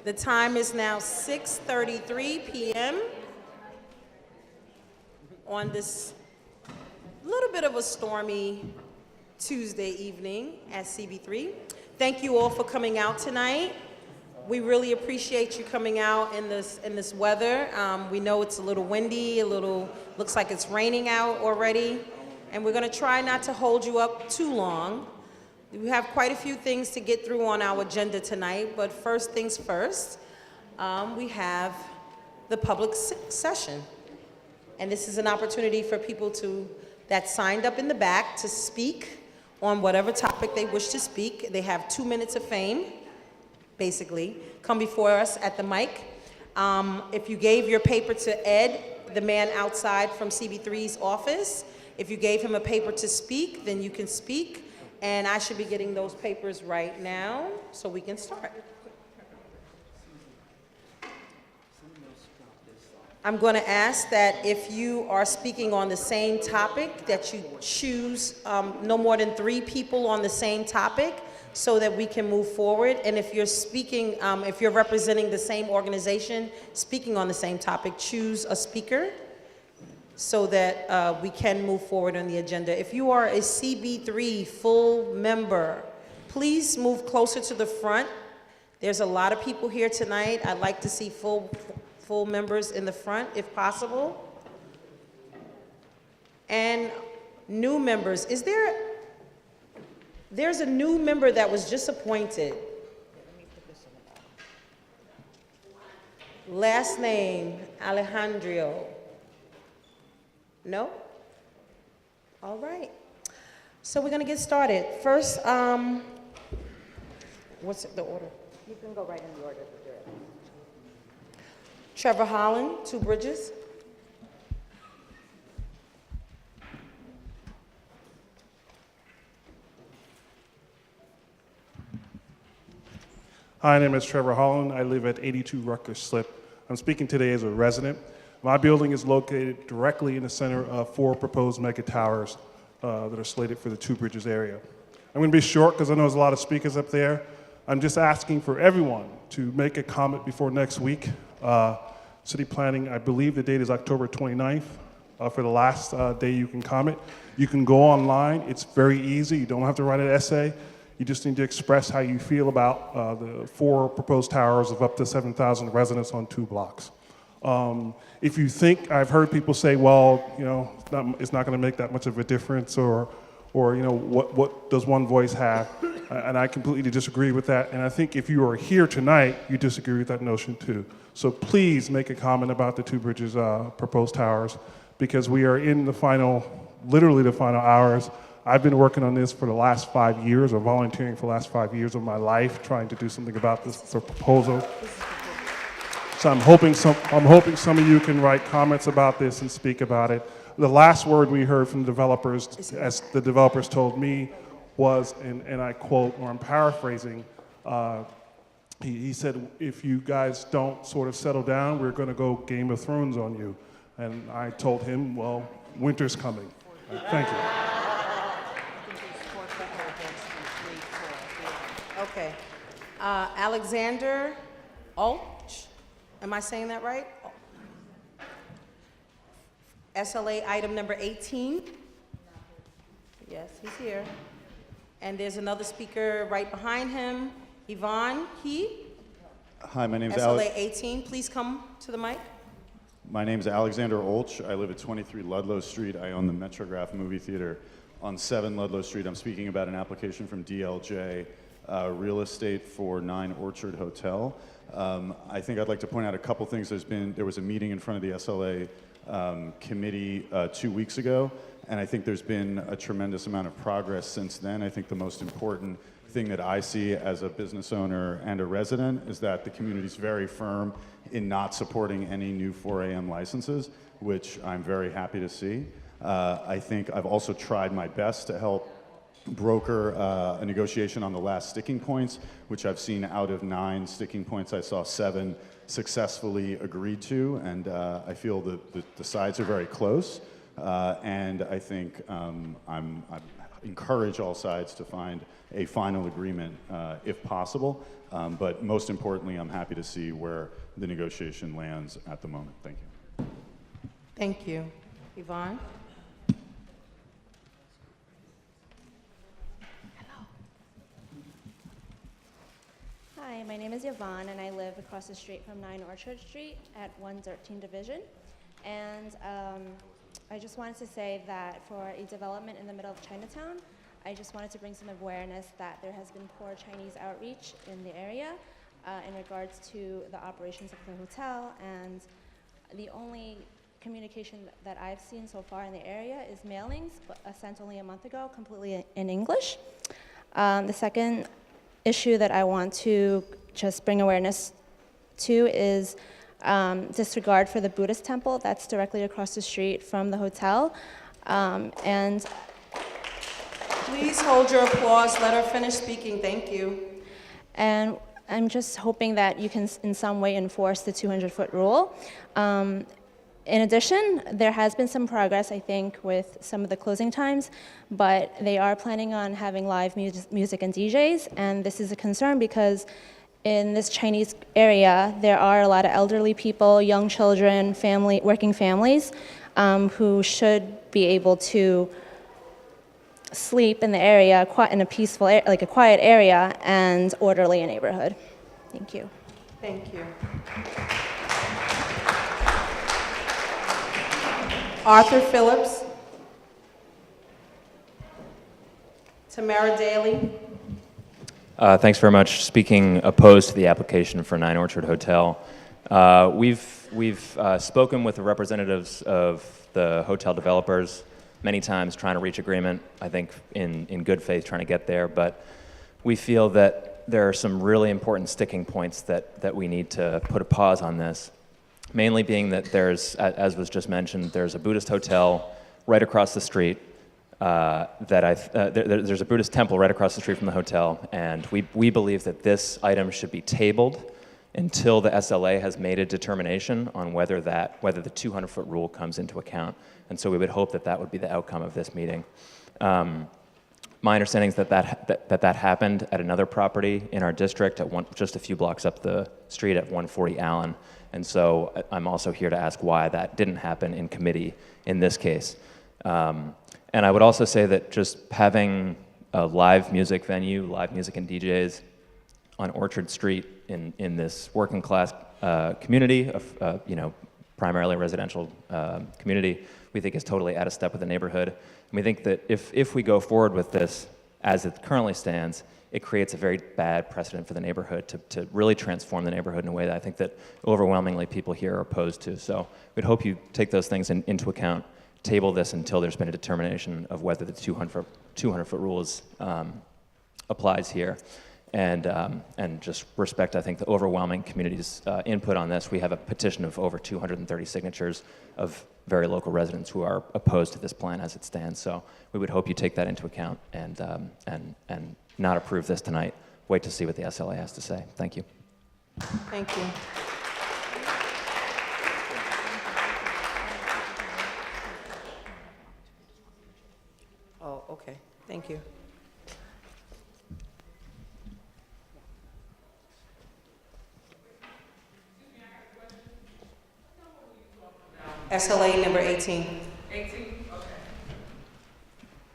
The time is now 6:33 p.m. on this little bit of a stormy Tuesday evening at CB3. Thank you all for coming out tonight. We really appreciate you coming out in this weather. We know it's a little windy, looks like it's raining out already, and we're gonna try not to hold you up too long. We have quite a few things to get through on our agenda tonight, but first things first, we have the public session. And this is an opportunity for people that signed up in the back to speak on whatever topic they wish to speak. They have 2 minutes of fame, basically. Come before us at the mic. If you gave your paper to Ed, the man outside from CB3's office, if you gave him a paper to speak, then you can speak. And I should be getting those papers right now so we can start. I'm going to ask that if you are speaking on the same topic, that you choose no more than 3 people on the same topic so that we can move forward. And if you're speaking, if you're representing the same organization, speaking on the same topic, choose a speaker so that we can move forward on the agenda. If you are a CB3 full member, please move closer to the front. There's a lot of people here tonight. I'd like to see full members in the front, if possible. And new members, there's a new member that was just appointed. Last name, Alejandro. No? All right. So we're gonna get started. First, what's the order? You can go right in the order that you're in. Trevor Holland, 2 Bridges. Hi, my name is Trevor Holland. I live at 82 Rutgers Slip. I'm speaking today as a resident. My building is located directly in the center of 4 proposed mega towers that are slated for the 2 Bridges area. I'm going to be short because I know there's a lot of speakers up there. I'm just asking for everyone to make a comment before next week. City planning, I believe the date is October 29th for the last day you can comment. You can go online. It's very easy. You don't have to write an essay. You just need to express how you feel about the 4 proposed towers of up to 7,000 residents on 2 blocks. If you think, I've heard people say, well, you know, it's not going to make that much of a difference, or you know, what does one voice have? And I completely disagree with that. And I think if you are here tonight, you disagree with that notion too. So please make a comment about the 2 Bridges proposed towers, because we are in the final, literally the final hours. I've been working on this for the last 5 years, or volunteering for the last 5 years of my life, trying to do something about this proposal. So I'm hoping some of you can write comments about this and speak about it. The last word we heard from the developers, as the developers told me, was, and I quote, or I'm paraphrasing, he said, if you guys don't sort of settle down, we're going to go Game of Thrones on you. And I told him, well, winter's coming. Thank you. Okay. Alexander Ulch, am I saying that right? SLA item number 18. Yes, he's here. And there's another speaker right behind him, Yvonne He. Hi, my name's SLA 18, please come to the mic. My name's Alexander Olch. I live at 23 Ludlow Street. I own the Metrograph movie theater on 7 Ludlow Street. I'm speaking about an application from DLJ, real estate for 9 Orchard Hotel. I think I'd like to point out a couple things. There was a meeting in front of the SLA committee 2 weeks ago, and I think there's been a tremendous amount of progress since then. I think the most important thing that I see as a business owner and a resident is that the community's very firm in not supporting any new 4 a.m. licenses, which I'm very happy to see. I think I've also tried my best to help broker a negotiation on the last sticking points, which I've seen out of 9 sticking points, I saw 7 successfully agreed to, and I feel that the sides are very close, and I think encourage all sides to find a final agreement if possible. But most importantly, I'm happy to see where the negotiation lands at the moment. Thank you. Thank you. Yvonne? Hi, my name is Yvonne, and I live across the street from 9 Orchard Street at 113 Division. And I just wanted to say that for a development in the middle of Chinatown, I just wanted to bring some awareness that there has been poor Chinese outreach in the area in regards to the operations of the hotel, and the only communication that I've seen so far in the area is mailings, but sent only a month ago, completely in English. The second issue that I want to just bring awareness to is disregard for the Buddhist temple that's directly across the street from the hotel. And Please hold your applause. Let her finish speaking. Thank you. And I'm just hoping that you can in some way enforce the 200-foot rule. In addition, there has been some progress, I think, with some of the closing times, but they are planning on having live music and DJs, and this is a concern because in this Chinese area, there are a lot of elderly people, young children, working families, who should be able to sleep in the area, in a peaceful, like a quiet area, and orderly neighborhood. Thank you. Thank you. Arthur Phillips. Tamara Daly. Thanks very much. Speaking opposed to the application for 9 Orchard Hotel. We've spoken with the representatives of the hotel developers many times trying to reach agreement, I think in good faith trying to get there, but we feel that there are some really important sticking points that we need to put a pause on this. Mainly being that there's, as was just mentioned, there's a Buddhist hotel right across the street. There's a Buddhist temple right across the street from the hotel, and we believe that this item should be tabled until the SLA has made a determination on whether the 200-foot rule comes into account. And so we would hope that that would be the outcome of this meeting. My understanding is that happened at another property in our district, just a few blocks up the street at 140 Allen. And so I'm also here to ask why that didn't happen in committee in this case. And I would also say that just having a live music venue, live music and DJs on Orchard Street in this working class community of primarily residential community, we think is totally out of step with the neighborhood. And we think that if we go forward with this as it currently stands, it creates a very bad precedent for the neighborhood to really transform the neighborhood in a way that I think that overwhelmingly people here are opposed to. So we'd hope you take those things into account, table this until there's been a determination of whether the 200-foot rule applies here. And just respect, I think, the overwhelming community's input on this. We have a petition of over 230 signatures of very local residents who are opposed to this plan as it stands. So we would hope you take that into account and not approve this tonight. Wait to see what the SLA has to say. Thank you. Thank you. Oh, okay. Thank you. SLA number 18.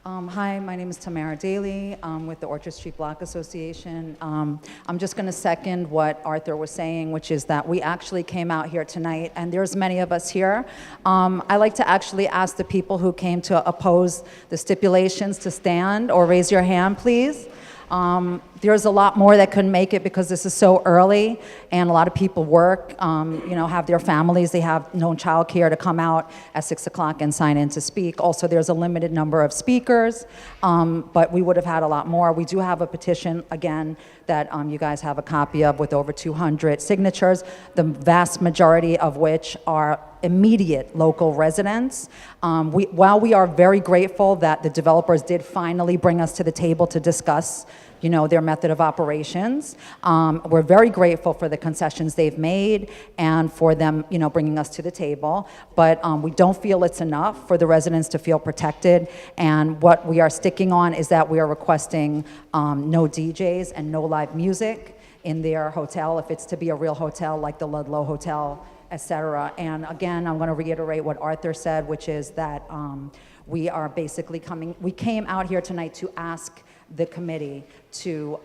Hi, my name is Tamara Daly. I'm with the Orchard Street Block Association. I'm just going to second what Arthur was saying, which is that we actually came out here tonight, and there's many of us here. I like to actually ask the people who came to oppose the stipulations to stand or raise your hand, please. There's a lot more that couldn't make it because this is so early, and a lot of people work, have their families. They have no childcare to come out at 6 o'clock and sign in to speak. Also, there's a limited number of speakers, but we would have had a lot more. We do have a petition, again, that you guys have a copy of with over 200 signatures, the vast majority of which are immediate local residents. While we are very grateful that the developers did finally bring us to the table to discuss their method of operations. We're very grateful for the concessions they've made and for them, bringing us to the table. But we don't feel it's enough for the residents to feel protected. And what we are sticking on is that we are requesting no DJs and no live music in their hotel, if it's to be a real hotel like the Ludlow Hotel, et cetera. And again, I'm going to reiterate what Arthur said, which is that we are basically we came out here tonight to ask the committee to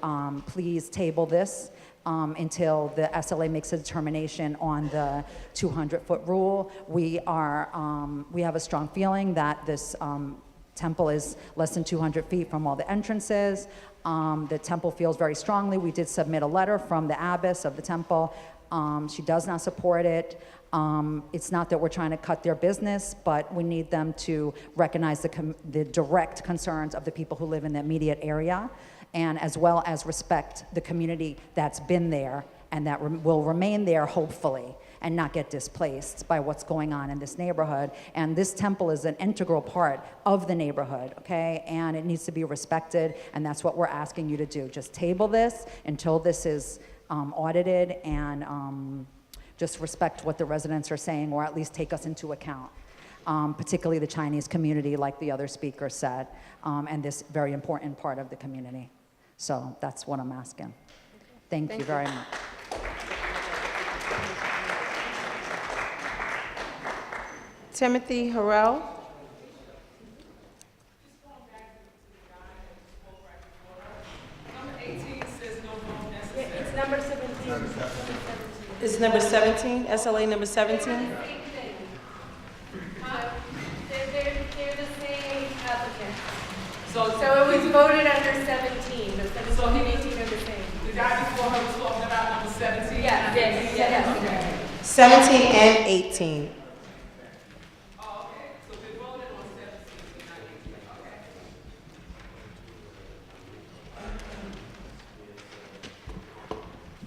please table this until the SLA makes a determination on the 200-foot rule. We have a strong feeling that this temple is less than 200 feet from all the entrances. The temple feels very strongly. We did submit a letter from the abbess of the temple. She does not support it. It's not that we're trying to cut their business, but we need them to recognize the direct concerns of the people who live in the immediate area, and as well as respect the community that's been there and that will remain there, hopefully, and not get displaced by what's going on in this neighborhood. And this temple is an integral part of the neighborhood, okay? And it needs to be respected, and that's what we're asking you to do. Just table this until this is audited, and just respect what the residents are saying, or at least take us into account, particularly the Chinese community, like the other speaker said, and this very important part of the community. So that's what I'm asking. Thank you very much. Timothy Harrell. It's number 17. Is number 17, SLA number 17? They're the same applicant. So it was voted under 17, but 17 and 18 are the same. The guy before her was talking about number 17? Yes. 17 and 18. Oh, okay. So they voted on 17, not 18.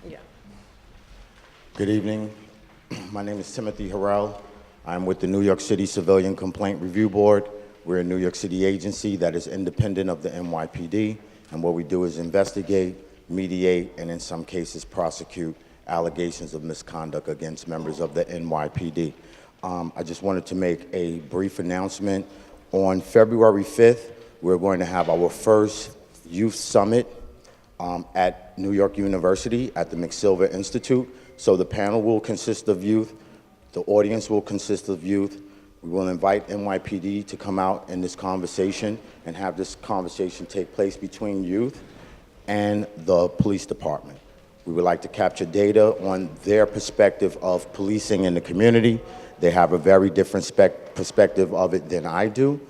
Okay. Yeah. Good evening. My name is Timothy Harrell. I'm with the New York City Civilian Complaint Review Board. We're a New York City agency that is independent of the NYPD, and what we do is investigate, mediate, and in some cases prosecute allegations of misconduct against members of the NYPD. I just wanted to make a brief announcement. On February 5th, we're going to have our first youth summit at New York University at the McSilver Institute. So the panel will consist of youth, the audience will consist of youth. We will invite NYPD to come out in this conversation and have this conversation take place between youth and the police department. We would like to capture data on their perspective of policing in the community. They have a very different perspective of it than I do.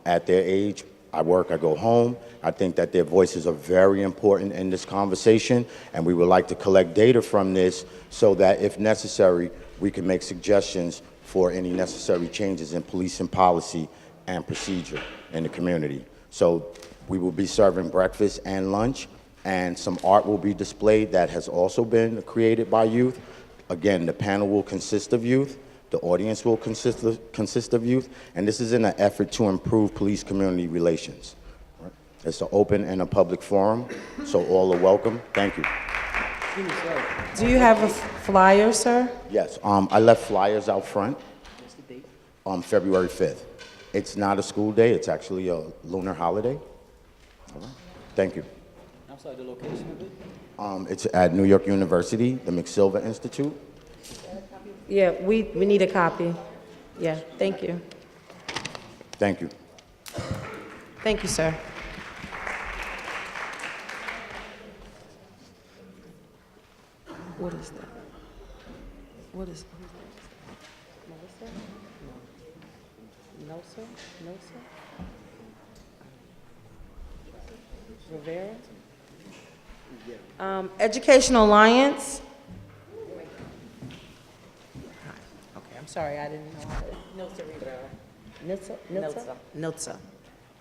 At their age, I work, I go home. I think that their voices are very important in this conversation, and we would like to collect data from this so that, if necessary, we can make suggestions for any necessary changes in policing policy and procedure in the community. So we will be serving breakfast and lunch, and some art will be displayed that has also been created by youth. Again, the panel will consist of youth, the audience will consist of youth, and this is in an effort to improve police-community relations. It's an open and a public forum, so all are welcome. Thank you. Do you have a flyer, sir? Yes, I left flyers out front on February 5th. It's not a school day, it's actually a lunar holiday. All right. Thank you. I'm sorry, the location of it? It's at New York University, the McSilver Institute. Yeah, we need a copy. Yeah, thank you. Thank you. Thank you, sir. What is that? What is Melissa? No, sir? No, sir? Rivera? Educational Alliance? Okay, I'm sorry, I didn't know how to. Nilsa Rivera. Nilsa.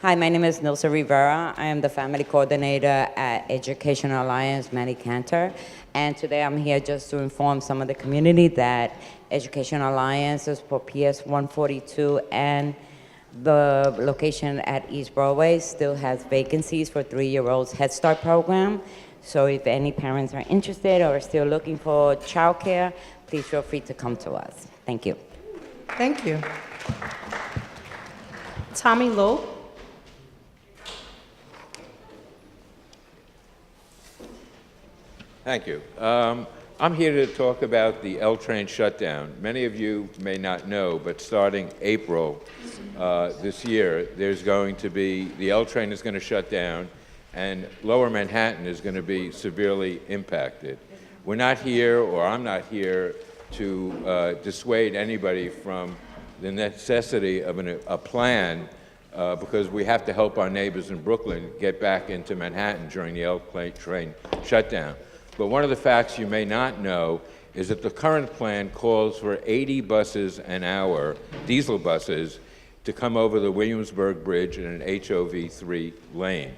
Hi, my name is Nilsa Rivera. I am the family coordinator at Educational Alliance, Manny Cantor. And today I'm here just to inform some of the community that Educational Alliance is for PS 142 and The location at East Broadway still has vacancies for 3-year-olds Head Start program. So if any parents are interested or still looking for childcare, please feel free to come to us. Thank you. Thank you. Tommy Lowe. Thank you. I'm here to talk about the L train shutdown. Many of you may not know, but starting April this year, there's going to be, the L train is going to shut down, and Lower Manhattan is going to be severely impacted. We're not here, or I'm not here, to dissuade anybody from the necessity of a plan because we have to help our neighbors in Brooklyn get back into Manhattan during the L train shutdown. But one of the facts you may not know is that the current plan calls for 80 buses an hour, diesel buses, to come over the Williamsburg Bridge in an HOV3 lane.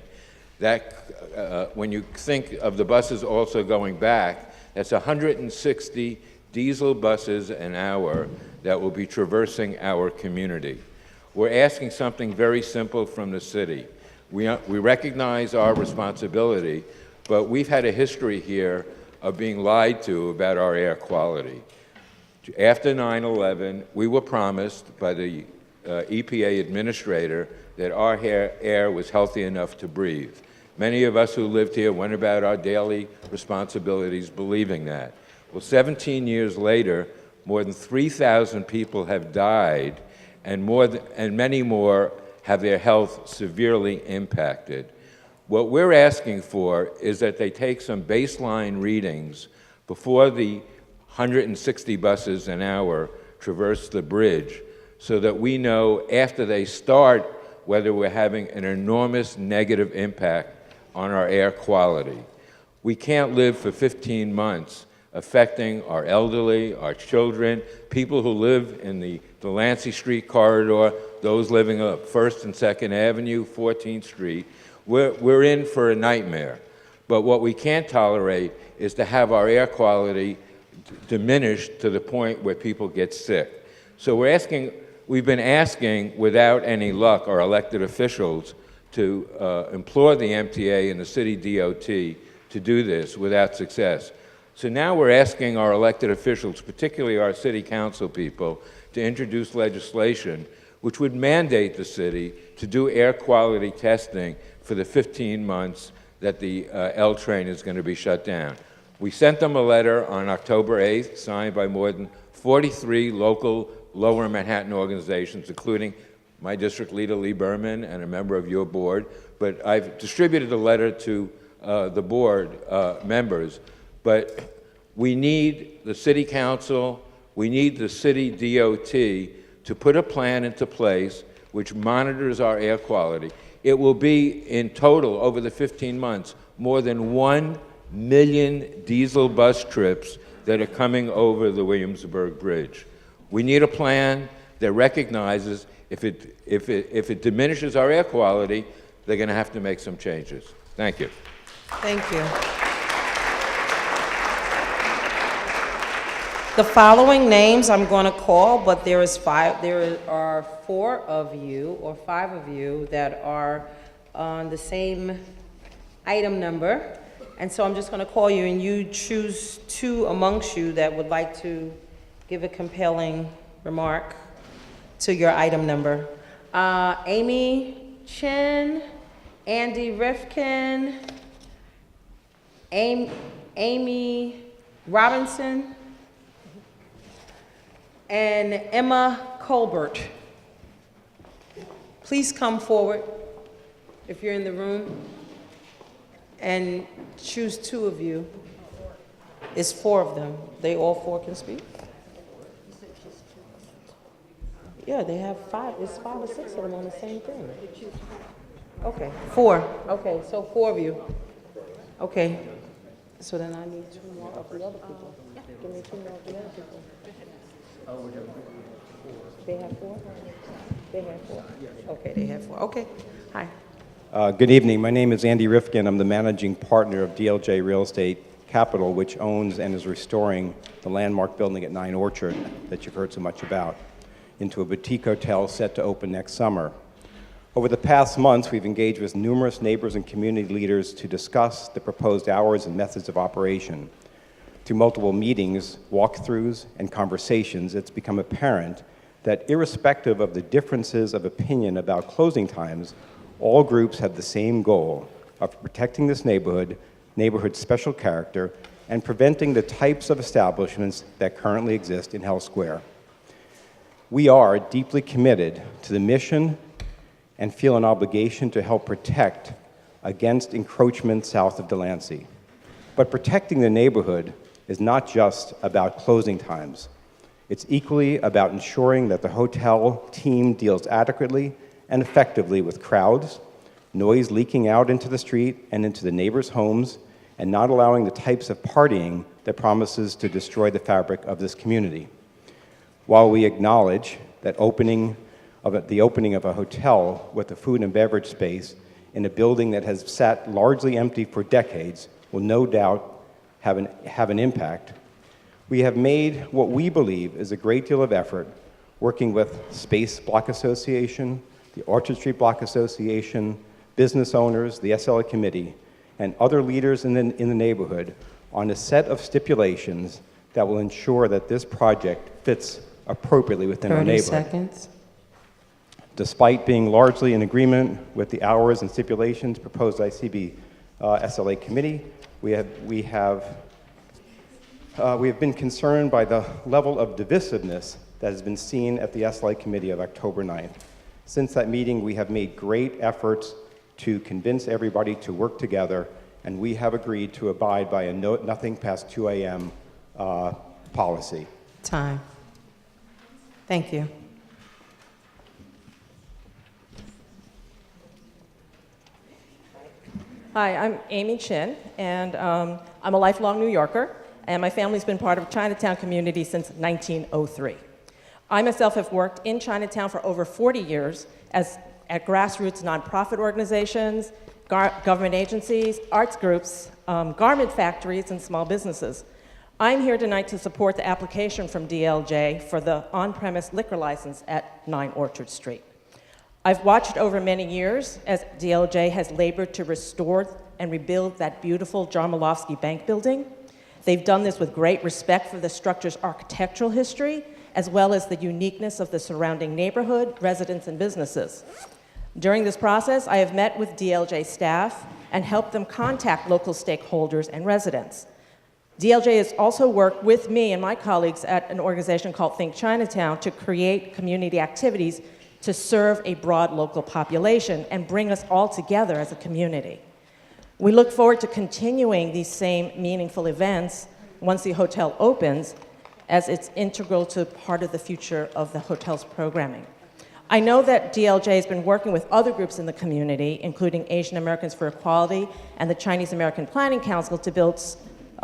That, when you think of the buses also going back, that's 160 diesel buses an hour that will be traversing our community. We're asking something very simple from the city. We recognize our responsibility, but we've had a history here of being lied to about our air quality. After 9/11, we were promised by the EPA administrator that our air was healthy enough to breathe. Many of us who lived here went about our daily responsibilities believing that. Well, 17 years later, more than 3,000 people have died, and many more have their health severely impacted. What we're asking for is that they take some baseline readings before the 160 buses an hour traverse the bridge so that we know after they start whether we're having an enormous negative impact on our air quality. We can't live for 15 months affecting our elderly, our children, people who live in the Delancey Street corridor, those living up 1st and 2nd Avenue, 14th Street. We're in for a nightmare. But what we can't tolerate is to have our air quality diminished to the point where people get sick. So we've been asking, without any luck, our elected officials to implore the MTA and the city DOT to do this without success. So now we're asking our elected officials, particularly our city council people, to introduce legislation which would mandate the city to do air quality testing for the 15 months that the L train is going to be shut down. We sent them a letter on October 8th, signed by more than 43 local Lower Manhattan organizations, including my district leader, Lee Berman, and a member of your board. But I've distributed a letter to the board members. But we need the city council, we need the city DOT to put a plan into place which monitors our air quality. It will be, in total, over the 15 months, more than 1 million diesel bus trips that are coming over the Williamsburg Bridge. We need a plan that recognizes if it diminishes our air quality, they're going to have to make some changes. Thank you. Thank you. The following names I'm going to call, but there are 4 of you or 5 of you that are on the same item number. And so I'm just going to call you, and you choose 2 amongst you that would like to give a compelling remark to your item number. Amy Chin, Andy Rifkin, Amy Robinson, and Emma Colbert. Please come forward if you're in the room and choose 2 of you. It's 4 of them. They all 4 can speak? Yeah, they have 5. It's 5 or 6 of them on the same thing. Okay, 4. Okay, so 4 of you. Okay, so then I need 2 more of the other people. Give me 2 more of the other people. They have 4? They have 4? Okay, they have 4. Okay, hi. Good evening. My name is Andy Rifkin. I'm the managing partner of DLJ Real Estate Capital, which owns and is restoring the landmark building at 9 Orchard that you've heard so much about. into a boutique hotel set to open next summer. Over the past months, we've engaged with numerous neighbors and community leaders to discuss the proposed hours and methods of operation. Through multiple meetings, walkthroughs, and conversations, it's become apparent that irrespective of the differences of opinion about closing times, all groups have the same goal of protecting this neighborhood's special character, and preventing the types of establishments that currently exist in Hell Square. We are deeply committed to the mission and feel an obligation to help protect against encroachment south of Delancey. But protecting the neighborhood is not just about closing times. It's equally about ensuring that the hotel team deals adequately and effectively with crowds, noise leaking out into the street and into the neighbors' homes, and not allowing the types of partying that promises to destroy the fabric of this community. While we acknowledge that the opening of a hotel with a food and beverage space in a building that has sat largely empty for decades will no doubt have an impact, we have made what we believe is a great deal of effort working with Space Block Association, the Orchard Street Block Association, business owners, the SLA committee, and other leaders in the neighborhood on a set of stipulations that will ensure that this project fits appropriately within our 30 neighborhood. seconds. Despite being largely in agreement with the hours and stipulations proposed by CB SLA committee, we have been concerned by the level of divisiveness that has been seen at the SLA committee of October 9th. Since that meeting, we have made great efforts to convince everybody to work together, and we have agreed to abide by a nothing past 2 a.m. Policy. Time. Thank you. Hi, I'm Amy Chin, and I'm a lifelong New Yorker, and my family's been part of Chinatown community since 1903. I myself have worked in Chinatown for over 40 years at grassroots nonprofit organizations, government agencies, arts groups, garment factories, and small businesses. I'm here tonight to support the application from DLJ for the on-premise liquor license at 9 Orchard Street. I've watched over many years as DLJ has labored to restore and rebuild that beautiful John Malofsky Bank building. They've done this with great respect for the structure's architectural history, as well as the uniqueness of the surrounding neighborhood, residents, and businesses. During this process, I have met with DLJ staff and helped them contact local stakeholders and residents. DLJ has also worked with me and my colleagues at an organization called Think Chinatown to create community activities to serve a broad local population and bring us all together as a community. We look forward to continuing these same meaningful events once the hotel opens, as it's integral to part of the future of the hotel's programming. I know that DLJ has been working with other groups in the community, including Asian Americans for Equality and the Chinese American Planning Council, to build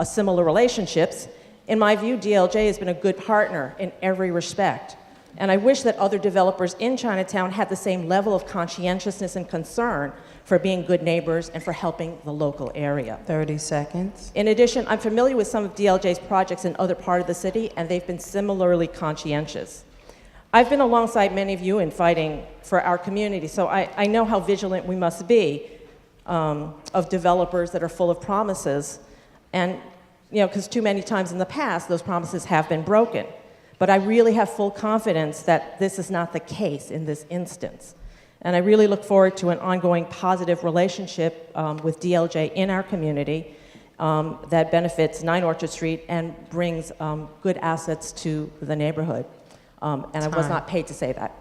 similar relationships. In my view, DLJ has been a good partner in every respect. And I wish that other developers in Chinatown had the same level of conscientiousness and concern for being good neighbors and for helping the local area. 30 seconds. In addition, I'm familiar with some of DLJ's projects in other parts of the city, and they've been similarly conscientious. I've been alongside many of you in fighting for our community, so I know how vigilant we must be of developers that are full of promises, and because too many times in the past, those promises have been broken. But I really have full confidence that this is not the case in this instance. And I really look forward to an ongoing positive relationship with DLJ in our community that benefits 9 Orchard Street and brings good assets to the neighborhood. And I was not paid to say that.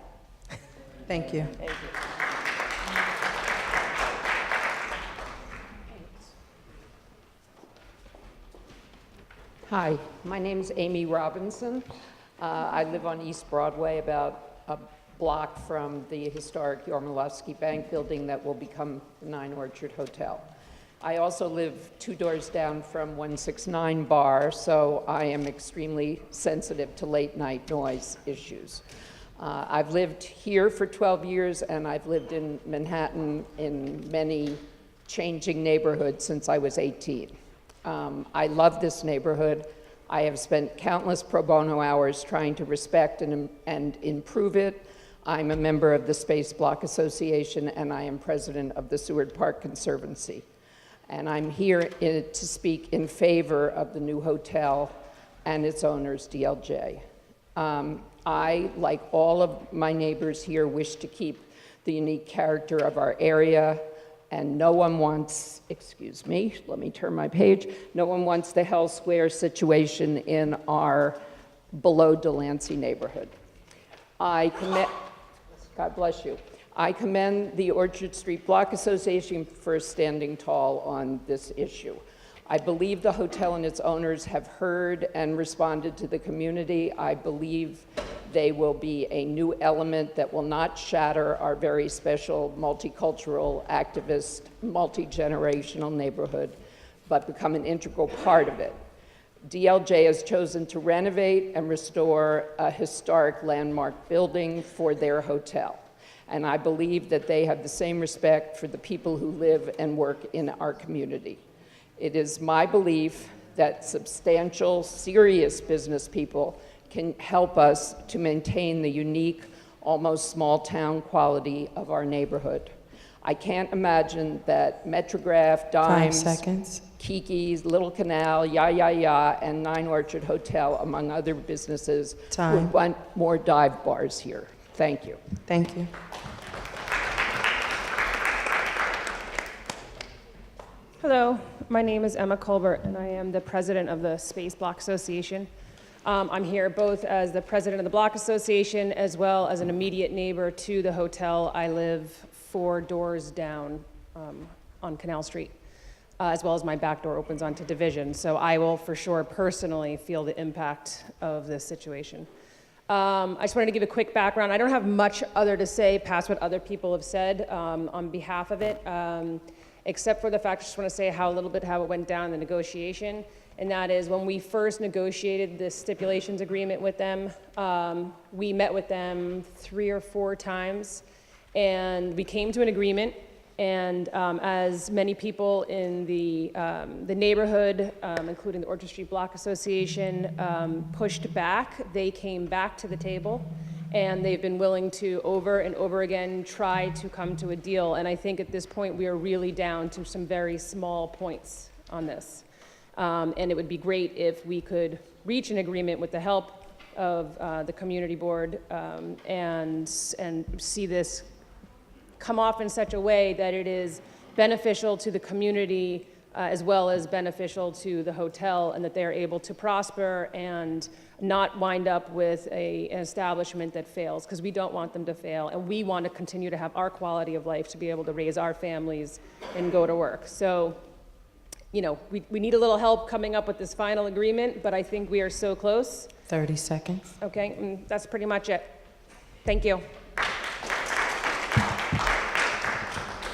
Thank you. Thank you. Hi, my name is Amy Robinson. I live on East Broadway, about a block from the historic Yarmolowski Bank building that will become the 9 Orchard Hotel. I also live 2 doors down from 169 Bar, so I am extremely sensitive to late night noise issues. I've lived here for 12 years, and I've lived in Manhattan in many changing neighborhoods since I was 18. I love this neighborhood. I have spent countless pro bono hours trying to respect and improve it. I'm a member of the Space Block Association, and I am president of the Seward Park Conservancy. And I'm here to speak in favor of the new hotel and its owners, DLJ. I, like all of my neighbors here, wish to keep the unique character of our area, and no one wants, excuse me, let me turn my page, no one wants the Hell Square situation in our below Delancey neighborhood. God bless you. I commend the Orchard Street Block Association for standing tall on this issue. I believe the hotel and its owners have heard and responded to the community. I believe they will be a new element that will not shatter our very special multicultural, activist, multi-generational neighborhood, but become an integral part of it. DLJ has chosen to renovate and restore a historic landmark building for their hotel. And I believe that they have the same respect for the people who live and work in our community. It is my belief that substantial, serious business people can help us to maintain the unique, almost small-town quality of our neighborhood. I can't imagine that Metrograph, Dimes, Kiki's, Little Canal, Ya, and 9 Orchard Hotel, among other businesses, would want more dive bars here. Thank you. Thank you. Hello, my name is Emma Colbert, and I am the president of the Space Block Association. I'm here both as the president of the Block Association as well as an immediate neighbor to the hotel. I live 4 doors down on Canal Street, as well as my back door opens onto Division. So I will for sure personally feel the impact of this situation. I just wanted to give a quick background. I don't have much other to say past what other people have said on behalf of it, except for the fact I just want to say how it went down in the negotiation. And that is when we first negotiated this stipulations agreement with them, we met with them 3 or 4 times, and we came to an agreement. And as many people in the neighborhood, including the Orchard Street Block Association, pushed back, they came back to the table, and they've been willing to over and over again try to come to a deal. And I think at this point we are really down to some very small points on this. And it would be great if we could reach an agreement with the help of the community board and see this come off in such a way that it is beneficial to the community as well as beneficial to the hotel, and that they're able to prosper and not wind up with an establishment that fails, because we don't want them to fail, and we want to continue to have our quality of life to be able to raise our families and go to work. So, you know, we need a little help coming up with this final agreement, but I think we are so close. 30 seconds. Okay, that's pretty much it. Thank you.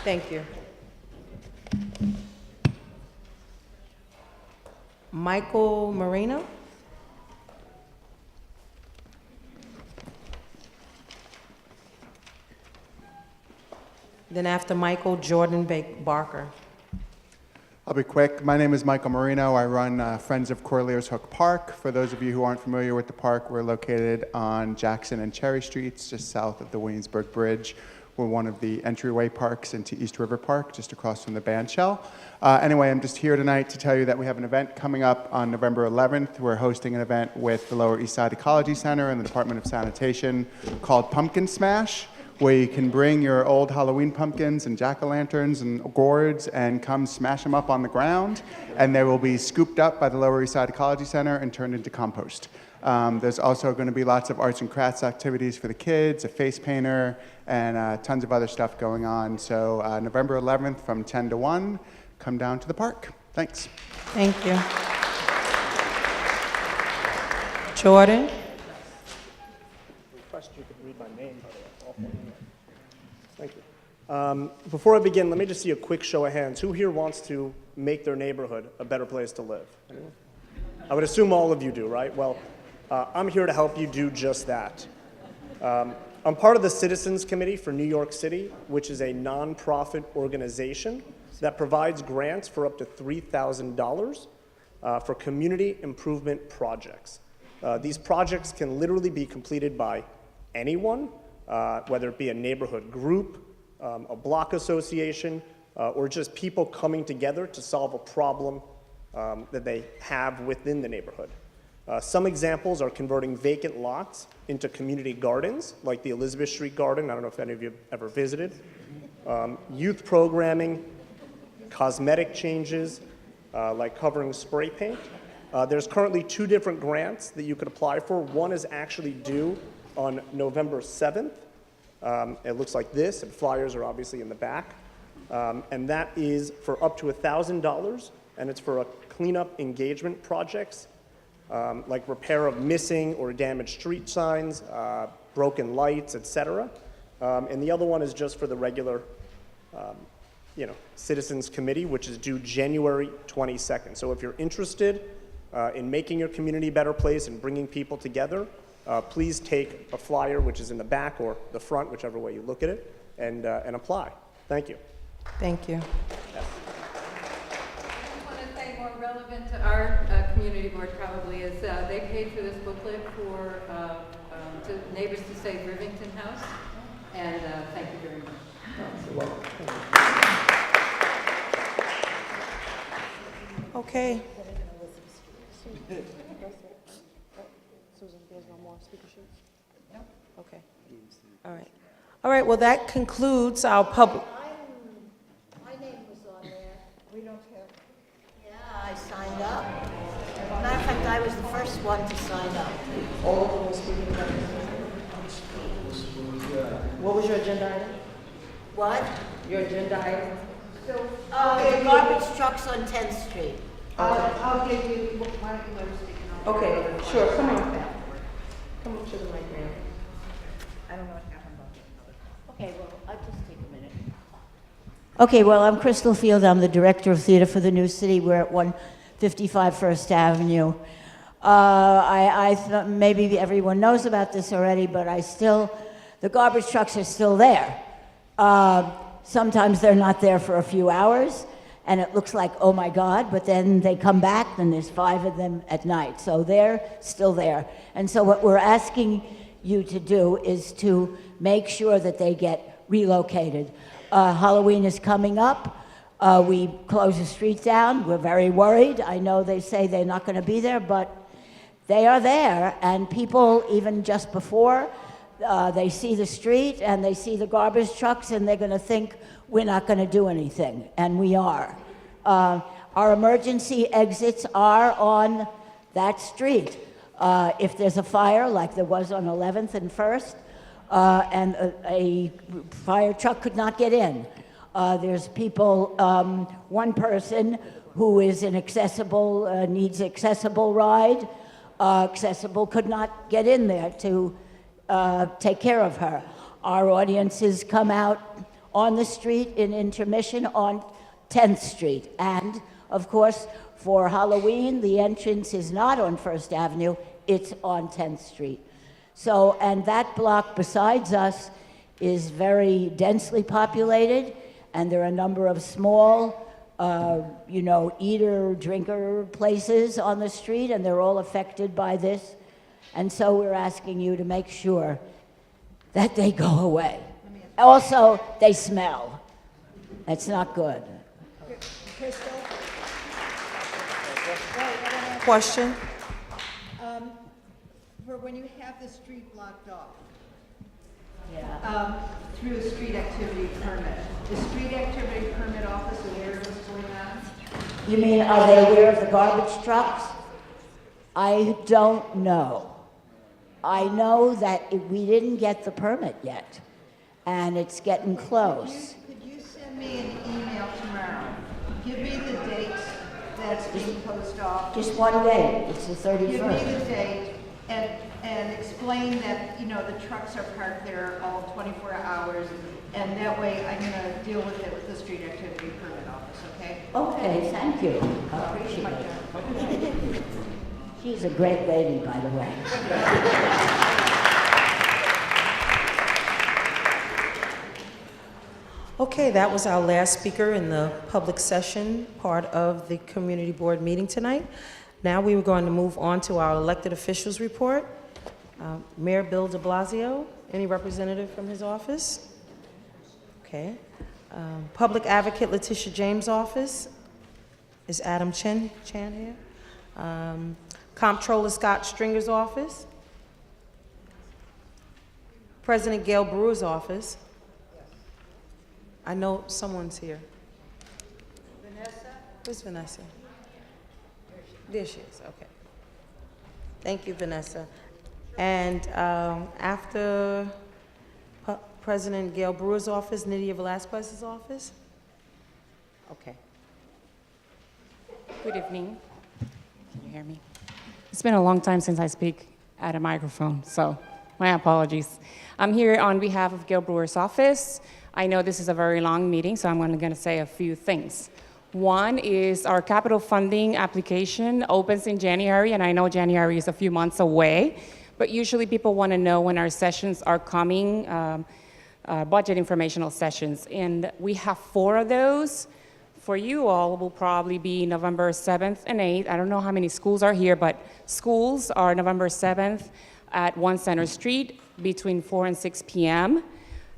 Thank you. Michael Marino. Then after Michael, Jordan Barker. I'll be quick. My name is Michael Marino. I run Friends of Corlears Hook Park. For those of you who aren't familiar with the park, we're located on Jackson and Cherry Streets, just south of the Williamsburg Bridge. We're one of the entryway parks into East River Park, just across from the bandshell. Anyway, I'm just here tonight to tell you that we have an event coming up on November 11th. We're hosting an event with the Lower East Side Ecology Center and the Department of Sanitation called Pumpkin Smash, where you can bring your old Halloween pumpkins and jack-o'-lanterns and gourds and come smash them up on the ground, and they will be scooped up by the Lower East Side Ecology Center and turned into compost. There's also going to be lots of arts and crafts activities for the kids, a face painter, and tons of other stuff going on. So November 11th from 10 to 1, come down to the park. Thanks. Thank you. Jordan. Request you could read my name. Thank you. Before I begin, let me just see a quick show of hands. Who here wants to make their neighborhood a better place to live? Anyone? I would assume all of you do, right? Well, I'm here to help you do just that. I'm part of the Citizens Committee for New York City, which is a nonprofit organization that provides grants for up to $3,000 for community improvement projects. These projects can literally be completed by anyone, whether it be a neighborhood group, a block association, or just people coming together to solve a problem that they have within the neighborhood. Some examples are converting vacant lots into community gardens, like the Elizabeth Street Garden. I don't know if any of you have ever visited. Youth programming, cosmetic changes, like covering spray paint. There's currently 2 different grants that you could apply for. One is actually due on November 7th. It looks like this, and flyers are obviously in the back. And that is for up to $1,000, and it's for a cleanup engagement projects, like repair of missing or damaged street signs, broken lights, etc. And the other one is just for the regular Citizens Committee, which is due January 22nd. So if you're interested in making your community a better place and bringing people together, please take a flyer, which is in the back or the front, whichever way you look at it, and apply. Thank you. Thank you. I want to say more relevant to our community board probably is they paid for this booklet for to Neighbors to Save Rivington House, and thank you very much. Okay. Susan, there's no more speaker sheets? No? Okay. All right. All right, well, that concludes our public. My name was on there. We don't have. Yeah, I signed up. Matter of fact, I was the first one to sign up. All of them were speaking about this. What was your agenda item? What? Your agenda item? The garbage trucks on 10th Street. I'll give you, why don't you let her speak? Okay, sure, come on. Come up to the mic, ma'am. I don't know what happened. Okay, well, I'll just take a minute. Okay, well, I'm Crystal Field. I'm the Director of Theater for the New City. We're at 155 First Avenue. Maybe everyone knows about this already, but the garbage trucks are still there. Sometimes they're not there for a few hours, and it looks like, oh my God, but then they come back, and there's 5 of them at night. So they're still there. And so what we're asking you to do is to make sure that they get relocated. Halloween is coming up. We close the street down. We're very worried. I know they say they're not going to be there, but they are there. And people, even just before, they see the street and they see the garbage trucks, and they're going to think we're not going to do anything, and we are. Our emergency exits are on that street. If there's a fire, like there was on 11th and 1st, and a fire truck could not get in, there's people, one person who is inaccessible, needs accessible ride, accessible could not get in there to take care of her. Our audiences come out on the street in intermission on 10th Street. And, of course, for Halloween, the entrance is not on First Avenue, it's on 10th Street. So, and that block besides us is very densely populated, and there are a number of small, eater, drinker places on the street, and they're all affected by this. And so we're asking you to make sure that they go away. Also, they smell. That's not good. Question? For when you have the street blocked off, Yeah. through a street activity permit, the street activity permit office aware of what's going on? You mean, are they aware of the garbage trucks? I don't know. I know that we didn't get the permit yet, and it's getting close. Could you send me an email tomorrow? Give me the dates that's being closed off. Just one day, it's the 31st. Give me the date and explain that, the trucks are parked there all 24 hours, and that way I'm gonna deal with it with the street activity permit office, okay? Okay, thank you. I appreciate it. She's a great lady, by the way. Okay, that was our last speaker in the public session part of the community board meeting tonight. Now we were going to move on to our elected officials report. Mayor Bill de Blasio, any representative from his office? Okay. Public Advocate Letitia James' office. Is Adam Chan here? Comptroller Scott Stringer's office. President Gale Brewer's office. I know someone's here. Vanessa? Where's Vanessa? There she is, okay. Thank you, Vanessa. And after President Gale Brewer's office, Nydia Velazquez's office? Okay. Good evening. Can you hear me? It's been a long time since I speak at a microphone, so my apologies. I'm here on behalf of Gale Brewer's office. I know this is a very long meeting, so I'm going to say a few things. One is our capital funding application opens in January, and I know January is a few months away, but usually people want to know when our sessions are coming, budget informational sessions, and we have 4 of those. For you all will probably be November 7th and 8th. I don't know how many schools are here, but schools are November 7th at 1 Center Street between 4 and 6 p.m.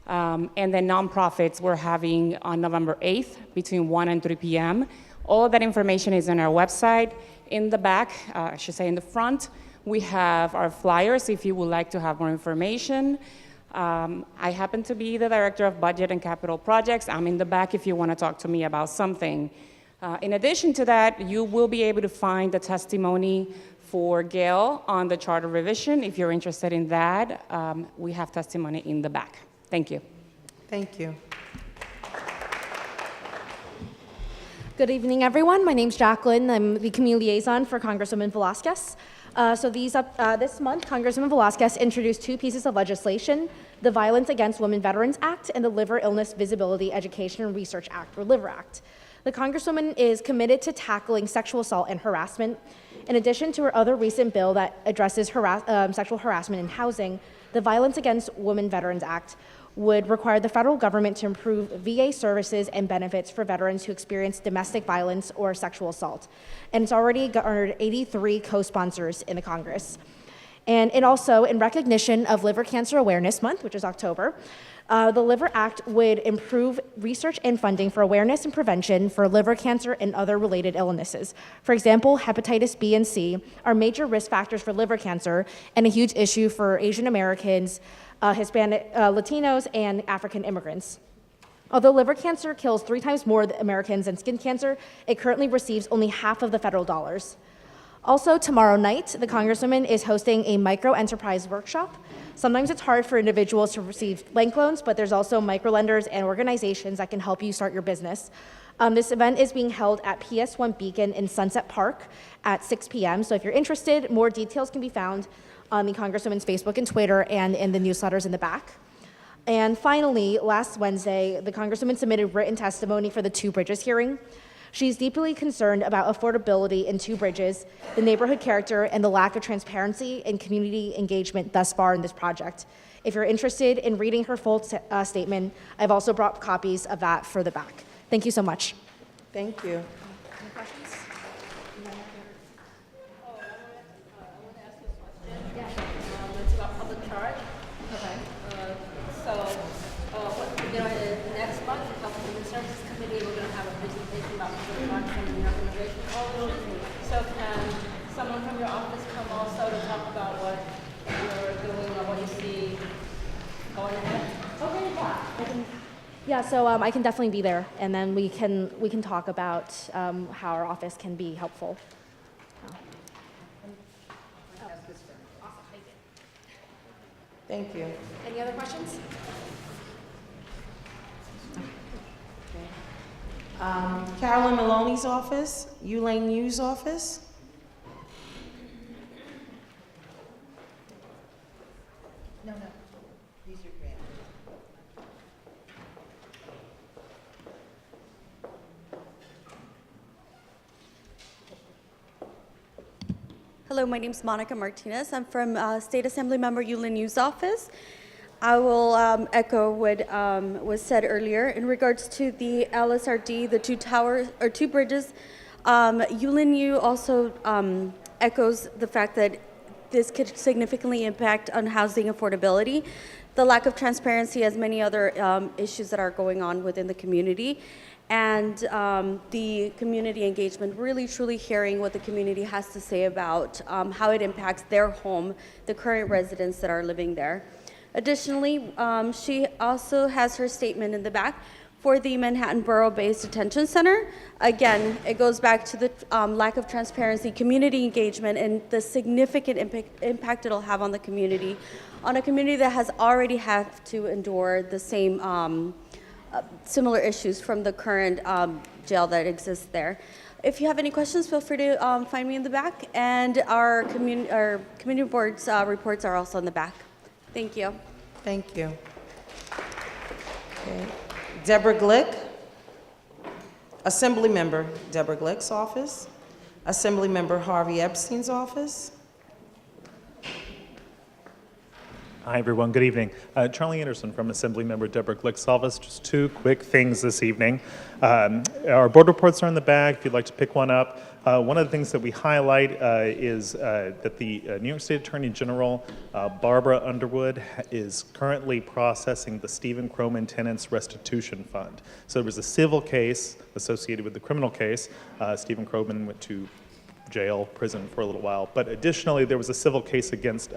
And then nonprofits we're having on November 8th between 1 and 3 p.m. All of that information is on our website. In the back, I should say in the front, we have our flyers if you would like to have more information. I happen to be the Director of Budget and Capital Projects. I'm in the back if you want to talk to me about something. In addition to that, you will be able to find the testimony for Gale on the charter revision. If you're interested in that, we have testimony in the back. Thank you. Thank you. Good evening, everyone. My name's Jacqueline. I'm the community liaison for Congresswoman Velazques. This month, Congresswoman Velazques introduced 2 pieces of legislation, the Violence Against Women Veterans Act and the Liver Illness Visibility Education and Research Act, or LIVER Act. The Congresswoman is committed to tackling sexual assault and harassment. In addition to her other recent bill that addresses sexual harassment in housing, the Violence Against Women Veterans Act would require the federal government to improve VA services and benefits for veterans who experience domestic violence or sexual assault. And it's already garnered 83 co-sponsors in the Congress. And it also, in recognition of Liver Cancer Awareness Month, which is October, the LIVER Act would improve research and funding for awareness and prevention for liver cancer and other related illnesses. For example, hepatitis B and C are major risk factors for liver cancer and a huge issue for Asian Americans, Hispanic, Latinos, and African immigrants. Although liver cancer kills 3 times more Americans than skin cancer, it currently receives only half of the federal dollars. Also, tomorrow night, the Congresswoman is hosting a micro-enterprise workshop. Sometimes it's hard for individuals to receive bank loans, but there's also microlenders and organizations that can help you start your business. This event is being held at PS1 Beacon in Sunset Park at 6 p.m. So if you're interested, more details can be found on the Congresswoman's Facebook and Twitter and in the newsletters in the back. And finally, last Wednesday, the Congresswoman submitted written testimony for the Two Bridges hearing. She's deeply concerned about affordability in Two Bridges, the neighborhood character, and the lack of transparency and community engagement thus far in this project. If you're interested in reading her full statement, I've also brought copies of that for the back. Thank you so much. Thank you. Any questions? It's about public charge. Okay. Next month, the Health and Human Services Committee, we're going to have a presentation about public charge from the Organization Coalition. So can someone from your office come also to talk about what you're doing or what you see going ahead? Okay, Yeah, so I can definitely be there, and then we can talk about how our office can be helpful. Thank you. Any other questions? Carolyn Maloney's office, Yuh-Line Niou's office. No, these are grants. Hello, my name is Monica Martinez. I'm from State Assemblymember Yuh-Line Niou's office. I will echo what was said earlier in regards to the LSRD, the two bridges. Yuh-Line also echoes the fact that this could significantly impact on housing affordability, the lack of transparency, as many other issues that are going on within the community, and the community engagement, really truly hearing what the community has to say about how it impacts their home, the current residents that are living there. Additionally, she also has her statement in the back for the Manhattan Borough-based detention center. Again, it goes back to the lack of transparency, community engagement, and the significant impact it'll have on the community, on a community that has already had to endure the same similar issues from the current jail that exists there. If you have any questions, feel free to find me in the back, and our community board's reports are also in the back. Thank you. Thank you. Okay. Deborah Glick, Assemblymember Deborah Glick's office, Assemblymember Harvey Epstein's office. Hi, everyone. Good evening. Charlie Anderson from Assemblymember Deborah Glick's office. Just two quick things this evening. Our board reports are in the back if you'd like to pick one up. One of the things that we highlight is that the New York State Attorney General, Barbara Underwood, is currently processing the Stephen Croman Tenants Restitution Fund. So there was a civil case associated with the criminal case. Stephen Croman went to jail, prison for a little while. But additionally, there was a civil case against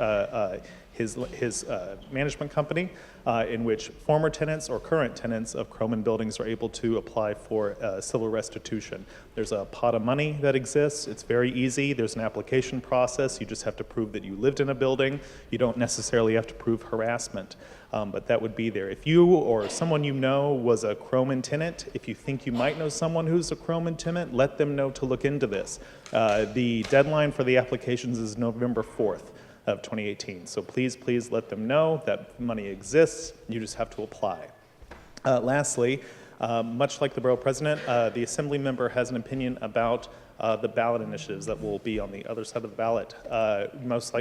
his management company in which former tenants or current tenants of Croman buildings are able to apply for civil restitution. There's a pot of money that exists. It's very easy. There's an application process. You just have to prove that you lived in a building. You don't necessarily have to prove harassment, but that would be there. If you or someone you know was a Croman tenant, if you think you might know someone who's a Croman tenant, let them know to look into this. The deadline for the applications is November 4th. Of 2018. So please, please let them know that money exists. You just have to apply. Lastly, much like the borough president, the assembly member has an opinion about the ballot initiatives that will be on the other side of the ballot. Most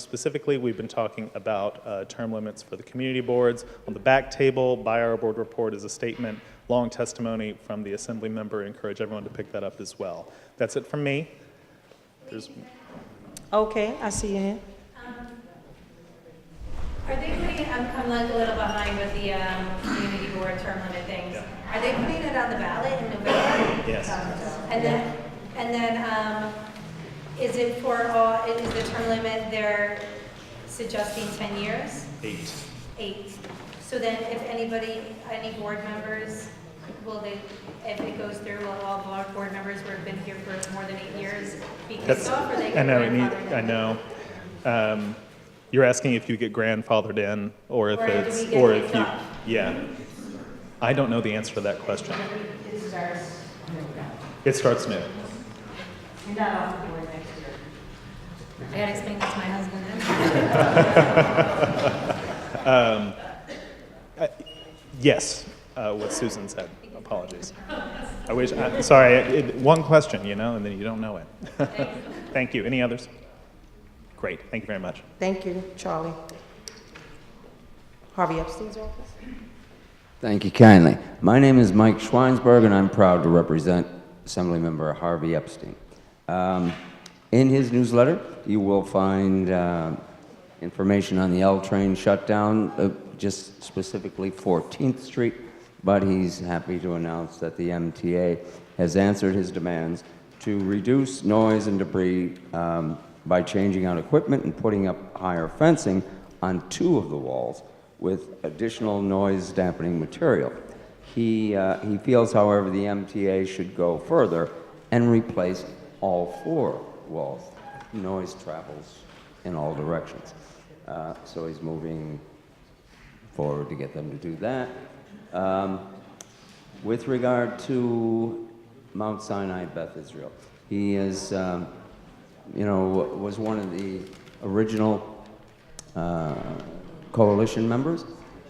specifically, we've been talking about term limits for the community boards. On the back table by our board report is a statement, long testimony from the assembly member. I encourage everyone to pick that up as well. That's it from me. Okay, I see your hand. Are they putting, I'm like a little behind with the community board term limit things. Yeah. Are they putting it on the ballot in November? Yes. And then is it for all, is the term limit they're suggesting 10 years? 8. So then if anybody, any board members, will they, if it goes through, will all of our board members who have been here for more than 8 years be kicked off, or they get grandfathered in? I know. You're asking if you get grandfathered in, or if it's, or if you, yeah. I don't know the answer to that question. It starts new. You're not off the board next year. I gotta explain this to my husband. Yes, what Susan said. Apologies. I wish. Sorry. One question, you know, and then you don't know it. Thank you. Any others? Great. Thank you very much. Thank you, Charlie. Harvey Epstein's office. Thank you kindly. My name is Mike Schweinsberg, and I'm proud to represent Assemblymember Harvey Epstein. In his newsletter, you will find information on the L train shutdown, just specifically 14th Street, but he's happy to announce that the MTA has answered his demands to reduce noise and debris by changing out equipment and putting up higher fencing on 2 of the walls with additional noise dampening material. He feels, however, the MTA should go further and replace all 4 walls. Noise travels in all directions. So he's moving forward to get them to do that. With regard to Mount Sinai Beth Israel, he is, was one of the original coalition members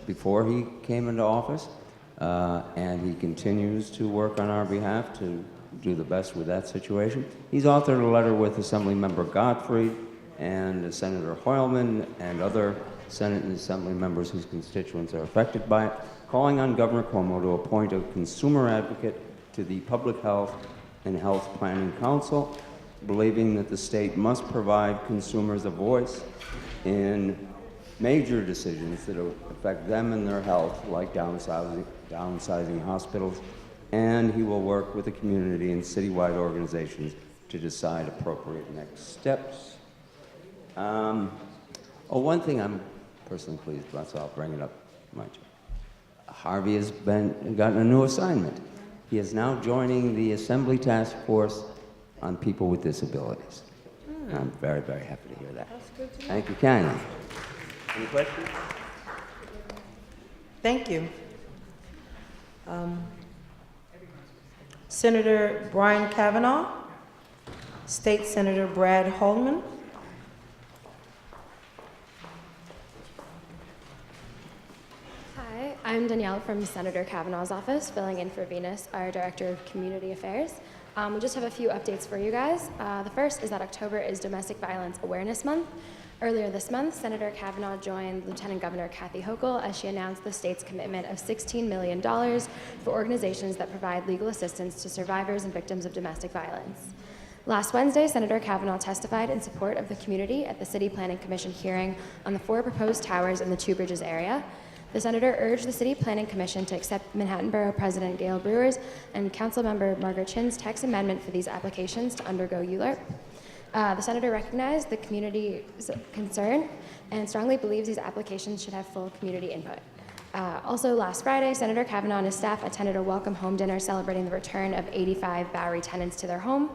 before he came into office, and he continues to work on our behalf to do the best with that situation. He's authored a letter with Assemblymember Gottfried and Senator Hoylman and other Senate and Assembly members whose constituents are affected by it, calling on Governor Cuomo to appoint a consumer advocate to the Public Health and Health Planning Council, believing that the state must provide consumers a voice in major decisions that affect them and their health, like downsizing hospitals, and he will work with the community and citywide organizations to decide appropriate next steps. One thing I'm personally pleased about, so I'll bring it up much. Harvey has gotten a new assignment. He is now joining the Assembly Task Force on People with Disabilities. I'm very, very happy to hear that. That's good to know. Thank you kindly. Any questions? Thank you. Senator Brian Kavanagh, State Senator Brad Hoylman. Hi, I'm Danielle from Senator Kavanagh's office, filling in for Venus, our Director of Community Affairs. We just have a few updates for you guys. The first is that October is Domestic Violence Awareness Month. Earlier this month, Senator Kavanagh joined Lieutenant Governor Kathy Hochul as she announced the state's commitment of $16 million for organizations that provide legal assistance to survivors and victims of domestic violence. Last Wednesday, Senator Kavanagh testified in support of the community at the City Planning Commission hearing on the 4 proposed towers in the Two Bridges area. The senator urged the City Planning Commission to accept Manhattan Borough President Gale Brewer's and Councilmember Margaret Chin's text amendment for these applications to undergo ULURP. The senator recognized the community's concern and strongly believes these applications should have full community input. Also last Friday, Senator Kavanagh and his staff attended a welcome home dinner celebrating the return of 85 Bowery tenants to their home.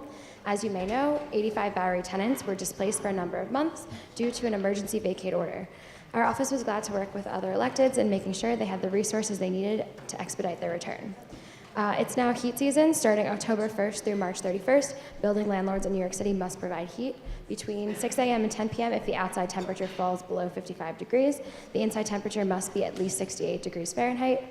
As you may know, 85 Bowery tenants were displaced for a number of months due to an emergency vacate order. Our office was glad to work with other electeds in making sure they had the resources they needed to expedite their return. It's now heat season. Starting October 1st through March 31st, building landlords in New York City must provide heat between 6 a.m. and 10 p.m. If the outside temperature falls below 55 degrees, the inside temperature must be at least 68 degrees Fahrenheit.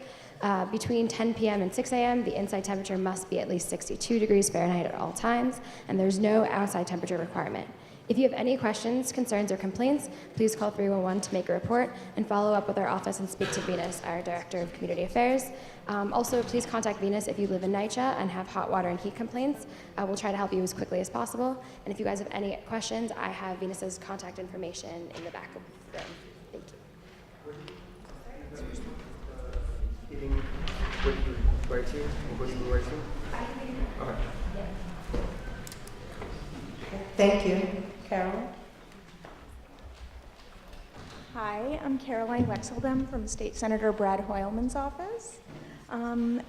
Between 10 p.m. and 6 a.m., the inside temperature must be at least 62 degrees Fahrenheit at all times, and there's no outside temperature requirement. If you have any questions, concerns, or complaints, please call 311 to make a report and follow up with our office and speak to Venus, our Director of Community Affairs. Also, please contact Venus if you live in Nydia and have hot water and heat complaints. We'll try to help you as quickly as possible. And if you guys have any questions, I have Venus's contact information in the back of the room. Thank you. Thank you. Carolyn? Hi, I'm Caroline Wexeldem from State Senator Brad Hoylman's office.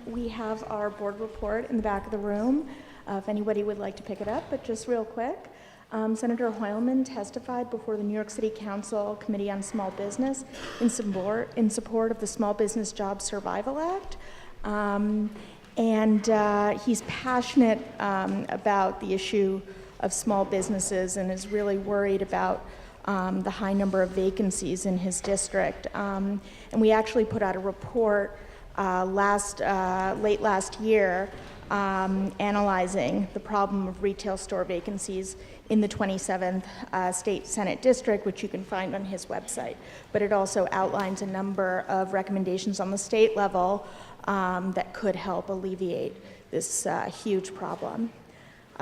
We have our board report in the back of the room, if anybody would like to pick it up, but just real quick. Senator Hoylman testified before the New York City Council Committee on Small Business in support of the Small Business Job Survival Act. He's passionate about the issue of small businesses and is really worried about the high number of vacancies in his district. And we actually put out a report late last year analyzing the problem of retail store vacancies in the 27th State Senate District, which you can find on his website. But it also outlines a number of recommendations on the state level that could help alleviate this huge problem.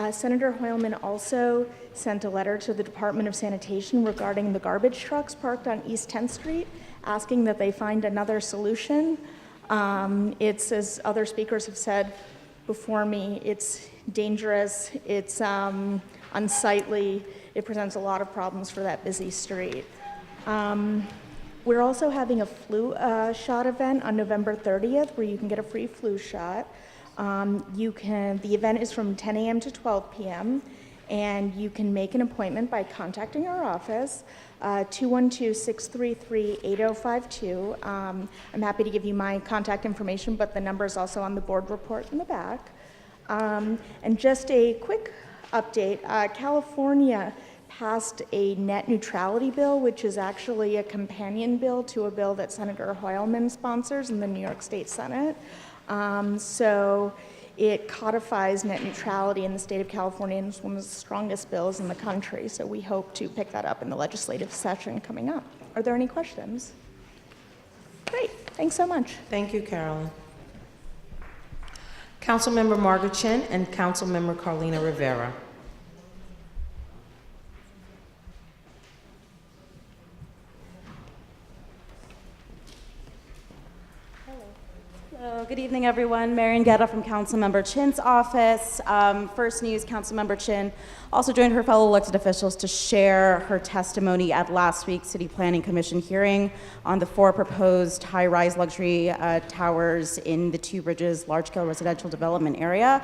Senator Hoylman also sent a letter to the Department of Sanitation regarding the garbage trucks parked on East 10th Street, asking that they find another solution. It's, as other speakers have said before me, it's dangerous, it's unsightly, it presents a lot of problems for that busy street. We're also having a flu shot event on November 30th where you can get a free flu shot. The event is from 10 a.m. to 12 p.m. and you can make an appointment by contacting our office, 212-633-8052. I'm happy to give you my contact information, but the number is also on the board report in the back. And just a quick update, California passed a net neutrality bill, which is actually a companion bill to a bill that Senator Hoylman sponsors in the New York State Senate. So it codifies net neutrality in the state of California, and it's one of the strongest bills in the country. So we hope to pick that up in the legislative session coming up. Are there any questions? Great, thanks so much. Thank you, Carolyn. Councilmember Margaret Chin and Councilmember Carlina Rivera. Hello, good evening, everyone. Marian Guetta from Councilmember Chin's office. First news, Councilmember Chin also joined her fellow elected officials to share her testimony at last week's City Planning Commission hearing on the 4 proposed high-rise luxury towers in the Two Bridges large-scale residential development area.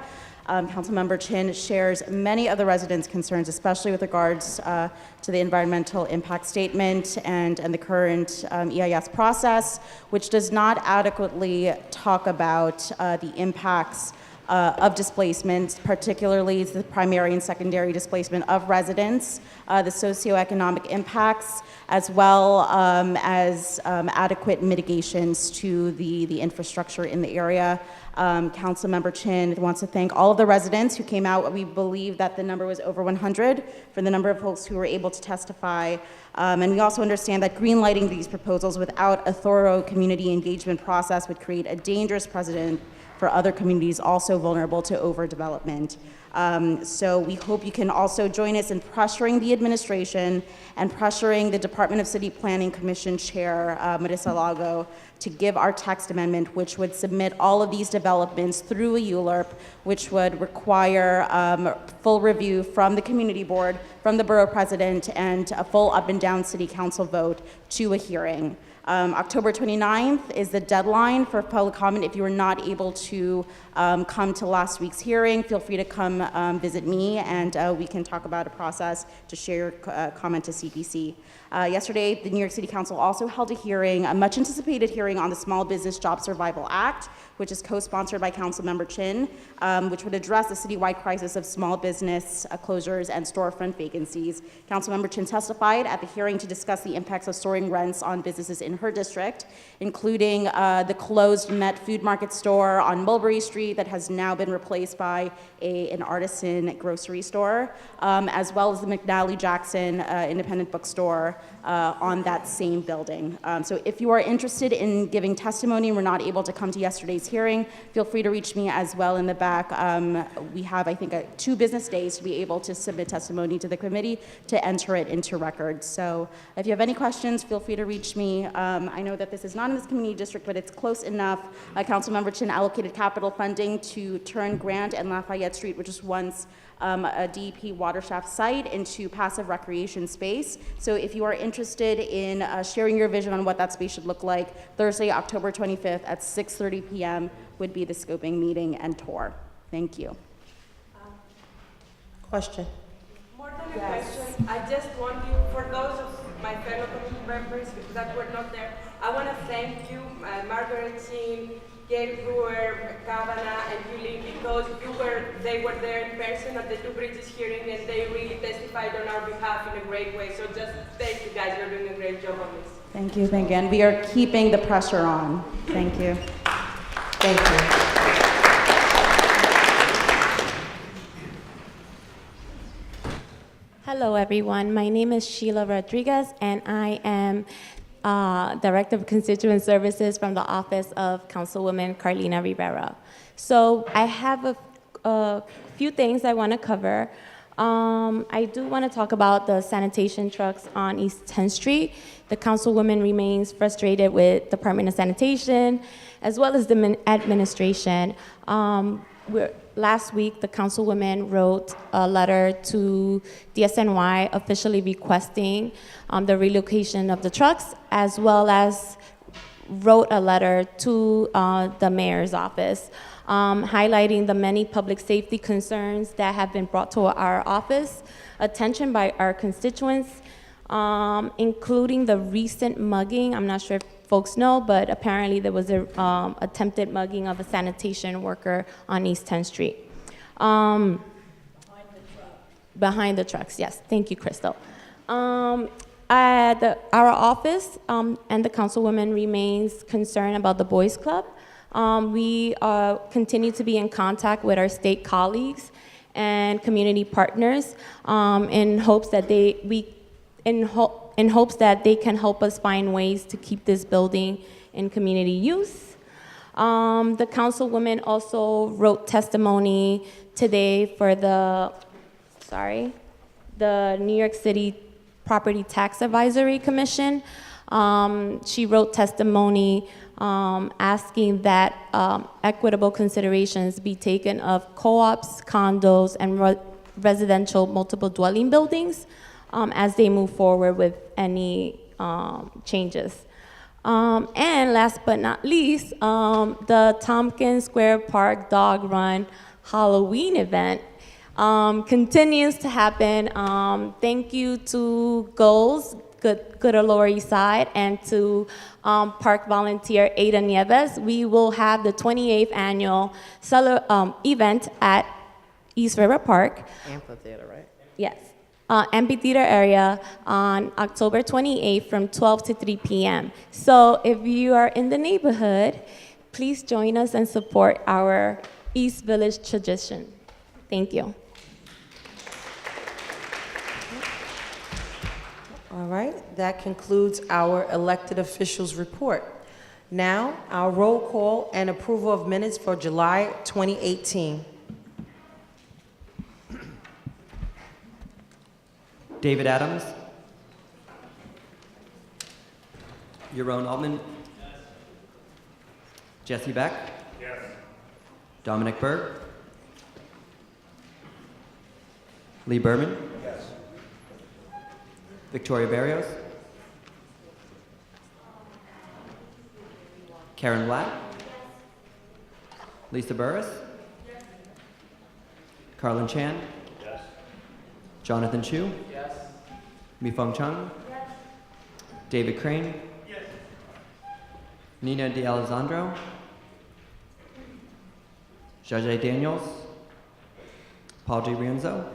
Councilmember Chin shares many of the residents' concerns, especially with regards to the environmental impact statement and the current EIS process, which does not adequately talk about the impacts of displacement, particularly the primary and secondary displacement of residents, the socioeconomic impacts, as well as adequate mitigations to the infrastructure in the area. Councilmember Chin wants to thank all of the residents who came out. We believe that the number was over 100 for the number of folks who were able to testify. And we also understand that greenlighting these proposals without a thorough community engagement process would create a dangerous precedent for other communities also vulnerable to overdevelopment. So we hope you can also join us in pressuring the administration and pressuring the Department of City Planning Commission Chair, Marissa Lago, to give our text amendment, which would submit all of these developments through a ULURP, which would require full review from the community board, from the borough president, and a full up and down city council vote to a hearing. October 29th is the deadline for public comment. If you were not able to come to last week's hearing, feel free to come visit me, and we can talk about a process to share your comment to CPC. Yesterday, the New York City Council also held a hearing, a much anticipated hearing on the Small Business Job Survival Act, which is co-sponsored by Councilmember Chin, which would address the citywide crisis of small business closures and storefront vacancies. Councilmember Chin testified at the hearing to discuss the impacts of soaring rents on businesses in her district, including the closed Met Food Market store on Mulberry Street that has now been replaced by an artisan grocery store, as well as the McNally Jackson independent bookstore on that same building. So if you are interested in giving testimony and were not able to come to yesterday's hearing, feel free to reach me as well in the back. We have, I think, 2 business days to be able to submit testimony to the committee to enter it into record. So if you have any questions, feel free to reach me. I know that this is not in this community district, but it's close enough. Councilmember Chin allocated capital funding to turn Grant and Lafayette Street, which was once a DEP water shaft site, into passive recreation space. So if you are interested in sharing your vision on what that space should look like, Thursday, October 25th at 6:30 p.m. would be the scoping meeting and tour. Thank you. Question. More than a question, I just want you, for those of my fellow community members that were not there, I want to thank you, Margaret Chin, Gale, Brewer, Kavanagh, and Yuh-Line, because they were there in person at the Two Bridges hearing, and they really testified on our behalf in a great way. So just thank you guys, you're doing a great job on this. Thank you, thank you. And we are keeping the pressure on. Thank you. Thank you. Hello, everyone. My name is Sheila Rodriguez, and I am Director of Constituent Services from the office of Councilwoman Carlina Rivera. So I have a few things I want to cover. I do want to talk about the sanitation trucks on East 10th Street. The councilwoman remains frustrated with Department of Sanitation, as well as the administration. Last week, the councilwoman wrote a letter to DSNY officially requesting the relocation of the trucks, as well as wrote a letter to the mayor's office, highlighting the many public safety concerns that have been brought to our office attention by our constituents, including the recent mugging. I'm not sure if folks know, but apparently there was an attempted mugging of a sanitation worker on East 10th Street. Behind the trucks, yes. Thank you, Crystal. Our office and the councilwoman remains concerned about the Boys Club. We continue to be in contact with our state colleagues and community partners in hopes that in hopes that they can help us find ways to keep this building in community use. The councilwoman also wrote testimony today for the New York City Property Tax Advisory Commission. She wrote testimony asking that equitable considerations be taken of co-ops, condos, and residential multiple dwelling buildings as they move forward with any changes. And last but not least, the Tompkins Square Park Dog Run Halloween event continues to happen. Thank you to Goals, Good Lower East Side, and to park volunteer Ada Nieves. We will have the 28th annual event at East River Park. Amphitheater, right? Yes. Amphitheater area on October 28th from 12 to 3 p.m. So if you are in the neighborhood, please join us and support our East Village tradition. Thank you. All right, that concludes our elected officials report. Now, our roll call and approval of minutes for July 2018. David Adams. Yaron Altman. Jesse Beck. Dominic Berg. Lee Berman. Victoria Barrios. Karen Black. Lisa Burris. Carlin Chan. Jonathan Chu. Mi-Fong Chung. David Crane. Nina D'Alessandro. Jajay Daniels. Paul G. Rienzo.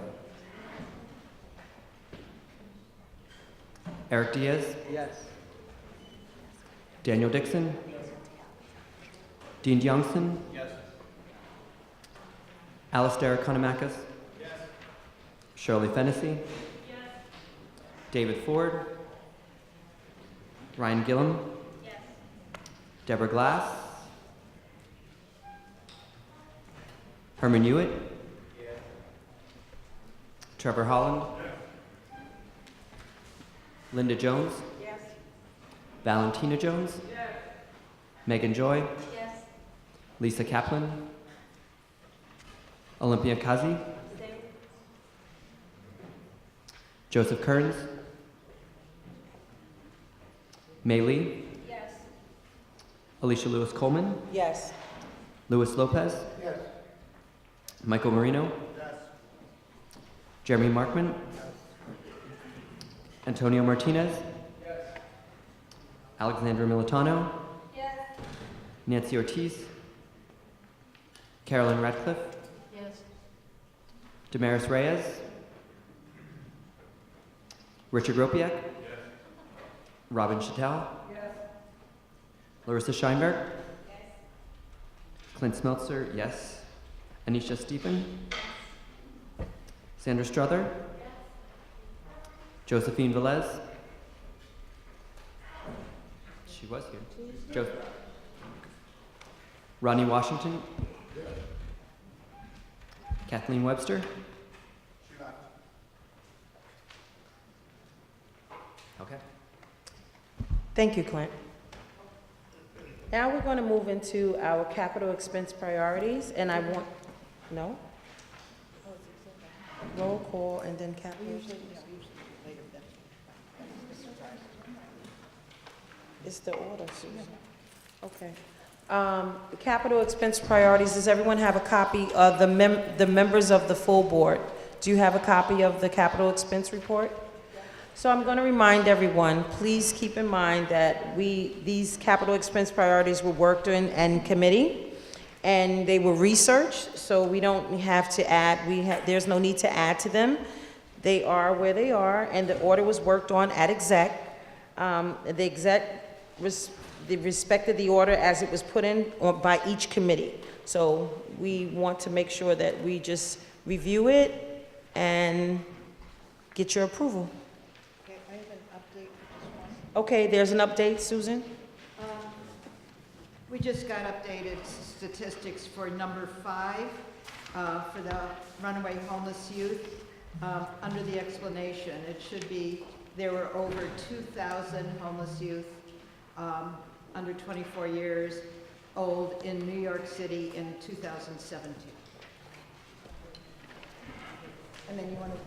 Eric Diaz. Daniel Dixon. Dean Youngson. Alistair Economacus. Shirley Fennessy. David Ford. Ryan Gillum. Deborah Glass. Herman Hewitt. Trevor Holland. Linda Jones. Valentina Jones. Megan Joy. Lisa Kaplan. Olympia Kazi. Joseph Kearns. Mei Lee. Alysha Lewis Coleman. Yes. Luis Lopez. Michael Marino. Jeremy Markman. Antonio Martinez. Alexandra Militano. Nancy Ortiz. Carolyn Radcliffe. Damaris Reyes. Richard Ropiak. Robin Chattel. Larissa Scheinberg. Clint Smeltzer, yes. Anisha Stephen. Sandra Strother. Josephine Velez. She was here. Ronnie Washington. Kathleen Webster. Okay. Thank you, Clint. Now we're going to move into our capital expense priorities, and I want, no? Roll call and then capital. It's the order, Susan. Okay. The capital expense priorities, does everyone have a copy of the members of the full board? Do you have a copy of the capital expense report? So I'm going to remind everyone, please keep in mind that these capital expense priorities were worked in committee, and they were researched, so we don't have to add, there's no need to add to them. They are where they are, and the order was worked on at exec. The exec respected the order as it was put in by each committee. So we want to make sure that we just review it and get your approval. Okay, I have update for just one. Okay, there's an update, Susan? We just got updated statistics for number 5 for the runaway homeless youth. Under the explanation, it should be there were over 2,000 homeless youth under 24 years old in New York City in 2017. And then you want to...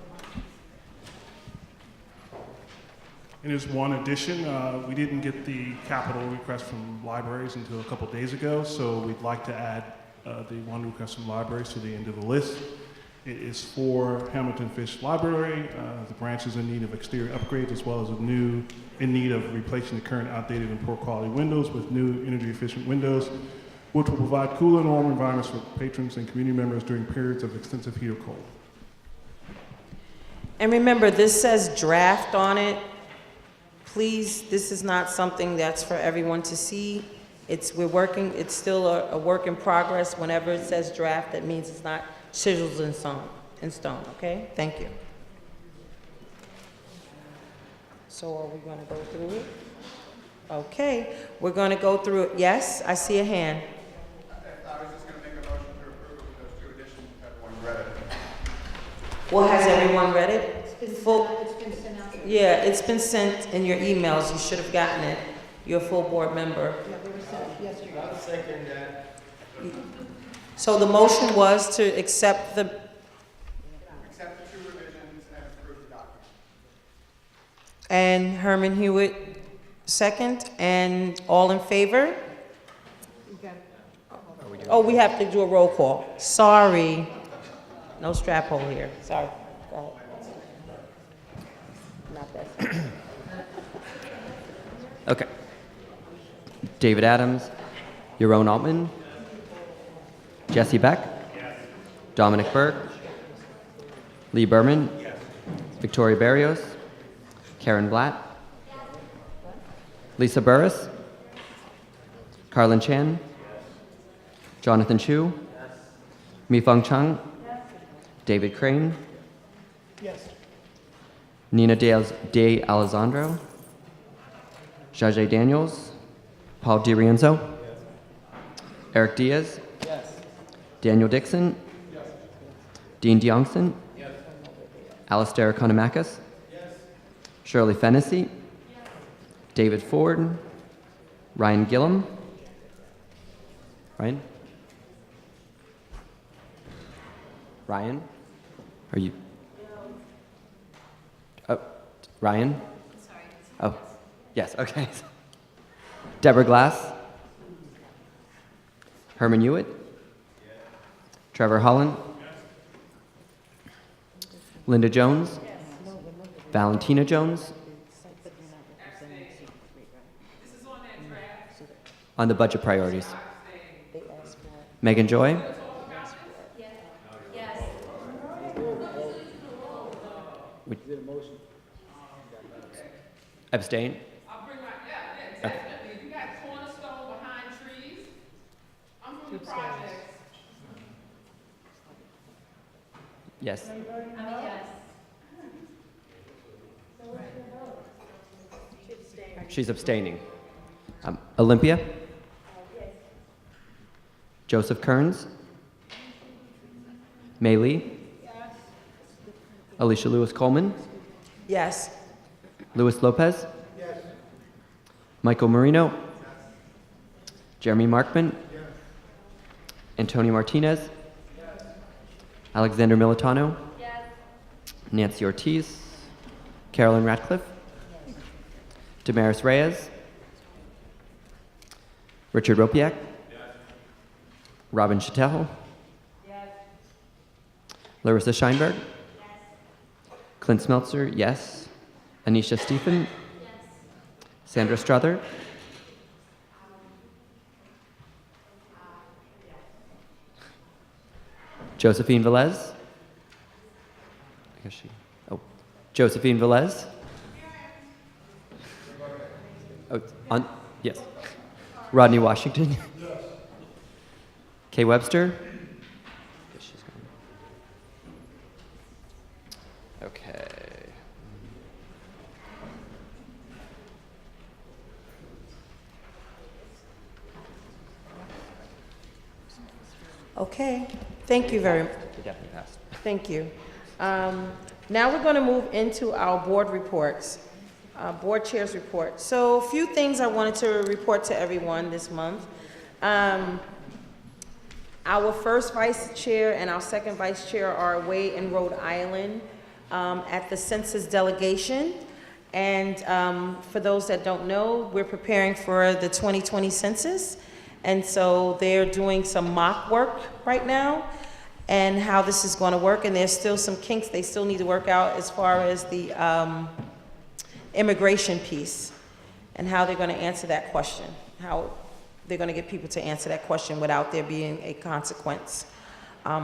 And there's one addition. We didn't get the capital request from libraries until a couple days ago, so we'd like to add the one request from libraries to the end of the list. It is for Hamilton Fish Library. The branch is in need of exterior upgrades as well as in need of replacing the current outdated and poor quality windows with new energy efficient windows, which will provide cooler and warm environments for patrons and community members during periods of extensive heat or cold. And remember, this says draft on it. Please, this is not something that's for everyone to see. It's still a work in progress. Whenever it says draft, that means it's not chisels in stone, okay? Thank you. So are we gonna go through it? Okay, we're gonna go through it. Yes, I see a hand. I was just going to make a motion to approve those 2 additions. Everyone read it. Well, has everyone read it? It's been sent out. Yeah, it's been sent in your emails. You should have gotten it. You're a full board member. Yeah, they were sent yesterday. I'll second that. So the motion was to accept the... Accept the 2 revisions and approve the document. And Herman Hewitt, second. And all in favor? Oh, we have to do a roll call. Sorry. No strap hole here. Sorry. Go ahead. Not this. Okay. David Adams, Yaron Altman, Jesse Beck, Dominic Burke, Lee Berman, Victoria Barrios, Karen Blatt, Lisa Burris, Carlin Chan, Jonathan Chu, Mi-Fong Chung, David Crane, Nina De Alessandro, Jajay Daniels, Paul DiRienzo, Eric Diaz, Daniel Dixon, Dean Deongson, Alistair Economacus, Shirley Fennessy, David Ford, Ryan Gillum, Ryan, are you? Oh, Ryan? Oh, yes, okay. Deborah Glass, Herman Hewitt, Trevor Holland, Linda Jones, Valentina Jones, on the budget priorities. Megan Joy, abstain? I'll bring my, yeah, definitely. You got cornerstone behind trees. I'm from the projects. Yes. She's abstaining. Olympia? Joseph Kearns? Mei Lee? Alysha Lewis Coleman? Yes. Luis Lopez? Michael Marino? Jeremy Markman? Antonio Martinez? Alexander Militano? Nancy Ortiz? Carolyn Ratcliffe? Damaris Reyes? Richard Ropiak? Robin Chattel? Larissa Scheinberg? Clint Smeltzer, yes. Anisha Stephen? Sandra Strother? Josephine Velez? I guess she. Oh, Josephine Velez? Oh, yes. Rodney Washington? Kay Webster? Okay. Okay, thank you very much. It definitely passed. Thank you. Now we're going to move into our board reports, board chairs report. So a few things I wanted to report to everyone this month. Our first vice chair and our second vice chair are away in Rhode Island at the census delegation. And for those that don't know, we're preparing for the 2020 census. And so they're doing some mock work right now and how this is going to work. And there's still some kinks they still need to work out as far as the immigration piece and how they're going to answer that question, how they're going to get people to answer that question without there being a consequence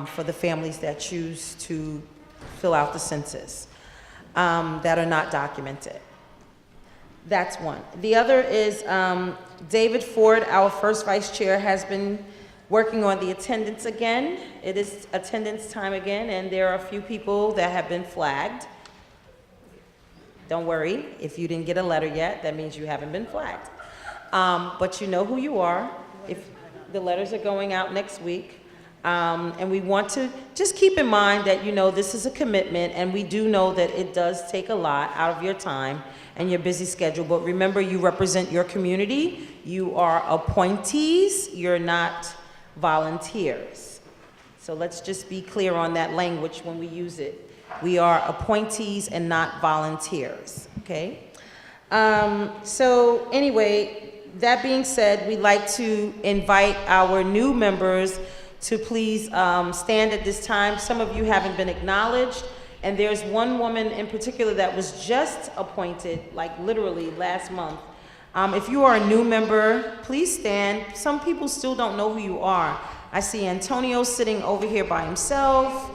for the families that choose to fill out the census that are not documented. That's one. The other is David Ford, our first vice chair, has been working on the attendance again. It is attendance time again, and there are a few people that have been flagged. Don't worry, if you didn't get a letter yet, that means you haven't been flagged. But you know who you are. If the letters are going out next week. And we want to just keep in mind that, you know, this is a commitment, and we do know that it does take a lot out of your time and your busy schedule. But remember, you represent your community. You are appointees. You're not volunteers. So let's just be clear on that language when we use it. We are appointees and not volunteers, okay? So anyway, that being said, we'd like to invite our new members to please stand at this time. Some of you haven't been acknowledged, and there's one woman in particular that was just appointed, like literally last month. If you are a new member, please stand. Some people still don't know who you are. I see Antonio sitting over here by himself.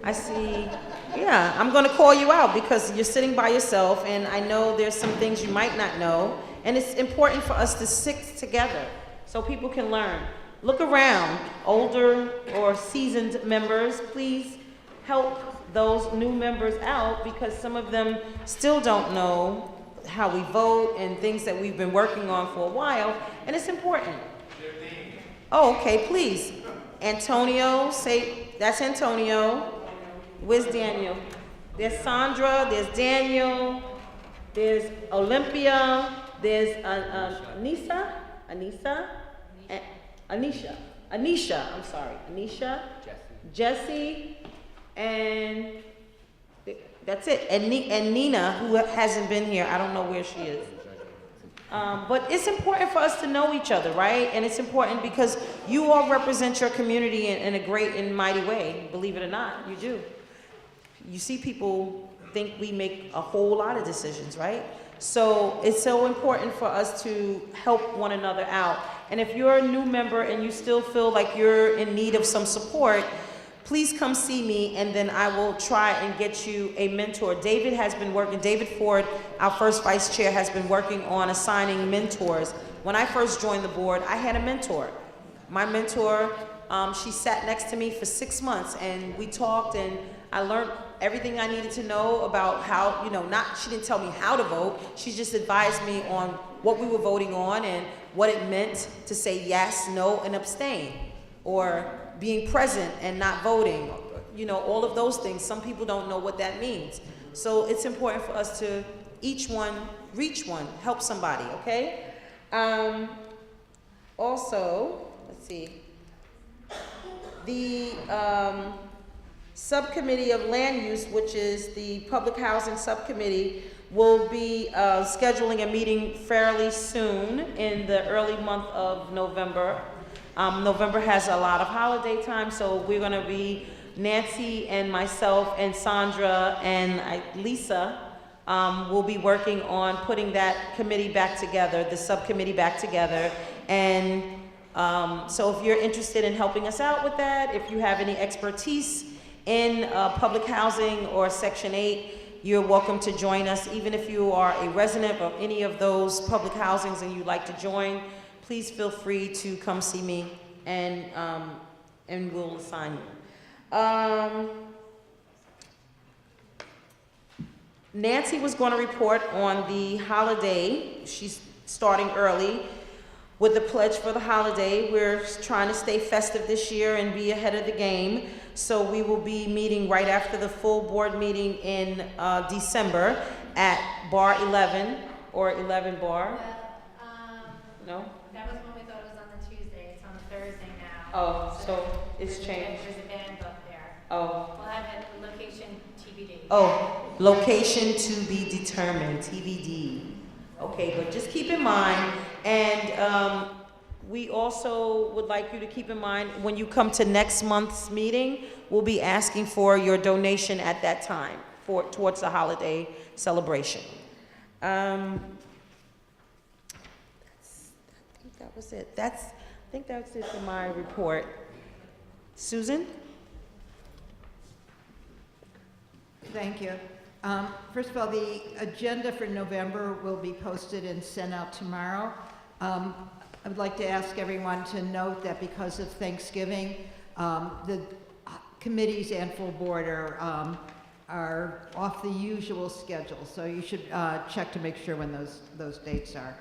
I see, yeah, I'm gonna call you out because you're sitting by yourself, and I know there's some things you might not know, and it's important for us to sit together so people can learn. Look around, older or seasoned members, please help those new members out because some of them still don't know how we vote and things that we've been working on for a while, and it's important. Oh, okay, please. Antonio, say, that's Antonio. Where's Daniel? There's Sandra, there's Daniel, there's Olympia, there's Anisha, I'm sorry, Anisha, Jesse, and that's it. And Nina, who hasn't been here, I don't know where she is. But it's important for us to know each other, right? And it's important because you all represent your community in a great and mighty way, believe it or not, you do. You see people think we make a whole lot of decisions, right? So it's so important for us to help one another out. And if you're a new member and you still feel like you're in need of some support, please come see me and then I will try and get you a mentor. David Ford, our first vice chair, has been working on assigning mentors. When I first joined the board, I had a mentor. My mentor, she sat next to me for 6 months and we talked and I learned everything I needed to know about how, she didn't tell me how to vote, she just advised me on what we were voting on and what it meant to say yes, no, and abstain, or being present and not voting, all of those things. Some people don't know what that means. So it's important for us to each one, reach one, help somebody, okay? Also, let's see, the Subcommittee of Land Use, which is the Public Housing Subcommittee, will be scheduling a meeting fairly soon in the early month of November. November has a lot of holiday time, so we're going to be, Nancy and myself and Sandra and Lisa will be working on putting that committee back together, the subcommittee back together. And so if you're interested in helping us out with that, if you have any expertise in public housing or Section 8, you're welcome to join us. Even if you are a resident of any of those public housings and you'd like to join, please feel free to come see me and we'll assign you. Nancy was going to report on the holiday. She's starting early. with the pledge for the holiday. We're trying to stay festive this year and be ahead of the game. So we will be meeting right after the full board meeting in December at Bar 11 or 11 Bar. No? That was when we thought it was on the Tuesday. It's on the Thursday now. Oh, so it's changed. There's a band up there. Oh. We'll have a location TBD. Oh, location to be determined, TBD. Okay, but just keep in mind, and we also would like you to keep in mind, when you come to next month's meeting, we'll be asking for your donation at that time towards the holiday celebration. I think that was it. I think that's it for my report. Susan? Thank you. First of all, the agenda for November will be posted and sent out tomorrow. I would like to ask everyone to note that because of Thanksgiving, the committees and full board are off the usual schedule, so you should check to make sure when those dates are.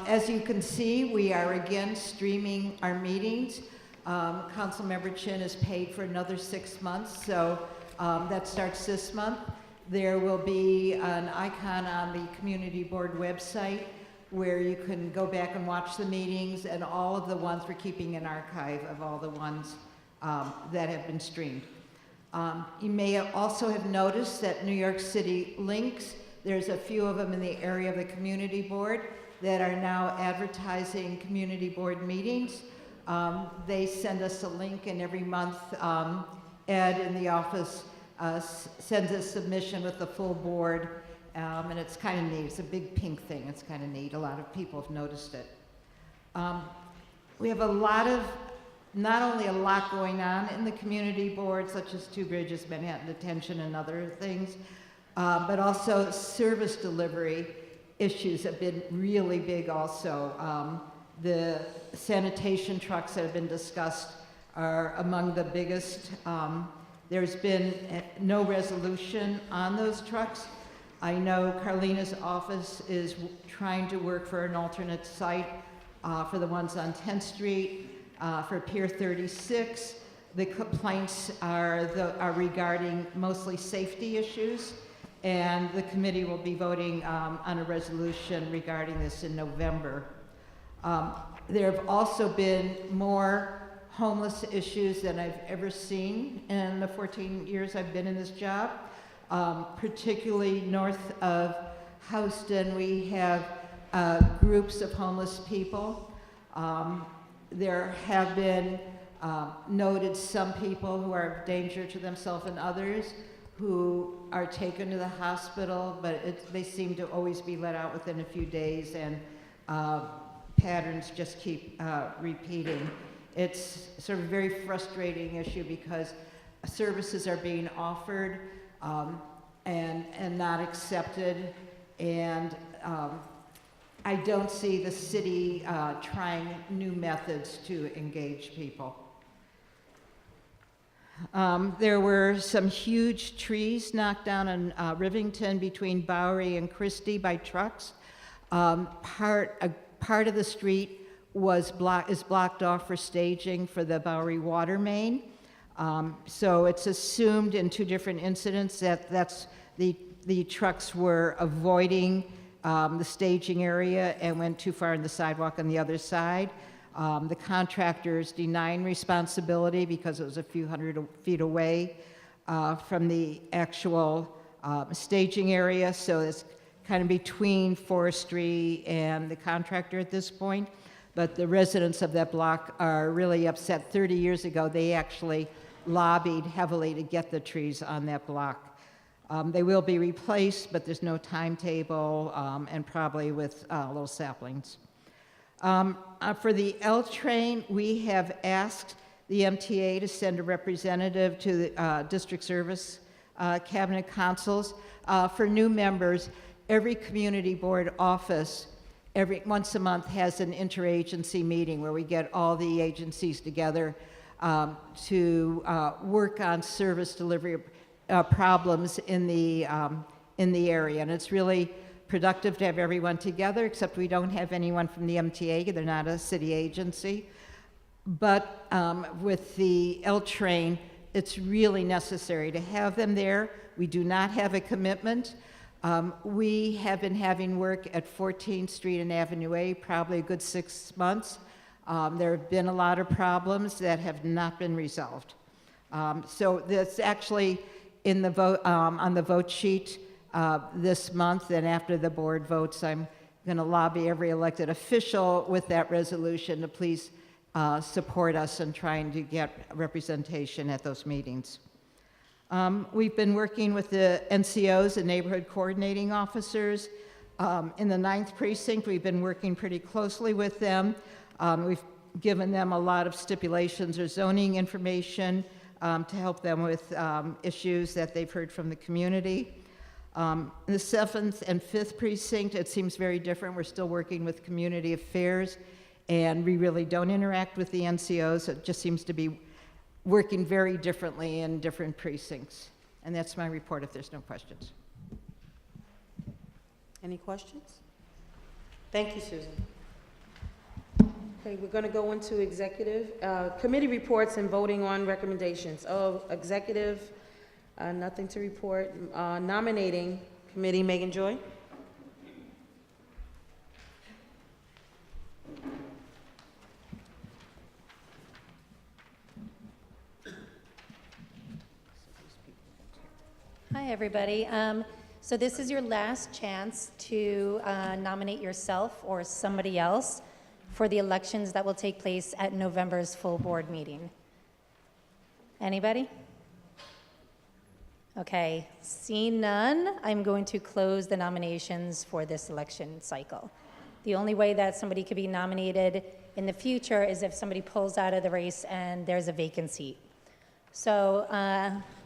As you can see, we are again streaming our meetings. Councilmember Chin is paid for another 6 months, so that starts this month. There will be an icon on the community board website where you can go back and watch the meetings, and all of the ones we're keeping an archive of all the ones that have been streamed. You may also have noticed that New York City links, there's a few of them in the area of the community board that are now advertising community board meetings. They send us a link, and every month Ed in the office sends a submission with the full board, and it's kind of neat. It's a big pink thing. It's kind of neat. A lot of people have noticed it. We have not only a lot going on in the community board, such as Two Bridges, Manhattan Detention, and other things, but also service delivery issues have been really big also. The sanitation trucks that have been discussed are among the biggest. There's been no resolution on those trucks. I know Carlina's office is trying to work for an alternate site for the ones on 10th Street, for Pier 36. The complaints are regarding mostly safety issues, and the committee will be voting on a resolution regarding this in November. There have also been more homeless issues than I've ever seen in the 14 years I've been in this job. Particularly north of Houston, we have groups of homeless people. There have been noted some people who are a danger to themselves and others who are taken to the hospital, but they seem to always be let out within a few days, and patterns just keep repeating. It's sort of a very frustrating issue because services are being offered and not accepted, and I don't see the city trying new methods to engage people. There were some huge trees knocked down in Rivington between Bowery and Christie by trucks. Part of the street is blocked off for staging for the Bowery water main. So it's assumed in two different incidents that the trucks were avoiding the staging area and went too far in the sidewalk on the other side. The contractor is denying responsibility because it was a few hundred feet away from the actual staging area, so it's kind of between forestry and the contractor at this point. But the residents of that block are really upset. 30 years ago, they actually lobbied heavily to get the trees on that block. They will be replaced, but there's no timetable, and probably with little saplings. For the L train, we have asked the MTA to send a representative to the district service cabinet councils. For new members, every community board office once a month has an interagency meeting where we get all the agencies together to work on service delivery problems in the area, and it's really productive to have everyone together, except we don't have anyone from the MTA. They're not a city agency. But with the L train, it's really necessary to have them there. We do not have a commitment. We have been having work at 14th Street and Avenue A probably a good 6 months. There have been a lot of problems that have not been resolved. So that's actually in the vote, on the vote sheet this month, and after the board votes, I'm going to lobby every elected official with that resolution to please support us in trying to get representation at those meetings. We've been working with the NCOs, the neighborhood coordinating officers. In the 9th precinct, we've been working pretty closely with them. We've given them a lot of stipulations or zoning information to help them with issues that they've heard from the community. In the 7th and 5th precinct, it seems very different. We're still working with community affairs, and we really don't interact with the NCOs. It just seems to be working very differently in different precincts. And that's my report if there's no questions. Any questions? Thank you, Susan. Okay, we're going to go into executive. Committee reports and voting on recommendations. Oh, executive, nothing to report. Nominating committee, Megan Joy. Hi, everybody. So this is your last chance to nominate yourself or somebody else for the elections that will take place at November's full board meeting. Anybody? Okay, seeing none, I'm going to close the nominations for this election cycle. The only way that somebody could be nominated in the future is if somebody pulls out of the race and there's a vacant seat. So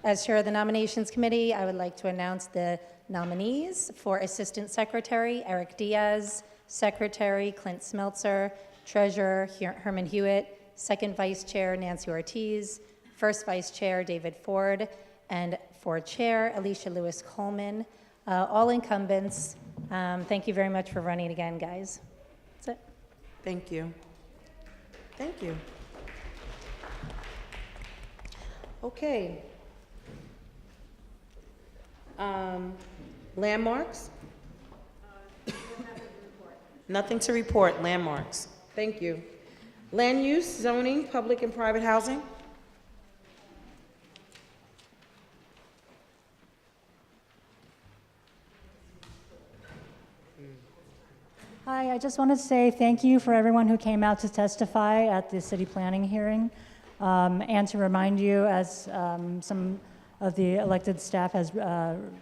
as chair of the nominations committee, I would like to announce the nominees for Assistant Secretary, Eric Diaz, Secretary, Clint Smeltzer, Treasurer, Herman Hewitt, Second Vice Chair, Nancy Ortiz, First Vice Chair, David Ford, and for Chair, Alysha Lewis Coleman, all incumbents. Thank you very much for running again, guys. That's it. Thank you. Thank you. Okay. Landmarks? Nothing to report. Landmarks. Thank you. Land use, zoning, public and private housing? Hi, I just wanted to say thank you for everyone who came out to testify at the city planning hearing, and to remind you, as some of the elected staff has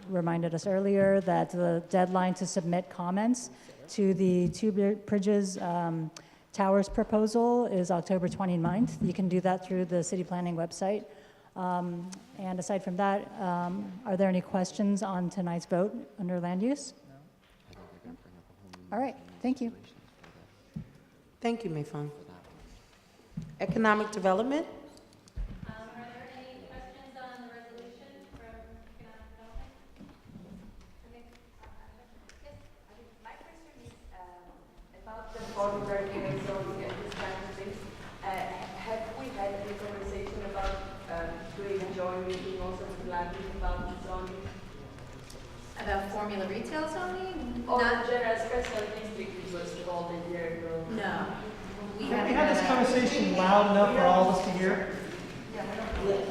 reminded us earlier, that the deadline to submit comments to the Two Bridges Towers proposal is October 29th. You can do that through the city planning website. And aside from that, are there any questions on tonight's vote under land use? No. All right, thank you. Thank you, Mayfong. Economic development? Are there any questions on the resolution from economic development? Okay. Yes. My question is about the forward regulation and this kind of things. Have we had any conversation about doing a joint meeting also with Landing about zoning? About formula retail zoning? Or general special district was called a year ago? No. Can we have this conversation loud enough for all of us to hear?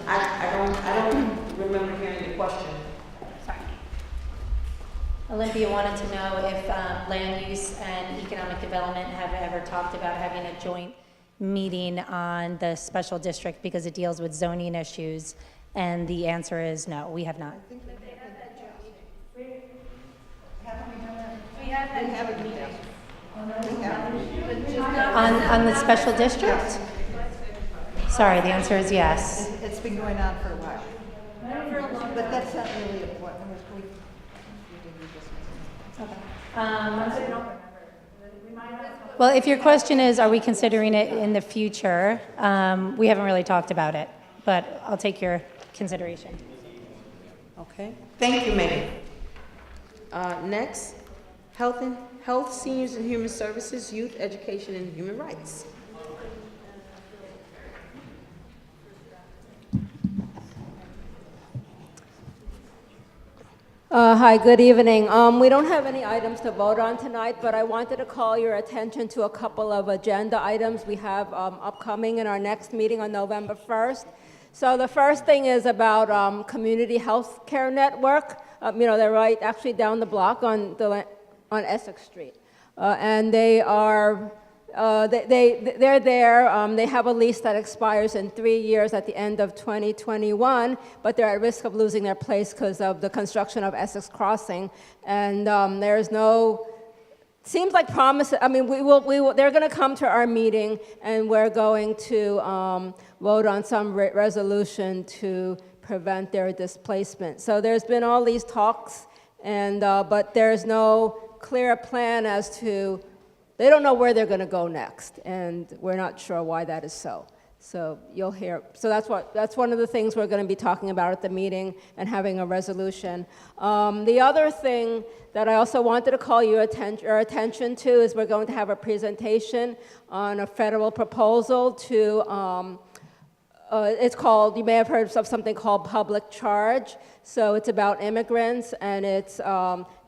I don't remember hearing the question. Sorry. Olympia wanted to know if land use and economic development have ever talked about having a joint meeting on the special district because it deals with zoning issues, and the answer is no, we have not. We have a meeting. On the special district? Sorry, the answer is yes. It's been going on for a while. But that's not really important. Well, if your question is, are we considering it in the future, we haven't really talked about it, but I'll take your consideration. Okay. Thank you, Megan. Next, Health, Seniors and Human Services, Youth, Education, and Human Rights. Hi, good evening. We don't have any items to vote on tonight, but I wanted to call your attention to a couple of agenda items we have upcoming in our next meeting on November 1st. So the first thing is about Community Health Care Network. They're right actually down the block on Essex Street. And they are they're there. They have a lease that expires in 3 years at the end of 2021, but they're at risk of losing their place because of the construction of Essex Crossing. And there's no, seems like promise. I mean, they're going to come to our meeting, and we're going to vote on some resolution to prevent their displacement. So there's been all these talks, and but there's no clear plan as to. They don't know where they're going to go next, and we're not sure why that is so. So you'll hear. So that's one of the things we're going to be talking about at the meeting and having a resolution. The other thing that I also wanted to call your attention to is we're going to have a presentation on a federal proposal to. It's called. You may have heard of something called public charge. So it's about immigrants, and it's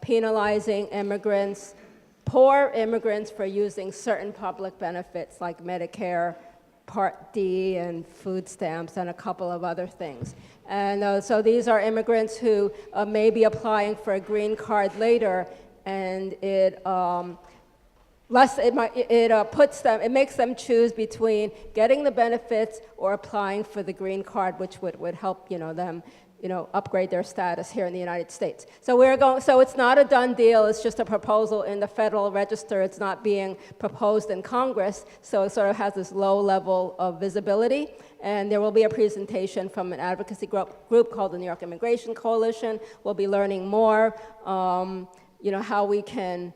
penalizing immigrants. Poor immigrants for using certain public benefits like Medicare, Part D, and food stamps, and a couple of other things. And so these are immigrants who may be applying for a green card later, and it makes them choose between getting the benefits or applying for the green card, which would help them. Upgrade their status here in the United States. So it's not a done deal, it's just a proposal in the Federal Register. It's not being proposed in Congress, so it sort of has this low level of visibility. And there will be a presentation from an advocacy group called the New York Immigration Coalition. We'll be learning more, how we can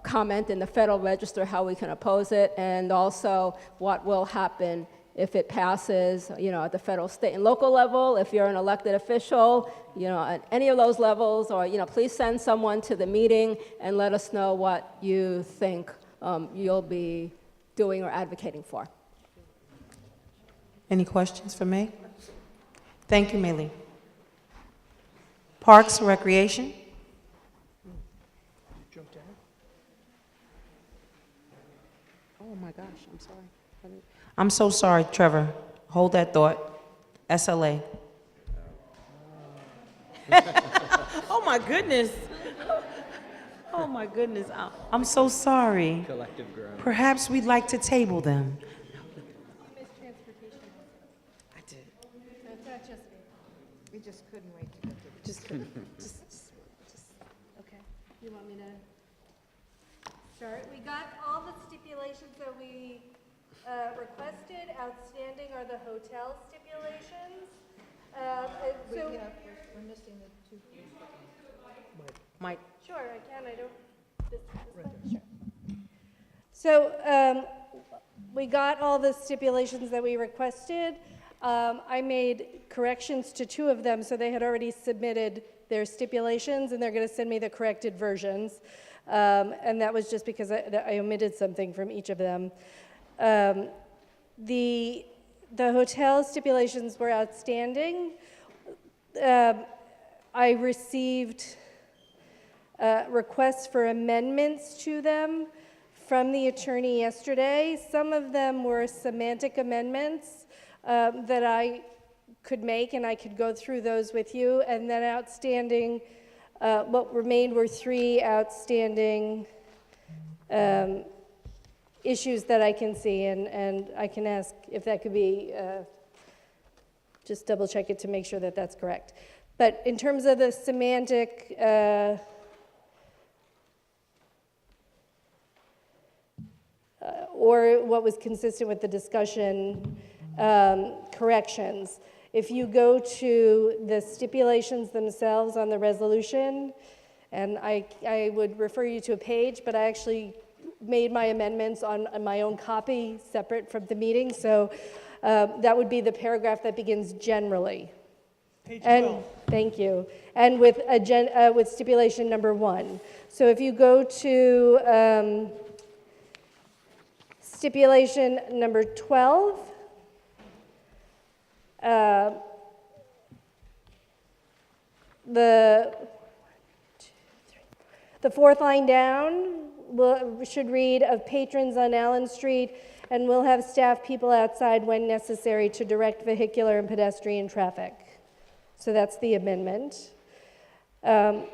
comment in the Federal Register, how we can oppose it, and also what will happen if it passes, at the federal, state, and local level. If you're an elected official, at any of those levels, or please send someone to the meeting and let us know what you think you'll be doing or advocating for. Any questions for me? Thank you, Maylee. Parks and Recreation. Oh my gosh, I'm sorry. I'm so sorry, Trevor. Hold that thought. SLA. Oh my goodness. Oh my goodness. I'm so sorry. Collective groan. Perhaps we'd like to table them. I did. We just couldn't wait to get to it. Just Okay. You want me to start? We got all the stipulations that we requested. Outstanding are the hotel stipulations. We're missing the two. Mike. Sure, I can. I don't. This one? Sure. So we got all the stipulations that we requested. I made corrections to 2 of them, so they had already submitted their stipulations, and they're going to send me the corrected versions. And that was just because I omitted something from each of them. The hotel stipulations were outstanding. I received requests for amendments to them from the attorney yesterday. Some of them were semantic amendments that I could make, and I could go through those with you. And then outstanding, what remained were 3 outstanding issues that I can see, and I can ask if that could be, just double check it to make sure that that's correct. But in terms of the semantic, or what was consistent with the discussion, corrections, if you go to the stipulations themselves on the resolution, and I would refer you to a page, but I actually made my amendments on my own copy separate from the meeting, so that would be the paragraph that begins generally. Page And 12. thank you. And with with stipulation number 1. So if you go to stipulation number 12, the fourth line down should read of patrons on Allen Street, and will have staff people outside when necessary to direct vehicular and pedestrian traffic. So that's the amendment. I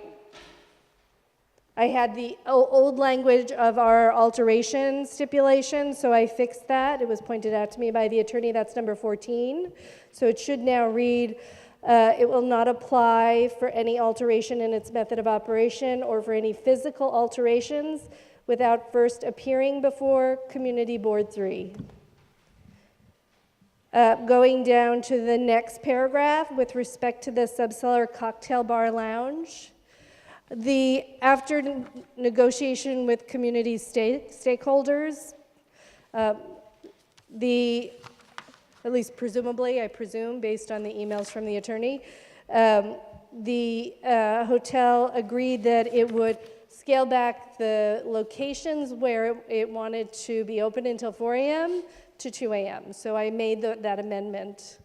had the old language of our alteration stipulation, so I fixed that. It was pointed out to me by the attorney. That's number 14. So it should now read, it will not apply for any alteration in its method of operation or for any physical alterations without first appearing before Community Board 3. Going down to the next paragraph with respect to the subcellar cocktail bar lounge. After negotiation with community stakeholders, at least presumably, I presume, based on the emails from the attorney, the hotel agreed that it would scale back the locations where it wanted to be open until 4 a.m. to 2 a.m. So I made that amendment.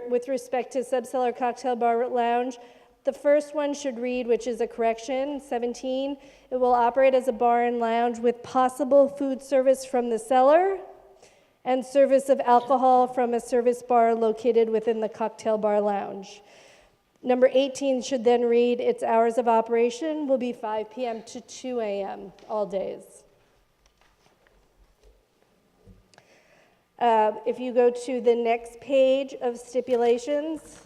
With respect to subcellar cocktail bar lounge, the first one should read, which is a correction, 17, it will operate as a bar and lounge with possible food service from the cellar and service of alcohol from a service bar located within the cocktail bar lounge. Number 18 should then read, its hours of operation will be 5 p.m. to 2 a.m. all days. If you go to the next page of stipulations,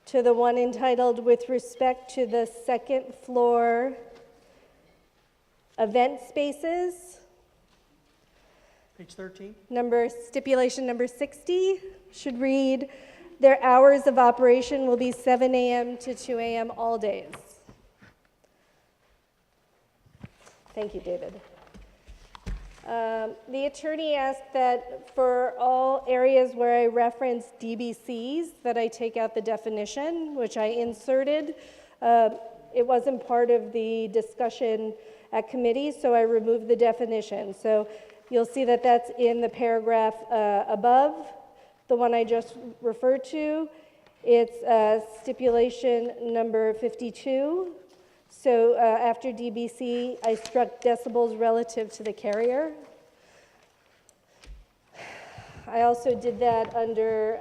to the one entitled with respect to the second floor event spaces, Page 13. stipulation number 60 should read, their hours of operation will be 7 a.m. to 2 a.m. all days. Thank you, David. The attorney asked that for all areas where I reference DBCs, that I take out the definition, which I inserted. It wasn't part of the discussion at committee, so I removed the definition. So you'll see that that's in the paragraph above, the one I just referred to. It's stipulation number 52. So after DBC, I struck decibels relative to the carrier. I also did that under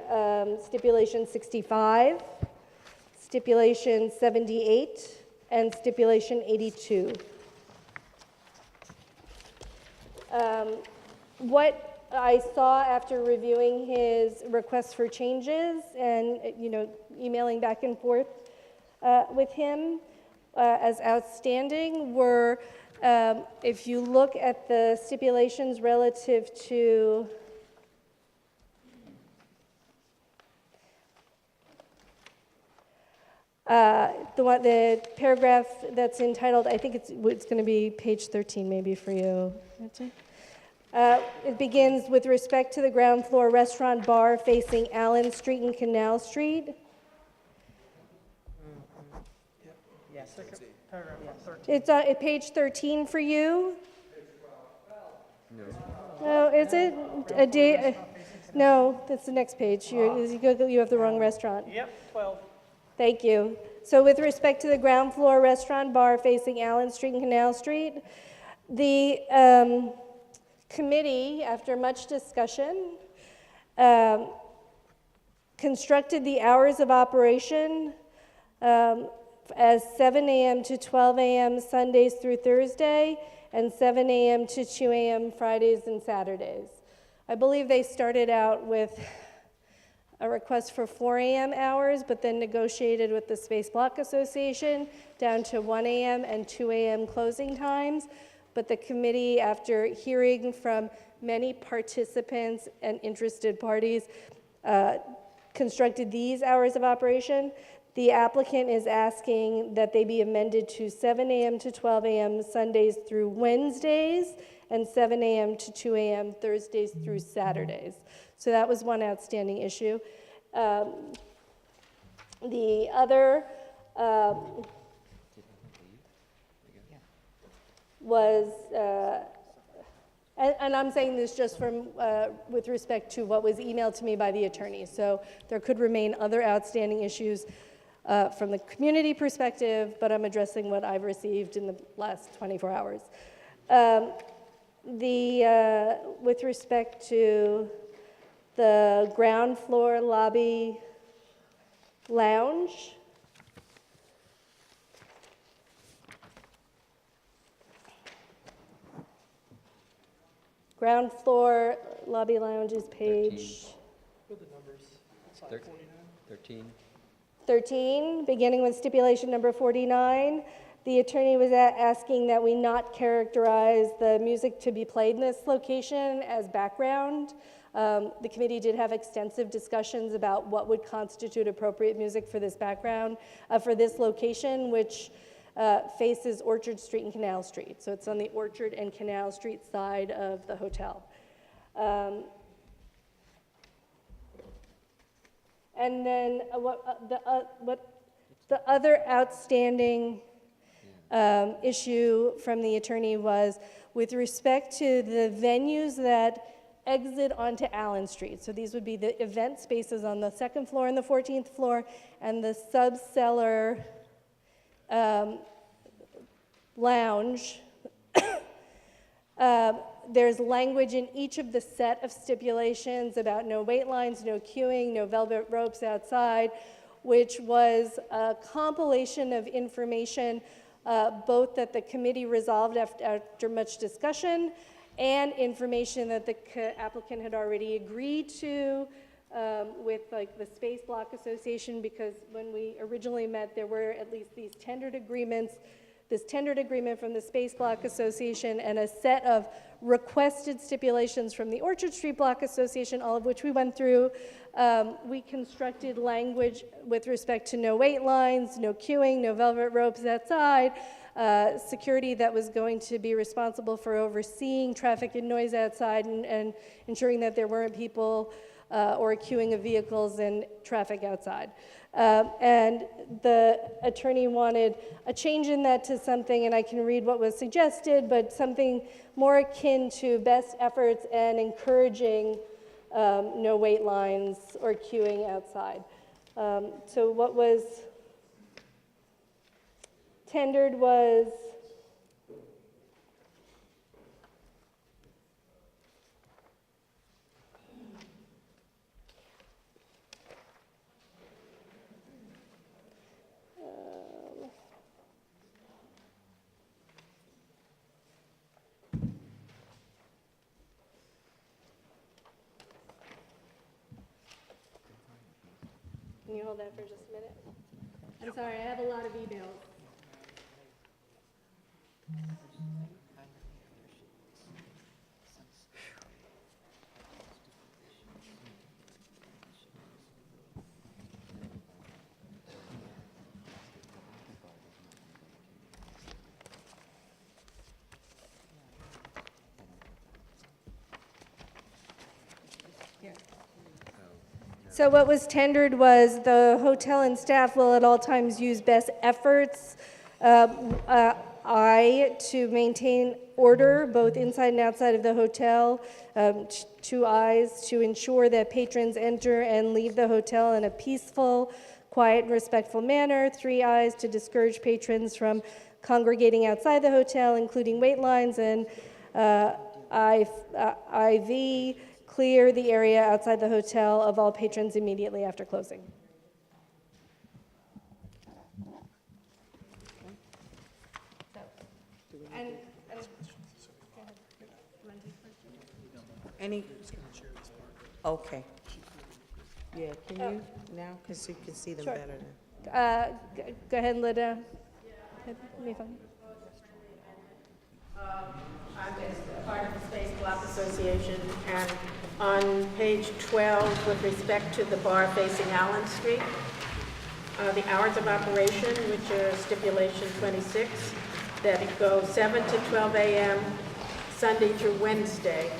stipulation 65, stipulation 78, and stipulation 82. What I saw after reviewing his requests for changes and emailing back and forth with him, as outstanding were, if you look at the stipulations relative to the paragraph that's entitled, I think it's going to be page 13 maybe for you. It begins with respect to the ground floor restaurant bar facing Allen Street and Canal Street. Yes, paragraph 13. It's at page 13 for you. No, is it a day? No, that's the next page. You have the wrong restaurant. Yep, 12. Thank you. So with respect to the ground floor restaurant bar facing Allen Street and Canal Street, the committee, after much discussion, constructed the hours of operation as 7 a.m. to 12 a.m. Sundays through Thursday, and 7 a.m. to 2 a.m. Fridays and Saturdays. I believe they started out with a request for 4 a.m. hours, but then negotiated with the Space Block Association down to 1 a.m. and 2 a.m. closing times. But the committee, after hearing from many participants and interested parties, constructed these hours of operation. The applicant is asking that they be amended to 7 a.m. to 12 a.m. Sundays through Wednesdays and 7 a.m. to 2 a.m. Thursdays through Saturdays. So that was one outstanding issue. The other was, and I'm saying this just from with respect to what was emailed to me by the attorney. So there could remain other outstanding issues from the community perspective, but I'm addressing what I've received in the last 24 hours. With respect to the ground floor lobby lounge, ground floor lobby lounge is page 13, beginning with stipulation number 49. The attorney was asking that we not characterize the music to be played in this location as background. The committee did have extensive discussions about what would constitute appropriate music for this background, for this location, which faces Orchard Street and Canal Street. So it's on the Orchard and Canal Street side of the hotel. And then what the other outstanding issue from the attorney was with respect to the venues that exit onto Allen Street. So these would be the event spaces on the 2nd floor and the 14th floor, and the sub-cellar lounge. There's language in each of the set of stipulations about no wait lines, no queuing, no velvet ropes outside, which was a compilation of information both that the committee resolved after much discussion and information that the applicant had already agreed to with like the Space Block Association, because when we originally met, there were at least these tendered agreements, this tendered agreement from the Space Block Association and a set of requested stipulations from the Orchard Street Block Association, all of which we went through. We constructed language with respect to no wait lines, no queuing, no velvet ropes outside, security that was going to be responsible for overseeing traffic and noise outside and ensuring that there weren't people or a queuing of vehicles and traffic outside. And the attorney wanted a change in that to something, and I can read what was suggested, but something more akin to best efforts and encouraging no wait lines or queuing outside. So what was tendered was Can you hold that for just a minute? I'm sorry, I have a lot of emails. So what was tendered was the hotel and staff will at all times use best efforts to maintain order both inside and outside of the hotel, 2 eyes to ensure that patrons enter and leave the hotel in a peaceful, quiet, and respectful manner, 3 eyes to discourage patrons from congregating outside the hotel, including wait lines, and IV, clear the area outside the hotel of all patrons immediately after closing. Any? Okay. Yeah, can you now? Because you can see them Sure. better now. Go ahead, Lydia. I'm just a part of the Space Block Association, and on page 12, with respect to the bar facing Allen Street, the hours of operation, which are stipulation 26, that it goes 7 to 12 a.m. Sunday through Wednesday,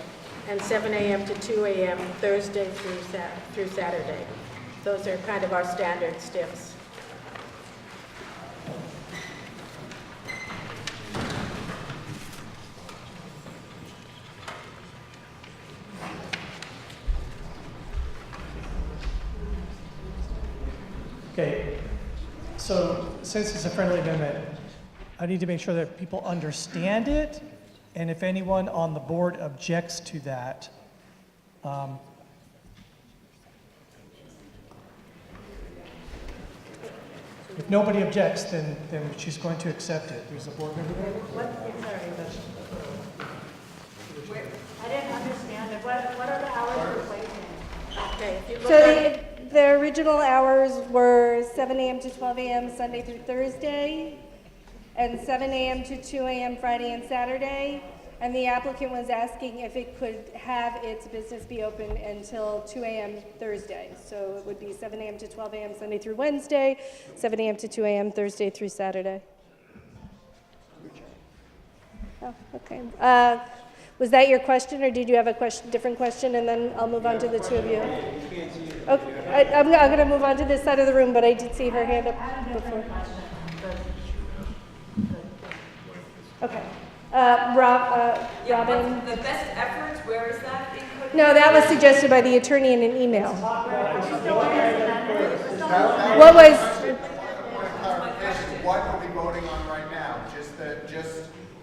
and 7 a.m. to 2 a.m. Thursday through Saturday. Those are kind of our standard stips. Okay, so since it's a friendly amendment, I need to make sure that people understand it, and if anyone on the board objects to that, if nobody objects, then she's going to accept it. There's a board member there? I didn't understand it. What are the hours replacing? Okay, if you look So at the original hours were 7 a.m. to 12 a.m. Sunday through Thursday, and 7 a.m. to 2 a.m. Friday and Saturday. And the applicant was asking if it could have its business be open until 2 a.m. Thursday. So it would be 7 a.m. to 12 a.m. Sunday through Wednesday, 7 a.m. to 2 a.m. Thursday through Saturday. Oh, okay. Was that your question, or did you have a different question? And then I'll move on to the two of you. Okay, I'm going to move on to this side of the room, but I did see her hand up before. Okay. Robin? The best efforts, where is that? No, that was suggested by the attorney in an email. What was? What are we voting on right now? Just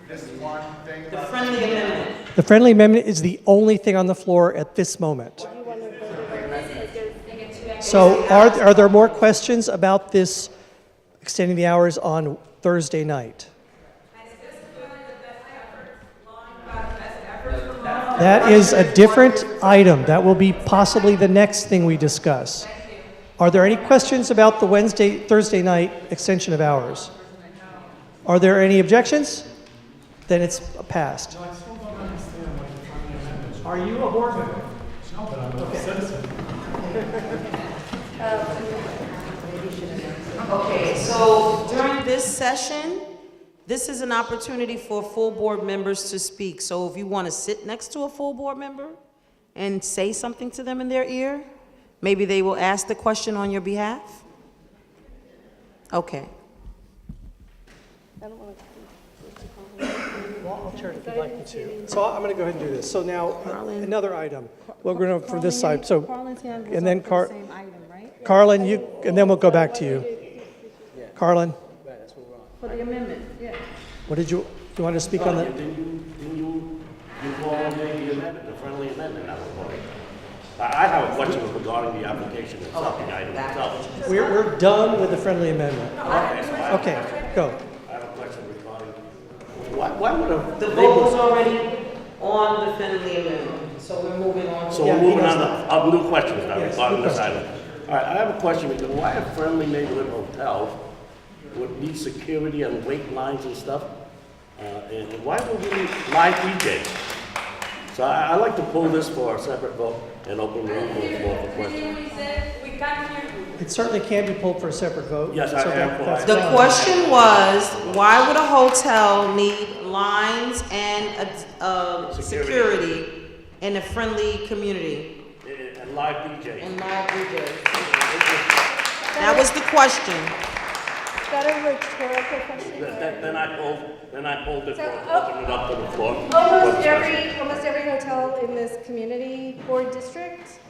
this one thing? The friendly amendment. The friendly amendment is the only thing on the floor at this moment. So are there more questions about this extending the hours on Thursday night? That is a different item. That will be possibly the next thing we discuss. Are there any questions about the Thursday night extension of hours? Are there any objections? Then it's passed. Are you a board member? No, but I'm a citizen. Okay, so during this session, this is an opportunity for full board members to speak. So if you want to sit next to a full board member and say something to them in their ear, maybe they will ask the question on your behalf. Okay. Well, I'll turn if you'd like me to. So I'm going to go ahead and do this. So now, another item. We're going to from this side. So, and then Carlin, you, and then we'll go back to you. Carlin. For the amendment, yeah. What did you want to speak on that? You call the amendment, the friendly amendment, I was voting. I have a question regarding the application itself, the item itself. We're done with the friendly amendment. Okay, go. I have a question regarding, why would a... The vote was already on the friendly amendment, so we're moving on. So we're moving on to new questions now regarding this item. All right, I have a question, because why a friendly neighborhood hotel would need security and wait lines and stuff? And why would we need live DJs? So I'd like to pull this for a separate vote and open the room for questions. It certainly can be pulled for a separate vote. Yes, I am. The question was, why would a hotel need lines and security in a friendly community? And live DJs. And live DJs. That was the question. Is that a rhetorical question? Then I pulled it for open it up to the floor. Almost every hotel in this community board district,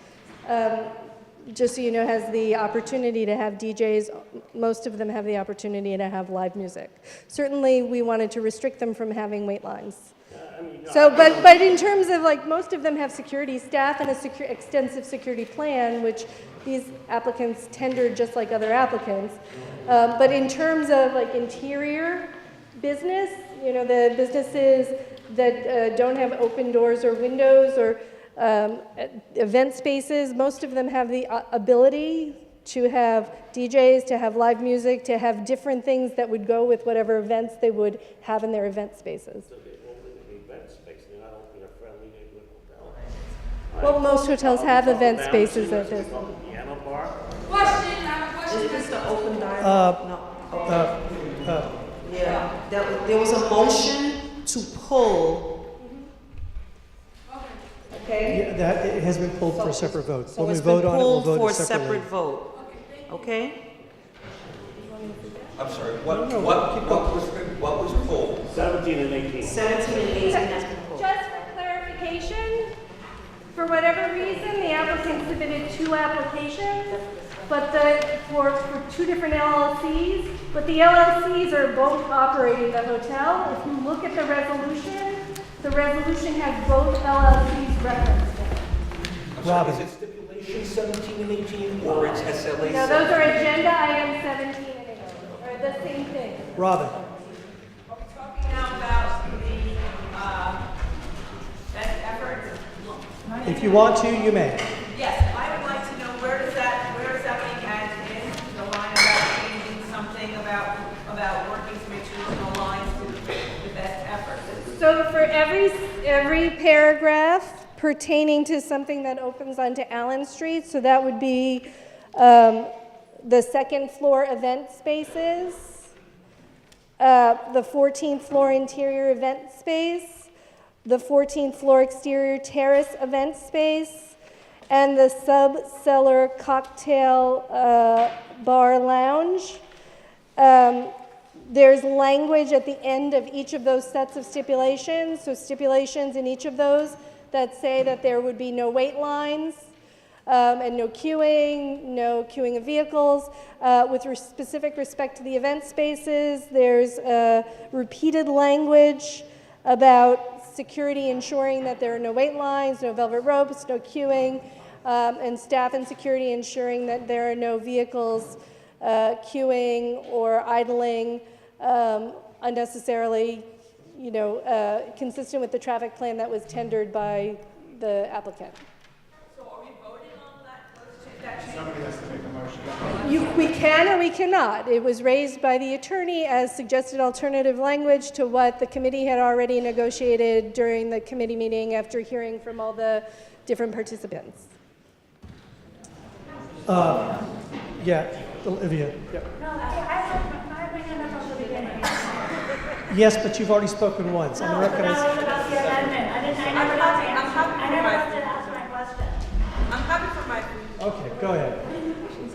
just so you know, has the opportunity to have DJs. Most of them have the opportunity to have live music. Certainly, we wanted to restrict them from having wait lines. So, but in terms of like, most of them have security staff and a extensive security plan, which these applicants tendered just like other applicants. But in terms of like interior business, you know, the businesses that don't have open doors or windows or event spaces, most of them have the ability to have DJs, to have live music, to have different things that would go with whatever events they would have in their event spaces. Well, most hotels have event spaces at this. Piano bar? Is is this the open dialogue? No. Okay. Yeah, there was a motion to pull. Okay? Yeah, that it has been pulled for a separate vote. So When we it's been vote on it, we'll pulled vote for it a separately. separate vote. Okay? I'm sorry, what was pulled? 17 and 18. 17 and 18 has been pulled. Just for clarification, for whatever reason, the applicant submitted two applications, but for two different LLCs, but the LLCs are both operating the hotel. If you look at the resolution has both LLCs referenced in it. Robin. Is it stipulation 17 and 18, or it's SLA? No, those are agenda items 17 and 18, or the same thing. Robin. Now about the best efforts. If you want to, you may. Yes, I would like to know where is that being added in, the line about changing something about working to make sure it aligns to the best efforts. So for every paragraph pertaining to something that opens onto Allen Street, so that would be the second floor event spaces, the 14th floor interior event space, the 14th floor exterior terrace event space, and the sub-cellar cocktail bar lounge. There's language at the end of each of those sets of stipulations, so stipulations in each of those that say that there would be no wait lines and no queuing of vehicles. With specific respect to the event spaces, there's repeated language about security ensuring that there are no wait lines, no velvet ropes, no queuing, and staff and security ensuring that there are no vehicles queuing or idling unnecessarily, consistent with the traffic plan that was tendered by the applicant. So are we voting on that? Somebody has to make a motion. We can or we cannot. It was raised by the attorney as suggested alternative language to what the committee had already negotiated during the committee meeting after hearing from all the different participants. Yeah, Olivia. Yeah. No, I have my hand up from the beginning. Yes, but you've already spoken once. I'm No, not but going that was about the amendment. I never got to ask my question. I'm happy for my Okay, go ahead.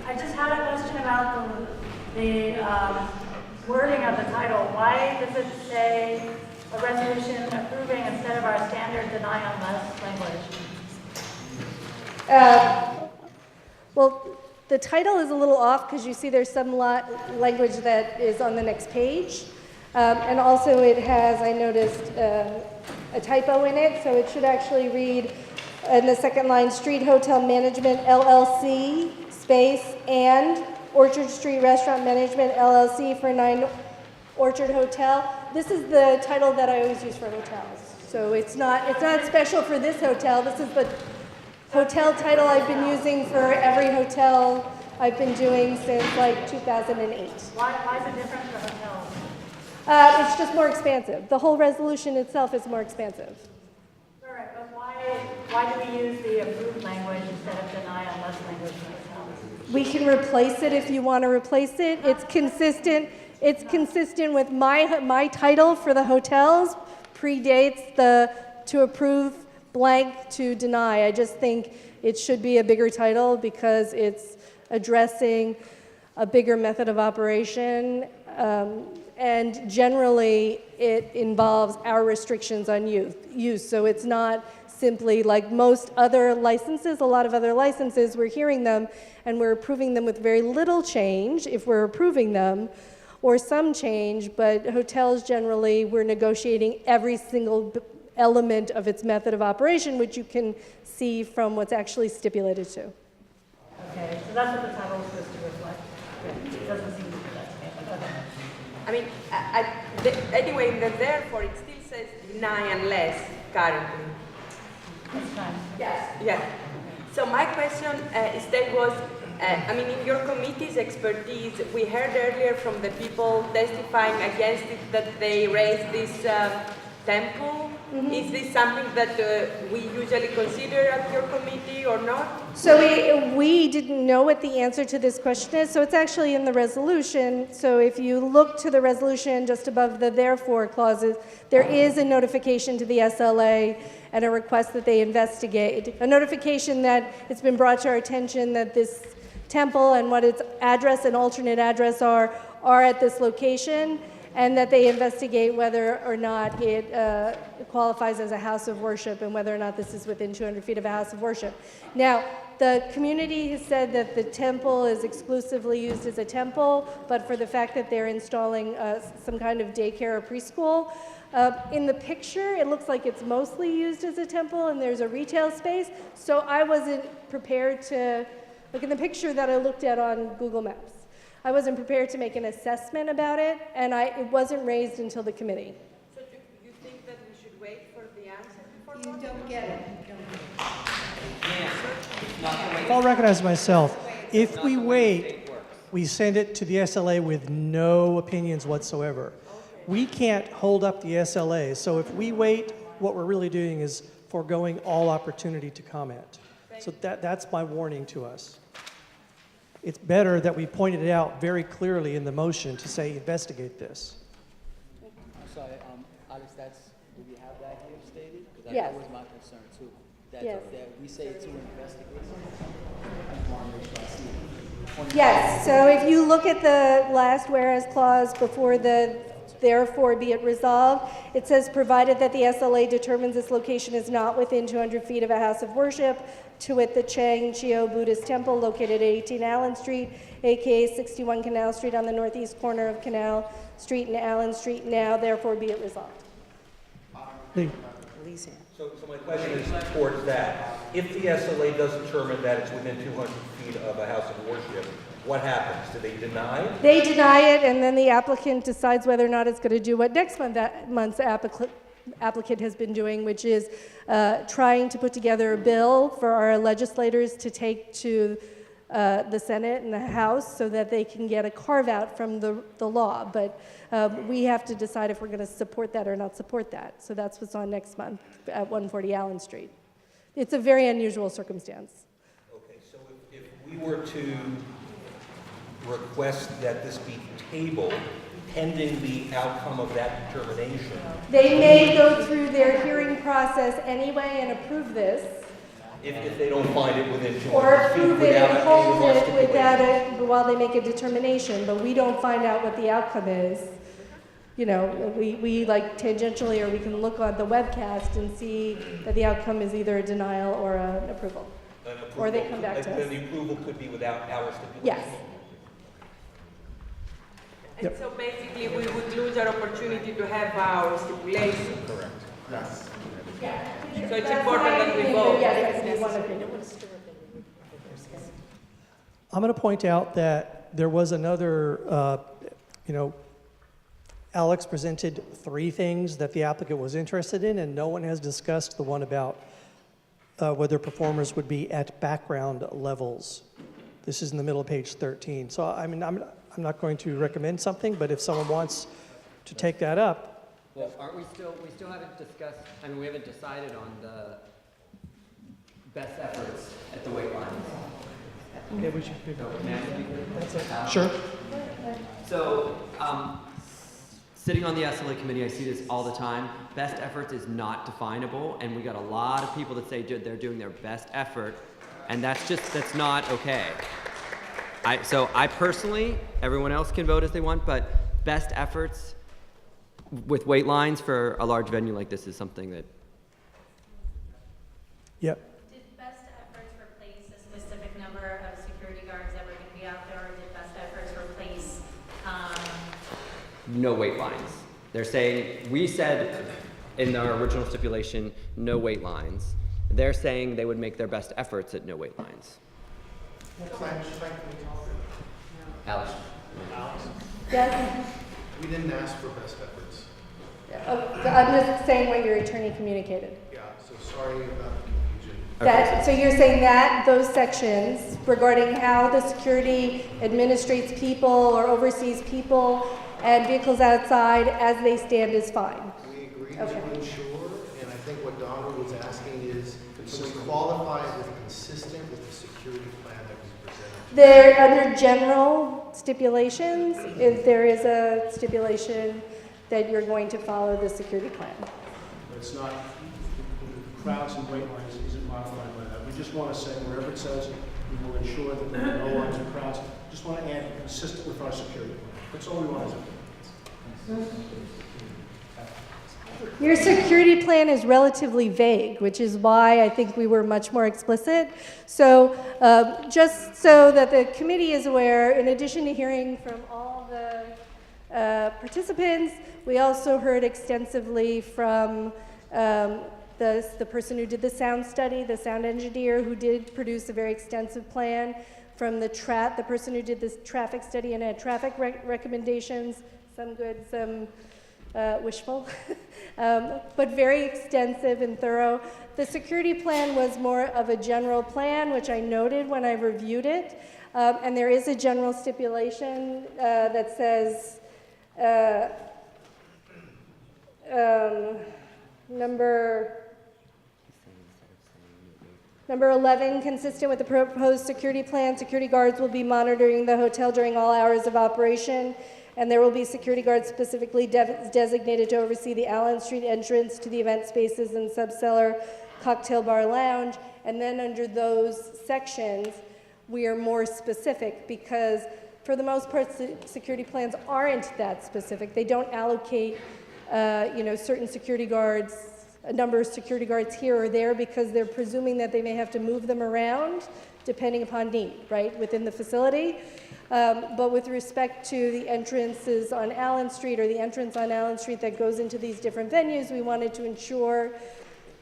I just had a question about the wording of the title. Why does it say a resolution approving instead of our standard deny unless language? Well, the title is a little off because you see there's some language that is on the next page. And also it has, I noticed, a typo in it, so it should actually read in the second line, Street Hotel Management LLC space and Orchard Street Restaurant Management LLC for 9 Orchard Hotel. This is the title that I always use for hotels. So it's not special for this hotel. This is the hotel title I've been using for every hotel I've been doing since like 2008. Why is it different for hotels? It's just more expansive. The whole resolution itself is more expansive. Right, but why do we use the approved language instead of deny unless language for hotels? We can replace it if you want to replace it. It's consistent. It's consistent with my title for the hotels predates the to approve blank to deny. I just think it should be a bigger title because it's addressing a bigger method of operation. And generally, it involves our restrictions on use. So it's not simply like most other licenses, a lot of other licenses, we're hearing them and we're approving them with very little change if we're approving them, or some change, but hotels generally, we're negotiating every single element of its method of operation, which you can see from what's actually stipulated to. Okay, so that's what the title is supposed to reflect. It doesn't seem to be that to me, but okay. I mean, anyway, in the therefore, it still says deny unless currently. That's fine. Yes. Yeah. So my question instead was, I mean, in your committee's expertise, we heard earlier from the people testifying against it that they raised this temple. Is this something that we usually consider at your committee or not? So we didn't know what the answer to this question is, so it's actually in the resolution. So if you look to the resolution just above the therefore clauses, there is a notification to the SLA and a request that they investigate. A notification that it's been brought to our attention that this temple and what its address and alternate address are at this location, and that they investigate whether or not it qualifies as a house of worship and whether or not this is within 200 feet of a house of worship. Now, the community has said that the temple is exclusively used as a temple, but for the fact that they're installing some kind of daycare or preschool. In the picture, it looks like it's mostly used as a temple and there's a retail space, so I wasn't prepared to, like in the picture that I looked at on Google Maps, I wasn't prepared to make an assessment about it, and it wasn't raised until the committee. So do you think that we should wait for the answer before You don't get it. If I'll recognize myself, if we wait, we send it to the SLA with no opinions whatsoever. We can't hold up the SLA, so if we wait, what we're really doing is foregoing all opportunity to comment. So that's my warning to us. It's better that we pointed it out very clearly in the motion to say, investigate this. I'm sorry, Alex, do we have that here stated? Because Yes. that was my concern too. Yes. That we say to investigate. I just want to make sure I see it. Yes, so if you look at the last whereas clause before the therefore be it resolved, it says provided that the SLA determines this location is not within 200 feet of a house of worship, to wit the Chang Chio Buddhist Temple located at 18 Allen Street, aka 61 Canal Street on the northeast corner of Canal Street and Allen Street, now therefore be it resolved. So my question is towards that. If the SLA does determine that it's within 200 feet of a house of worship, what happens? Do they deny it? They deny it, and then the applicant decides whether or not it's going to do what next month's applicant has been doing, which is trying to put together a bill for our legislators to take to the Senate and the House so that they can get a carve-out from the law. But we have to decide if we're going to support that or not support that. So that's what's on next month at 140 Allen Street. It's a very unusual circumstance. Okay, so if we were to request that this be tabled pending the outcome of that determination. They may go through their hearing process anyway and approve this, If they don't find it within 200 or feet approve it without and any hold more it stipulation. without it while they make a determination, but we don't find out what the outcome is. You know, we like tangentially, or we can look on the webcast and see that the outcome is either a denial or an approval. Or they come back to us. Then the approval could be without our stipulation. Yes. And so basically, we would lose our opportunity to have our stipulation. Correct. Yes. So it's important that we vote. Yes, that can be one opinion. I'm going to point out that there was another, Alex presented 3 things that the applicant was interested in, and no one has discussed the one about whether performers would be at background levels. This is in the middle of page 13. So, I mean, I'm not going to recommend something, but if someone wants to take that up. Well, we still haven't discussed, we haven't decided on the best efforts at the weight lines. Yeah, we should pick up. Sure. So, sitting on the SLA committee, I see this all the time. Best efforts is not definable, and we got a lot of people that say they're doing their best effort, and that's not okay. So I personally, everyone else can vote as they want, but best efforts with weight lines for a large venue like this is something that. Yep. Did best efforts replace a specific number of security guards that were going to be out there, or did best efforts replace? No weight lines. They're saying, we said in our original stipulation, no weight lines. They're saying they would make their best efforts at no weight lines. Alex. Yes? We didn't ask for best efforts. I'm just saying what your attorney communicated. Yeah, so sorry about the confusion. So you're saying that those sections regarding how the security administrates people or oversees people and vehicles outside as they stand is fine? We agree reasonably sure, and I think what Donna was asking is, can we qualify it with consistent with the security plan that was presented? There, under general stipulations, if there is a stipulation that you're going to follow the security plan. But it's not, crowds and weight lines isn't modified by that. We just want to say, wherever it says, we will ensure that there are no lines of crowds. Just want to add consistent with our security plan. That's all we want to do. Your security plan is relatively vague, which is why I think we were much more explicit. So just so that the committee is aware, in addition to hearing from all the participants, we also heard extensively from the person who did the sound study, the sound engineer who did produce a very extensive plan, from the person who did this traffic study and had traffic recommendations, some good, some wishful, but very extensive and thorough. The security plan was more of a general plan, which I noted when I reviewed it, and there is a general stipulation that says Number 11, consistent with the proposed security plan, security guards will be monitoring the hotel during all hours of operation, and there will be security guards specifically designated to oversee the Allen Street entrance to the event spaces and subcellar cocktail bar lounge. And then under those sections, we are more specific because for the most part, security plans aren't that specific. They don't allocate, certain security guards, a number of security guards here or there because they're presuming that they may have to move them around depending upon need, right, within the facility. But with respect to the entrances on Allen Street or the entrance on Allen Street that goes into these different venues, we wanted to ensure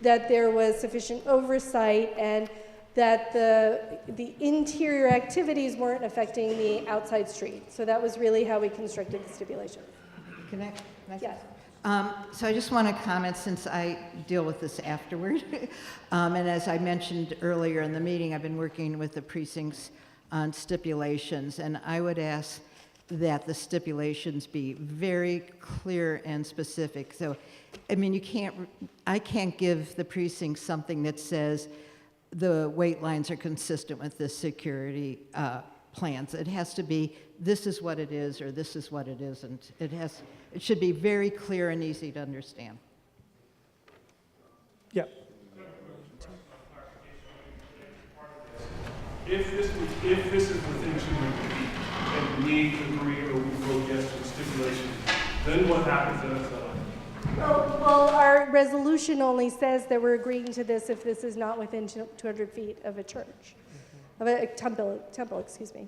that there was sufficient oversight and that the interior activities weren't affecting the outside street. So that was really how we constructed the stipulation. Can I Yes. So I just want to comment, since I deal with this afterward, and as I mentioned earlier in the meeting, I've been working with the precincts on stipulations, and I would ask that the stipulations be very clear and specific. So, I mean, I can't give the precincts something that says the weight lines are consistent with the security plans. It has to be, this is what it is, or this is what it isn't. It should be very clear and easy to understand. Yeah. If this is within 200 feet and we agree or we vote yes to the stipulation, then what happens then? Well, our resolution only says that we're agreeing to this if this is not within 200 feet of a church, of a temple, excuse me.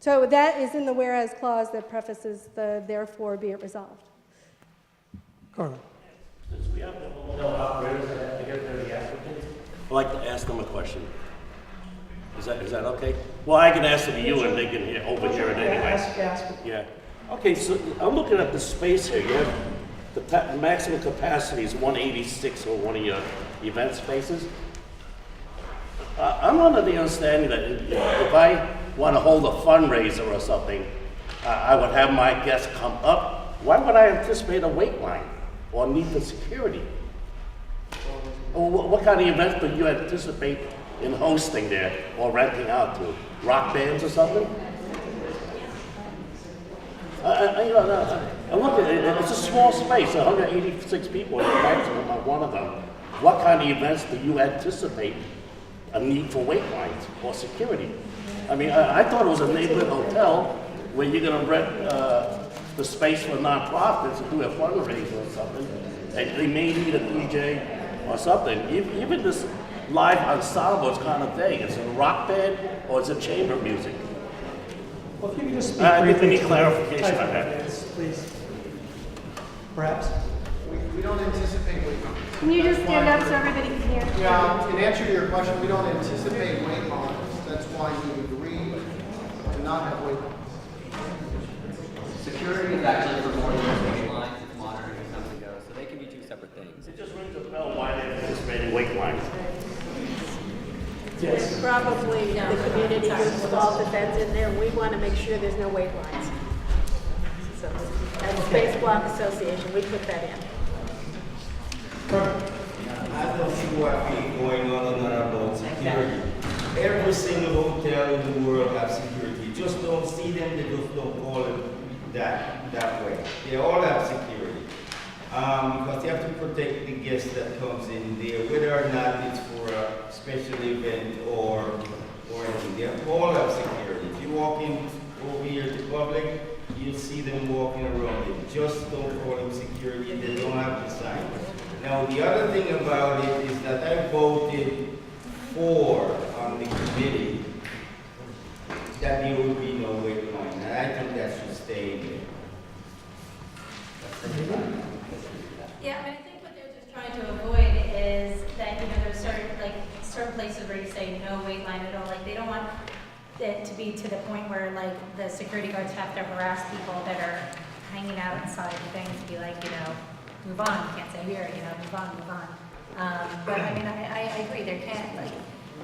So that is in the whereas clause that prefaces the therefore be it resolved. Carlin. Since we have the hotel operators that have to get there, the applicants, I'd like to ask them a question. Is that okay? Well, I can ask them to you and they can overhear it anyway. Yeah. Okay, so I'm looking at the space here. You have the maximum capacity is 186 for one of your event spaces. I'm under the understanding that if I want to hold a fundraiser or something, I would have my guests come up. Why would I anticipate a wait line or need for security? Or what kind of events do you anticipate in hosting there or renting out to? Rock bands or something? I'm looking at it, it's a small space, 186 people is the maximum on one of them. What kind of events do you anticipate a need for wait lines or security? I mean, I thought it was a neighborhood hotel where you're gonna rent the space for nonprofits to do a fundraiser or something. And they may need a DJ or something. Even this live ensemble is kind of vague. Is it a rock band or is it chamber music? Well, if you could just speak I briefly. need clarification on that. Yes, please. Perhaps? We don't anticipate wait lines. Can you just stand up so everybody can hear? Yeah, in answer to your question, we don't anticipate wait lines. That's why we agreed to not have wait lines. Security is actually for more than just wait lines, it's monitoring as something goes, so they can be two separate things. It just rings a bell why they're anticipating wait lines. Yes. Probably the community group with all the beds in there, we want to make sure there's no wait lines. So, and Space Block Association, we put that in. what is going on and not about security. Every single hotel in the world has security. You just don't see them, they just don't call it that way. They all have security. Because they have to protect the guest that comes in there, whether or not it's for a special event or anything. They all have security. If you walk in over here to public, you'll see them walking around. They just don't call them security, they don't have the sign. Now, the other thing about it is that I voted for on the committee that there would be no wait line, and I think that should stay in there. Yeah, I mean, I think what they're just trying to avoid is that, you know, there's certain places where you say no wait line at all. Like, they don't want it to be to the point where, like, the security guards have to harass people that are hanging out inside the thing to be like, you know, move on, you can't say here, you know, move on, move on. But I mean, I agree, there can't, like,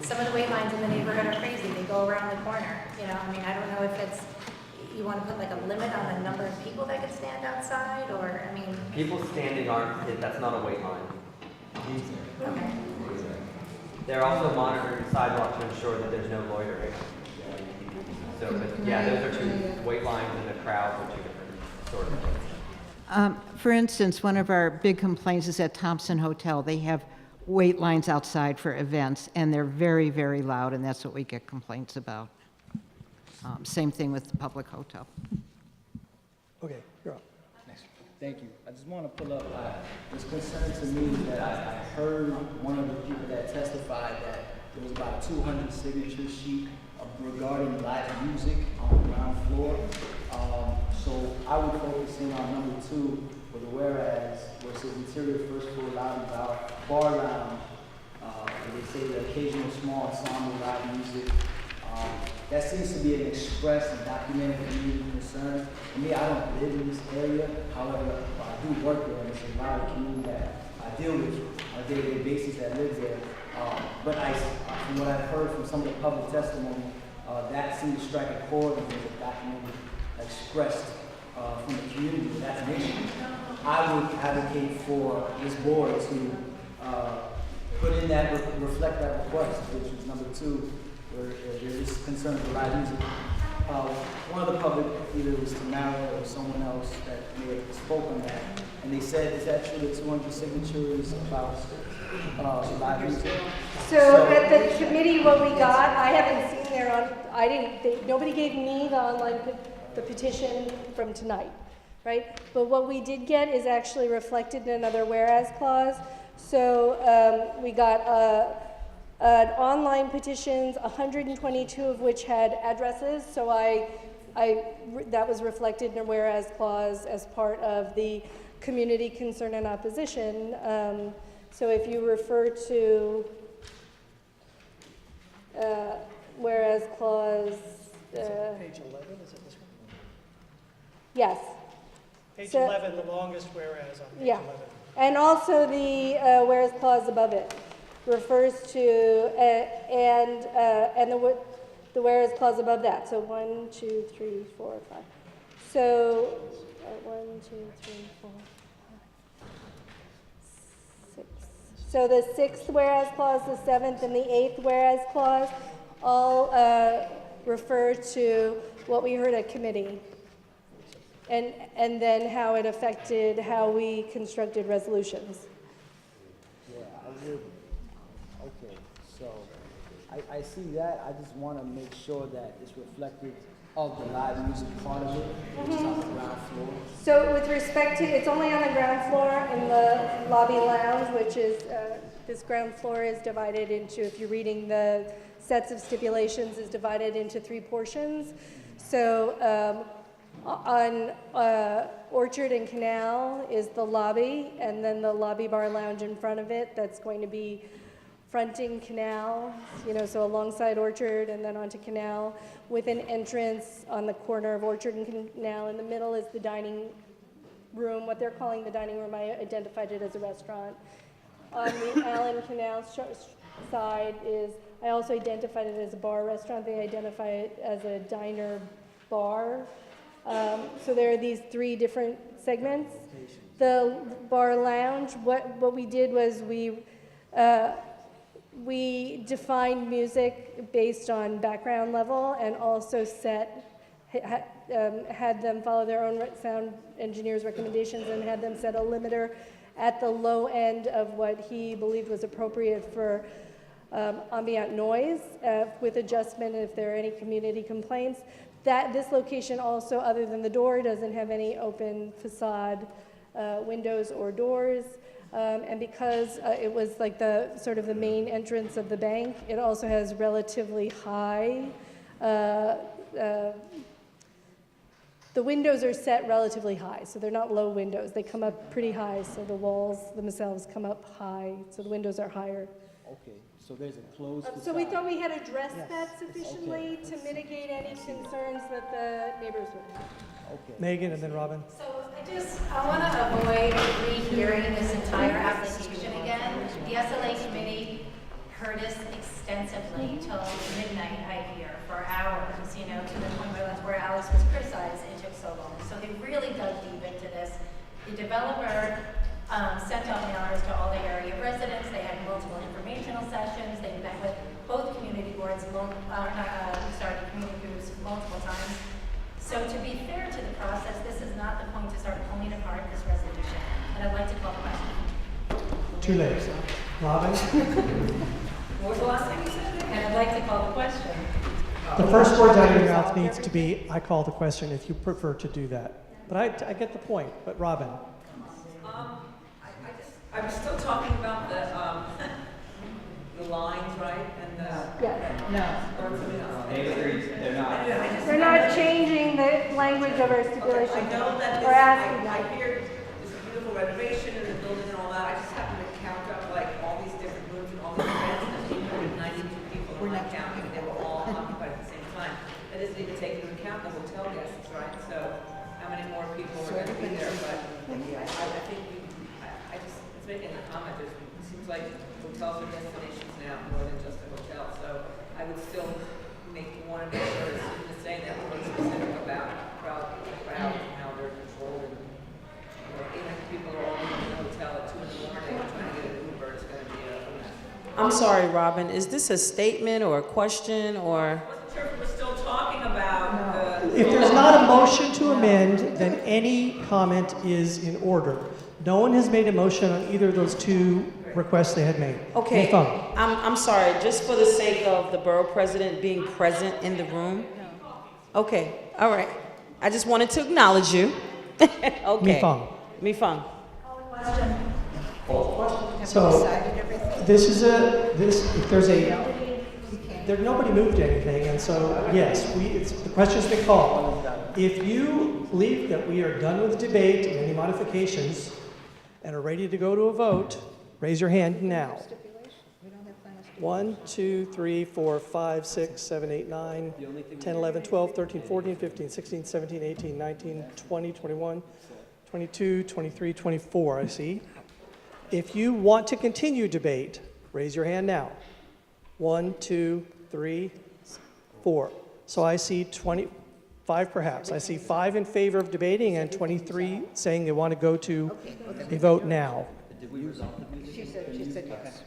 some of the wait lines in the neighborhood are crazy. They go around the corner, you know. I mean, I don't know if it's, you want to put like a limit on the number of people that could stand outside, or, I mean. People standing aren't, that's not a wait line. Okay. They're also monitoring the sidewalk to ensure that there's no loitering. So, but yeah, those are two wait lines, and the crowds are two different sort of things. For instance, one of our big complaints is at Thompson Hotel. They have wait lines outside for events, and they're very, very loud, and that's what we get complaints about. Same thing with the public hotel. Okay, you're up. Thank you. I just want to pull up, it's concerned to me that I heard one of the people that testified that there was about a 200 signature sheet regarding live music on the ground floor. So I would focus in on number 2 for the whereas, where it says interior first floor lobby bar lounge. They say the occasional small ensemble live music. That seems to be an express and documented community concern. For me, I don't live in this area. However, I do work there, and there's a lot of community that I deal with on a day-to-day basis that live there. But from what I've heard from some of the public testimony, that seems to strike a chord and there's a documented expressed from the community that that's an issue. I would advocate for this board to put in that, reflect that request, which is number 2, where there is concern for live music. One of the public, either it was Tamara or someone else that may have spoke on that, and they said, is that true that 200 signatures about live music? So at the committee, what we got, I haven't seen nobody gave me the online, the petition from tonight, right? But what we did get is actually reflected in another whereas clause. So we got online petitions, 122 of which had addresses. So that was reflected in a whereas clause as part of the community concern and opposition. So if you refer to whereas clause. Is it page 11? Is it this one? Yes. Page So- 11, the longest whereas on page Yeah. 11. And also the whereas clause above it refers to, and the whereas clause above that. So 1, 2, 3, 4, 5. So 1, 2, 3, 4, 5, 6. So the 6th whereas clause, the 7th, and the 8th whereas clause all refer to what we heard at committee. And then how it affected how we constructed resolutions. Yeah, I would. Okay, so I see that. I just want to make sure that it's reflected of the live music part of it, which is on the ground floor. So with respect to, it's only on the ground floor in the lobby lounge, which is, this ground floor is divided into, if you're reading the sets of stipulations, is divided into 3 portions. So on Orchard and Canal is the lobby, and then the lobby bar lounge in front of it that's going to be fronting Canal, so alongside Orchard and then onto Canal, with an entrance on the corner of Orchard and Canal. In the middle is the dining room, what they're calling the dining room. I identified it as a restaurant. On the Allen Canal side I also identified it as a bar restaurant. They identify it as a diner bar. So there are these 3 different segments. The bar lounge, what we did was we We defined music based on background level and also had them follow their own sound engineer's recommendations and had them set a limiter at the low end of what he believed was appropriate for ambient noise with adjustment if there are any community complaints. This location also, other than the door, doesn't have any open facade windows or doors. And because it was like the sort of the main entrance of the bank, it also has relatively high, the windows are set relatively high, so they're not low windows. They come up pretty high, so the walls themselves come up high, so the windows are higher. Okay, so there's a closed So we facade. thought we had addressed that sufficiently to mitigate any concerns that the neighbors would have. Okay. Megan and then Robin. So I want to avoid rehearing this entire application again. The SLA committee heard us extensively till midnight, I hear, for hours, you know, to the point where that's where Alex was criticized it took so long. So they really dug deep into this. The developer sent out mailers to all the area residents. They had multiple informational sessions. They met with both community boards, community groups multiple times. So to be fair to the process, this is not the point to start pulling apart this resolution. And I'd like to call the question. Too late. Robin? What was the last thing you said? And I'd like to call the question. The first word out of your mouth needs to be, I call the question, if you prefer to do that. But I get the point. But Robin? I was still talking about the lines, right? And They agree, they're not. We're not changing the language of our stipulation. I know that this, We're asking I that. hear there's a beautiful renovation in the building and all that. I just happen to count up like all these different rooms and all these beds, and there's 892 people. We're not counting. They were all occupied at the same time. That isn't even taking into account the hotel guests, right? So how many more people are going to be there? But I think it's making a comment. It seems like hotels are destinations now more than just a hotel. So I would still want to make sure as soon as saying that we're specific about crowd and how they're controlled. And 800 people are all leaving the hotel at 2 in the morning trying to get an Uber. It's going to be a mess. I'm sorry, Robin, is this a statement or a question or? I wasn't sure if we're still talking about the... If there's not a motion to amend, then any comment is in order. No one has made a motion on either of those two requests they had made. Okay, Mifang. I'm sorry, just for the sake of the borough president being present in the room. Okay, all right. I just wanted to acknowledge you. Okay. Mifang. So, nobody moved anything, and so, yes, the question's been called. If you believe that we are done with the debate and any modifications and are ready to go to a vote, raise your hand now. 1, 2, 3, 4, 5, 6, 7, 8, 9, 10, 11, 12, 13, 14, 15, 16, 17, 18, 19, 20, 21, 22, 23, 24, I see. If you want to continue debate, raise your hand now. 1, 2, 3, 4. So I see 25 perhaps. I see 5 in favor of debating and 23 saying they want to go to a vote now. Did we resolve the music? She said yes.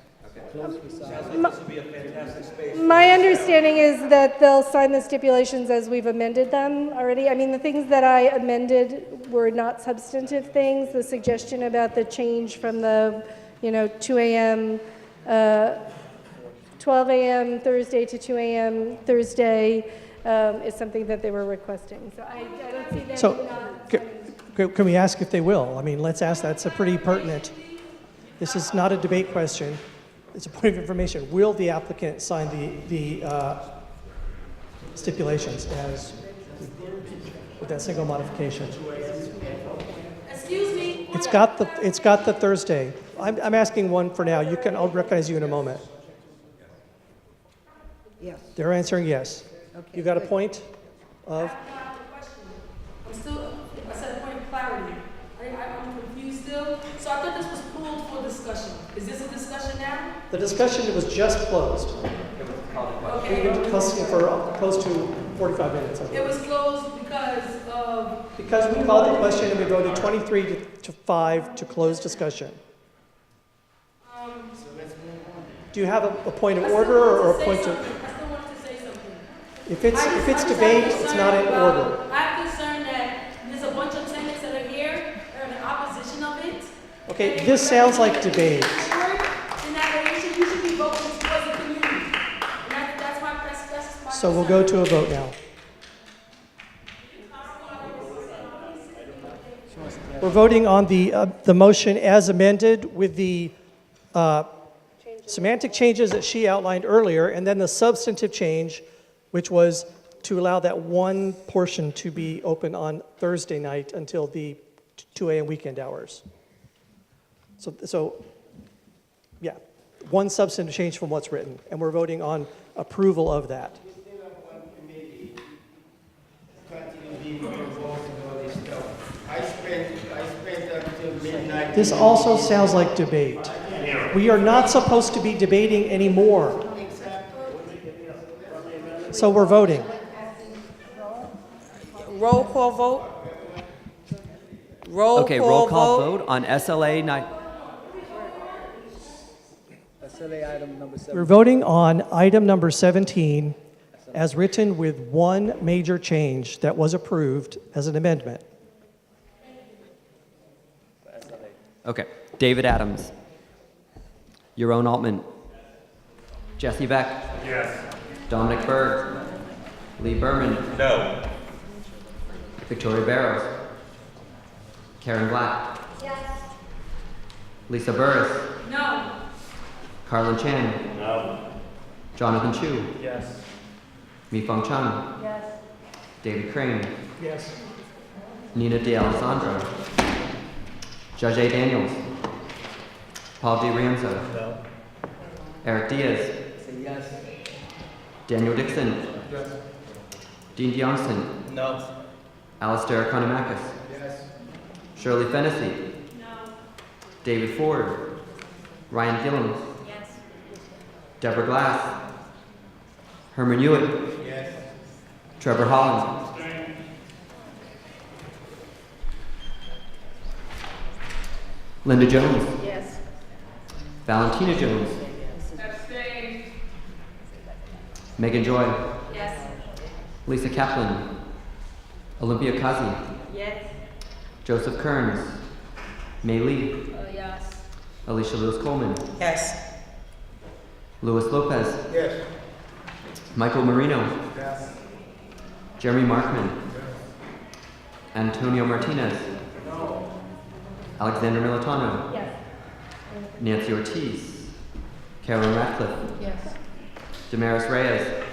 Sounds like this would be a fantastic space. My understanding is that they'll sign the stipulations as we've amended them already. I mean, the things that I amended were not substantive things. The suggestion about the change from the, 2 a.m., 12 a.m. Thursday to 2 a.m. Thursday is something that they were requesting. So I don't see them not. Can we ask if they will? I mean, let's ask. That's a pretty pertinent. This is not a debate question. It's a point of information. Will the applicant sign the stipulations as with that single modification? Excuse me. It's got the Thursday. I'm asking one for now. I'll recognize you in a moment. Yes. They're answering yes. Okay, You got a good. point of? I said a point of clarity. I'm confused still. So I thought this was pulled for discussion. Is this a discussion now? The discussion was just closed. Okay. We've been discussing for close to 45 minutes. I It believe. was closed because of... Because we called the question and we voted 23 to 5 to close discussion. Do you have a point of order or a point of? If it's debate, it's not in order. I'm concerned that there's a bunch of tenants that are here that are in opposition of it. Okay, this sounds like debate. And that you should be voting towards the community. And that's my So we'll go to a vote now. We're voting on the motion as amended with the semantic changes that she outlined earlier, and then the substantive change, which was to allow that one portion to be open on Thursday night until the 2 a.m. weekend hours. So, yeah, one substantive change from what's written, and we're voting on approval of that. I spent until midnight. This also sounds like debate. We are not supposed to be debating anymore. So we're voting. Roll call vote? Okay, roll call vote on SLA night. SLA item number 7. We're voting on item number 17 as written with one major change that was approved as an amendment. Okay, David Adams. Yaron Altman. Jesse Beck. Yes. Dominic Berg. Lee Berman. No. Victoria Barrows. Karen Black. Yes. Lisa Burris. No. Carlin Chan. No. Jonathan Chu. Yes. Mi-Fong Chung. Yes. David Crane. Yes. Nina De Alessandro. Judge A. Daniels. Paul D. Rienzo. No. Eric Diaz. Say yes. Daniel Dixon. Yes. Dean Johnston. No. Alistair Economacus. Yes. Shirley Fennessy. No. David Ford. Ryan Gillum. Yes. Deborah Glass. Herman Hewitt. Yes. Trevor Holland. Linda Jones. Yes. Valentina Jones. Abstain. Megan Joy. Yes. Lisa Kaplan. Olympia Kazi. Yes. Joseph Kearns. Mei Lee. Yes. Alysha Lewis Coleman. Yes. Luis Lopez. Yes. Michael Marino. Yes. Jeremy Markman. Antonio Martinez. No. Alexander Militano. Yes. Nancy Ortiz. Carolyn Ratcliffe. Yes. Damaris Reyes.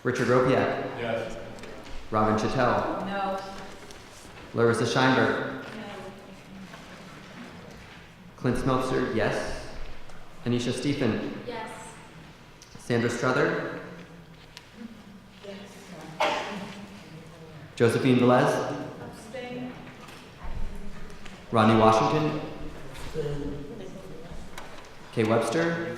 Richard Ropiak. Yes. Robin Chattel. No. Larissa Scheinberg. Clint Smeltzer, yes. Anisha Stephen. Yes. Sandra Struther. Josephine Velez. Abstain. Rodney Washington. Kay Webster.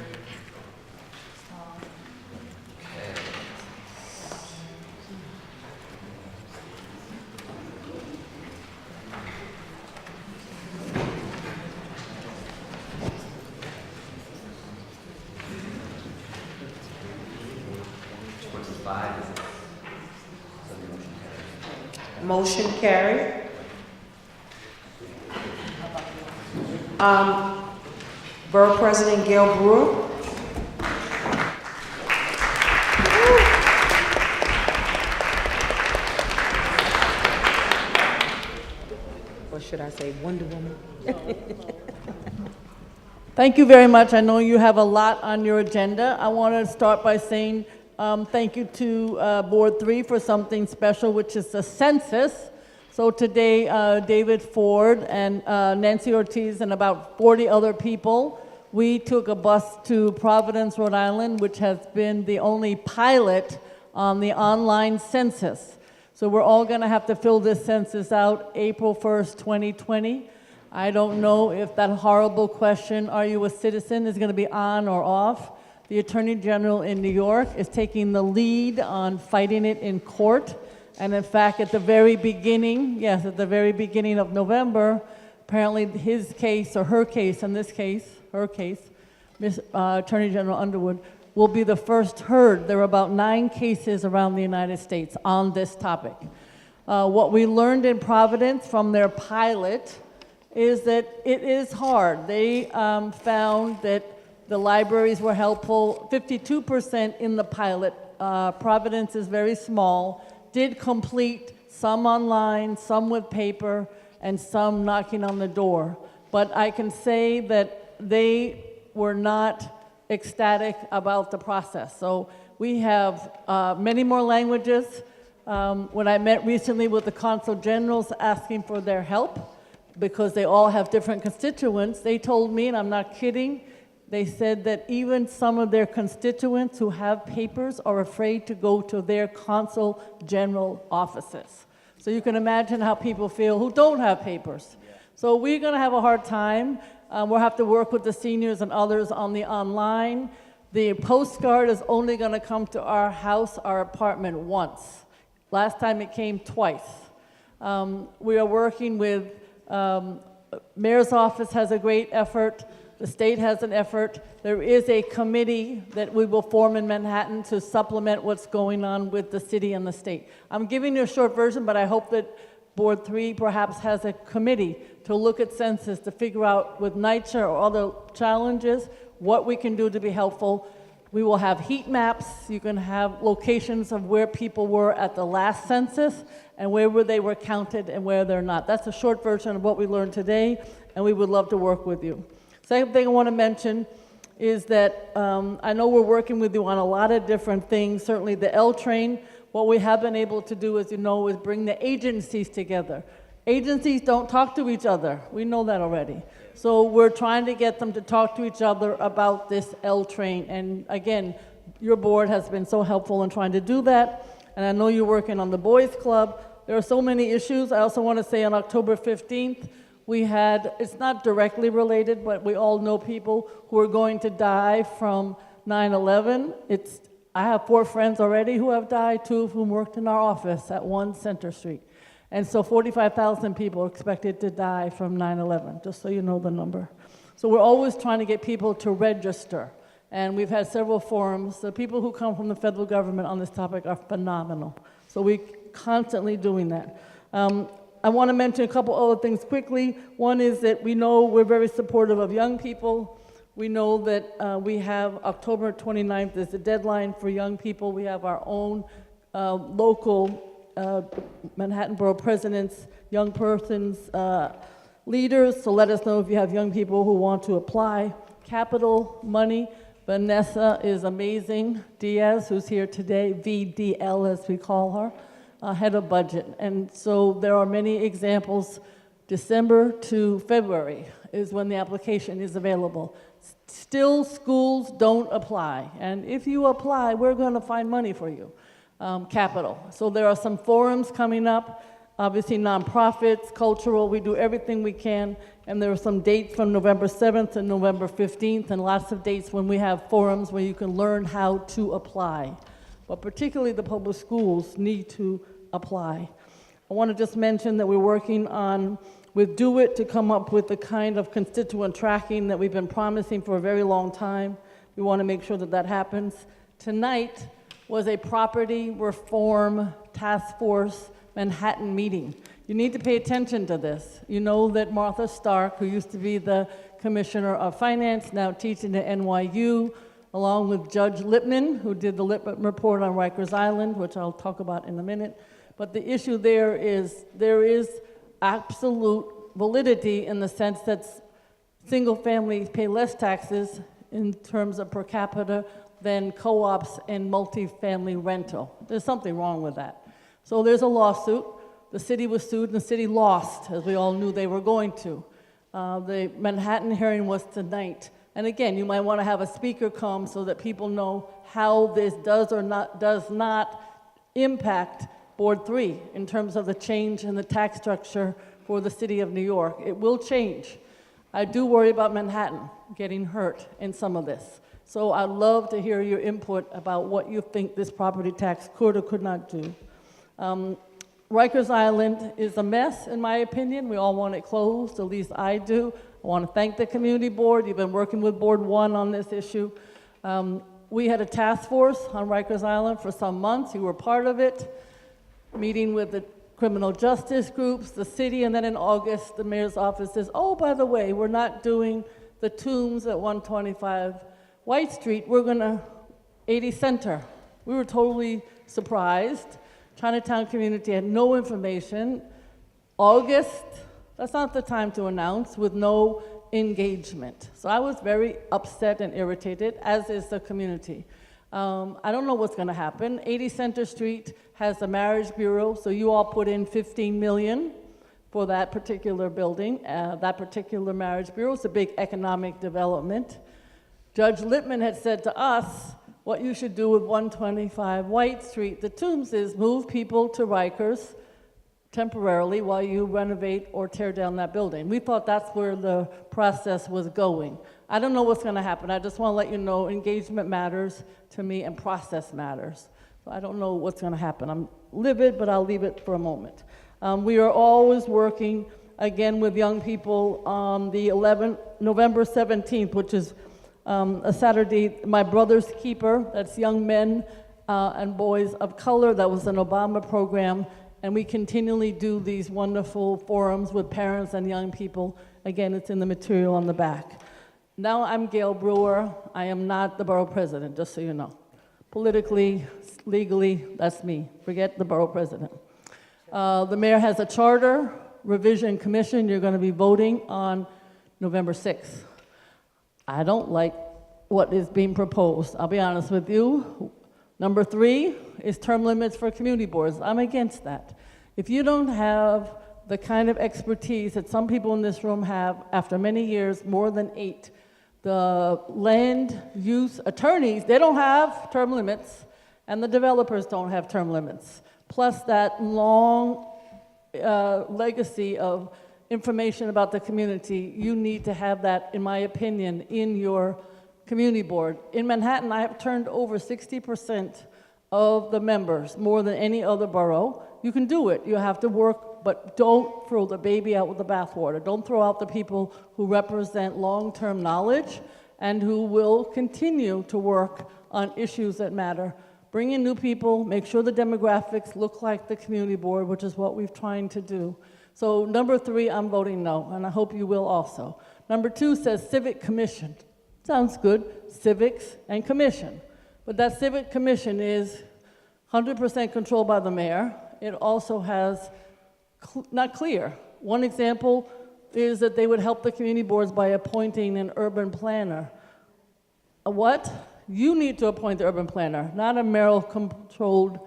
Motion carried. Borough President Gale Brewer. Or should I say Wonder Woman? Thank you very much. I know you have a lot on your agenda. I want to start by saying thank you to Board 3 for something special, which is the census. So today, David Ford and Nancy Ortiz and about 40 other people, we took a bus to Providence, Rhode Island, which has been the only pilot on the online census. So we're all going to have to fill this census out April 1st, 2020. I don't know if that horrible question, are you a citizen, is going to be on or off. The Attorney General in New York is taking the lead on fighting it in court. And in fact, at the very beginning, yes, at the very beginning of November, apparently his case, or her case, in this case, her case, Attorney General Underwood, will be the first heard. There are about 9 cases around the United States on this topic. What we learned in Providence from their pilot is that it is hard. They found that the libraries were helpful, 52% in the pilot. Providence is very small, did complete some online, some with paper, and some knocking on the door. But I can say that they were not ecstatic about the process. So we have many more languages. When I met recently with the consul generals asking for their help, because they all have different constituents, they told me, and I'm not kidding, they said that even some of their constituents who have papers are afraid to go to their consul general offices. So you can imagine how people feel who don't have papers. So we're going to have a hard time. We'll have to work with the seniors and others on the online. The postcard is only going to come to our house, our apartment, once. Last time it came twice. We are working with, Mayor's office has a great effort. The state has an effort. There is a committee that we will form in Manhattan to supplement what's going on with the city and the state. I'm giving you a short version, but I hope that Board 3 perhaps has a committee to look at census to figure out with NYCHA or other challenges what we can do to be helpful. We will have heat maps. You can have locations of where people were at the last census and where they were counted and where they're not. That's a short version of what we learned today, and we would love to work with you. Second thing I want to mention is that I know we're working with you on a lot of different things, certainly the L train. What we have been able to do, as you know, is bring the agencies together. Agencies don't talk to each other. We know that already. So we're trying to get them to talk to each other about this L train. And again, your board has been so helpful in trying to do that. And I know you're working on the Boys Club. There are so many issues. I also want to say on October 15th, we had, it's not directly related, but we all know people who are going to die from 9/11. I have 4 friends already who have died, 2 of whom worked in our office at 1 Center Street. And so 45,000 people are expected to die from 9/11, just so you know the number. So we're always trying to get people to register. And we've had several forums. The people who come from the federal government on this topic are phenomenal. So we're constantly doing that. I want to mention a couple other things quickly. One is that we know we're very supportive of young people. We know that we have October 29th is the deadline for young people. We have our own local Manhattan Borough presidents, young persons, leaders. So let us know if you have young people who want to apply. Capital money. Vanessa is amazing. Diaz, who's here today, VDL as we call her. Head of budget. And so there are many examples. December to February is when the application is available. Still, schools don't apply. And if you apply, we're going to find money for you. Capital. So there are some forums coming up. Obviously, nonprofits, cultural, we do everything we can. And there are some dates from November 7th and November 15th, and lots of dates when we have forums where you can learn how to apply. But particularly the public schools need to apply. I want to just mention that we're working on, with Do It, to come up with the kind of constituent tracking that we've been promising for a very long time. We want to make sure that that happens. Tonight was a property reform task force Manhattan meeting. You need to pay attention to this. You know that Martha Stark, who used to be the Commissioner of Finance, now teaching at NYU, along with Judge Lippman, who did the Lippman report on Rikers Island, which I'll talk about in a minute. But the issue there is absolute validity in the sense that single families pay less taxes in terms of per capita than co-ops and multifamily rental. There's something wrong with that. So there's a lawsuit. The city was sued and the city lost, as we all knew they were going to. The Manhattan hearing was tonight. And again, you might want to have a speaker come so that people know how this does not impact Board 3 in terms of the change in the tax structure for the city of New York. It will change. I do worry about Manhattan getting hurt in some of this. So I'd love to hear your input about what you think this property tax could or could not do. Rikers Island is a mess, in my opinion. We all want it closed, at least I do. I want to thank the community board. You've been working with Board 1 on this issue. We had a task force on Rikers Island for some months. You were part of it, meeting with the criminal justice groups, the city, and then in August, the mayor's office says, oh, by the way, we're not doing the tombs at 125 White Street. We're going to 80 Center. We were totally surprised. Chinatown community had no information. August, that's not the time to announce with no engagement. So I was very upset and irritated, as is the community. I don't know what's gonna happen. 80 Center Street has the marriage bureau, so you all put in $15 million for that particular building. That particular marriage bureau is a big economic development. Judge Lippman had said to us, what you should do with 125 White Street, the tombs, is move people to Rikers temporarily while you renovate or tear down that building. We thought that's where the process was going. I don't know what's gonna happen. I just wanna let you know engagement matters to me and process matters. So I don't know what's gonna happen. I'm livid, but I'll leave it for a moment. We are always working, again, with young people on the November 17th, which is a Saturday, My Brother's Keeper, that's young men and boys of color. That was an Obama program, and we continually do these wonderful forums with parents and young people. Again, it's in the material on the back. Now I'm Gale Brewer. I am not the borough president, just so you know. Politically, legally, that's me. Forget the borough president. The mayor has a charter revision commission. You're going to be voting on November 6th. I don't like what is being proposed. I'll be honest with you. Number 3 is term limits for community boards. I'm against that. If you don't have the kind of expertise that some people in this room have after many years, more than 8, the land use attorneys, they don't have term limits, and the developers don't have term limits. Plus that long legacy of information about the community, you need to have that, in my opinion, in your community board. In Manhattan, I have turned over 60% of the members, more than any other borough. You can do it. You have to work, but don't throw the baby out with the bathwater. Don't throw out the people who represent long-term knowledge and who will continue to work on issues that matter. Bring in new people, make sure the demographics look like the community board, which is what we've trying to do. So number 3, I'm voting no, and I hope you will also. Number 2 says civic commission. Sounds good, civics and commission. But that civic commission is 100% controlled by the mayor. It also has, not clear. One example is that they would help the community boards by appointing an urban planner. A what? You need to appoint the urban planner, not a mayoral-controlled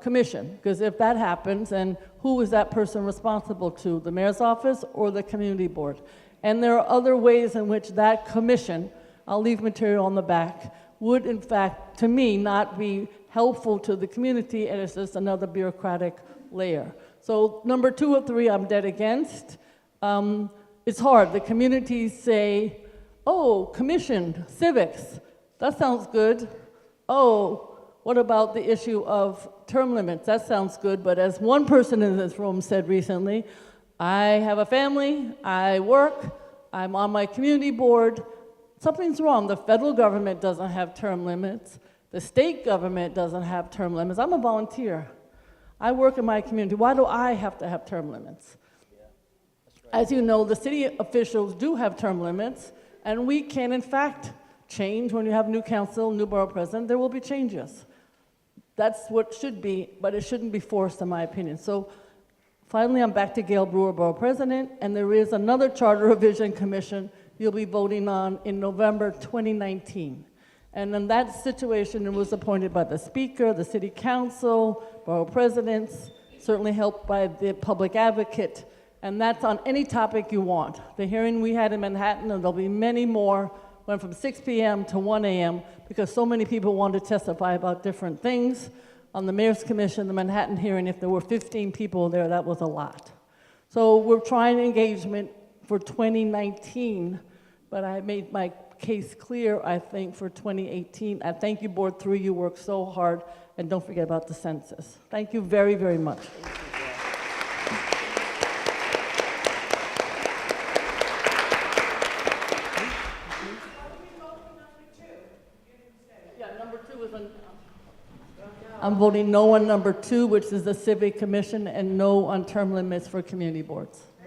commission, because if that happens, then who is that person responsible to, the mayor's office or the community board? And there are other ways in which that commission, I'll leave material on the back, would in fact, to me, not be helpful to the community, and it's just another bureaucratic layer. So number 2 of 3, I'm dead against. It's hard. The communities say, oh, commission, civics, that sounds good. Oh, what about the issue of term limits? That sounds good, but as one person in this room said recently, I have a family, I work, I'm on my community board. Something's wrong. The federal government doesn't have term limits. The state government doesn't have term limits. I'm a volunteer. I work in my community. Why do I have to have term limits? As you know, the city officials do have term limits, and we can, in fact, change when you have new council, new borough president. There will be changes. That's what should be, but it shouldn't be forced, in my opinion. So finally, I'm back to Gale Brewer, borough president, and there is another charter revision commission you'll be voting on in November 2019. And in that situation, it was appointed by the speaker, the city council, borough presidents, certainly helped by the public advocate, and that's on any topic you want. The hearing we had in Manhattan, and there'll be many more, went from 6 p.m. to 1 a.m. because so many people wanted to testify about different things. On the Mayor's Commission, the Manhattan hearing, if there were 15 people there, that was a lot. So we're trying engagement for 2019, but I made my case clear, I think, for 2018. I thank you, Board 3, you worked so hard, and don't forget about the census. Thank you very, very much. I'm voting no on number 2, which is the Civic Commission, and no on term limits for community boards. You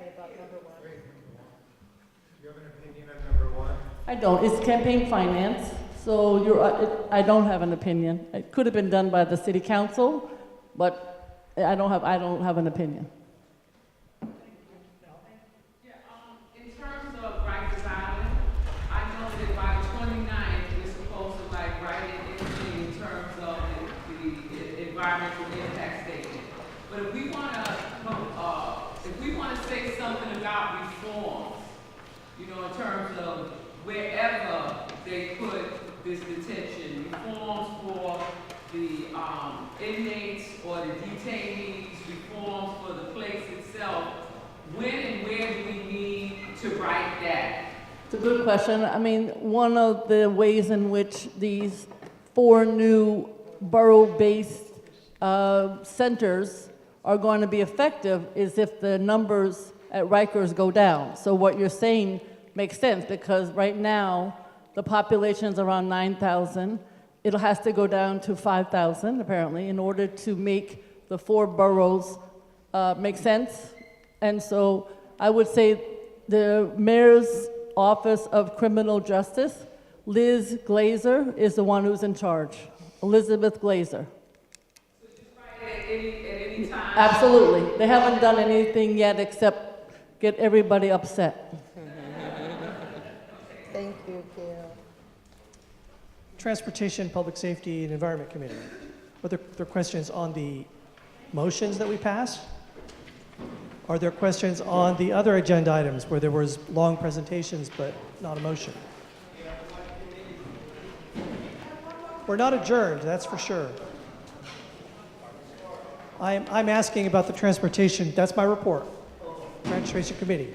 have an opinion on number 1? I don't. It's campaign finance, so I don't have an opinion. It could have been done by the city council, but I don't have an opinion. In terms of Rikers Island, I know that by the 29th, we're supposed to write in anything in terms of the environmental impact statement. But if we want to say something about reforms, in terms of wherever they put this detention, reforms for the inmates or the detainees, reforms for the place itself, when and where do we need to write that? It's a good question. I mean, one of the ways in which these 4 new borough-based centers are going to be effective is if the numbers at Rikers go down. So what you're saying makes sense, because right now the population is around 9,000. It has to go down to 5,000 apparently in order to make the 4 boroughs make sense. And so I would say the Mayor's Office of Criminal Justice, Liz Glazer, is the one who's in charge. Elizabeth Glazer. At any time? Absolutely. They haven't done anything yet except get everybody upset. Thank you, Gale. Transportation, Public Safety, and Environment Committee. Are there questions on the motions that we passed? Are there questions on the other agenda items where there was long presentations but not a motion? We're not adjourned, that's for sure. I'm asking about the transportation, that's my report. Transportation Committee.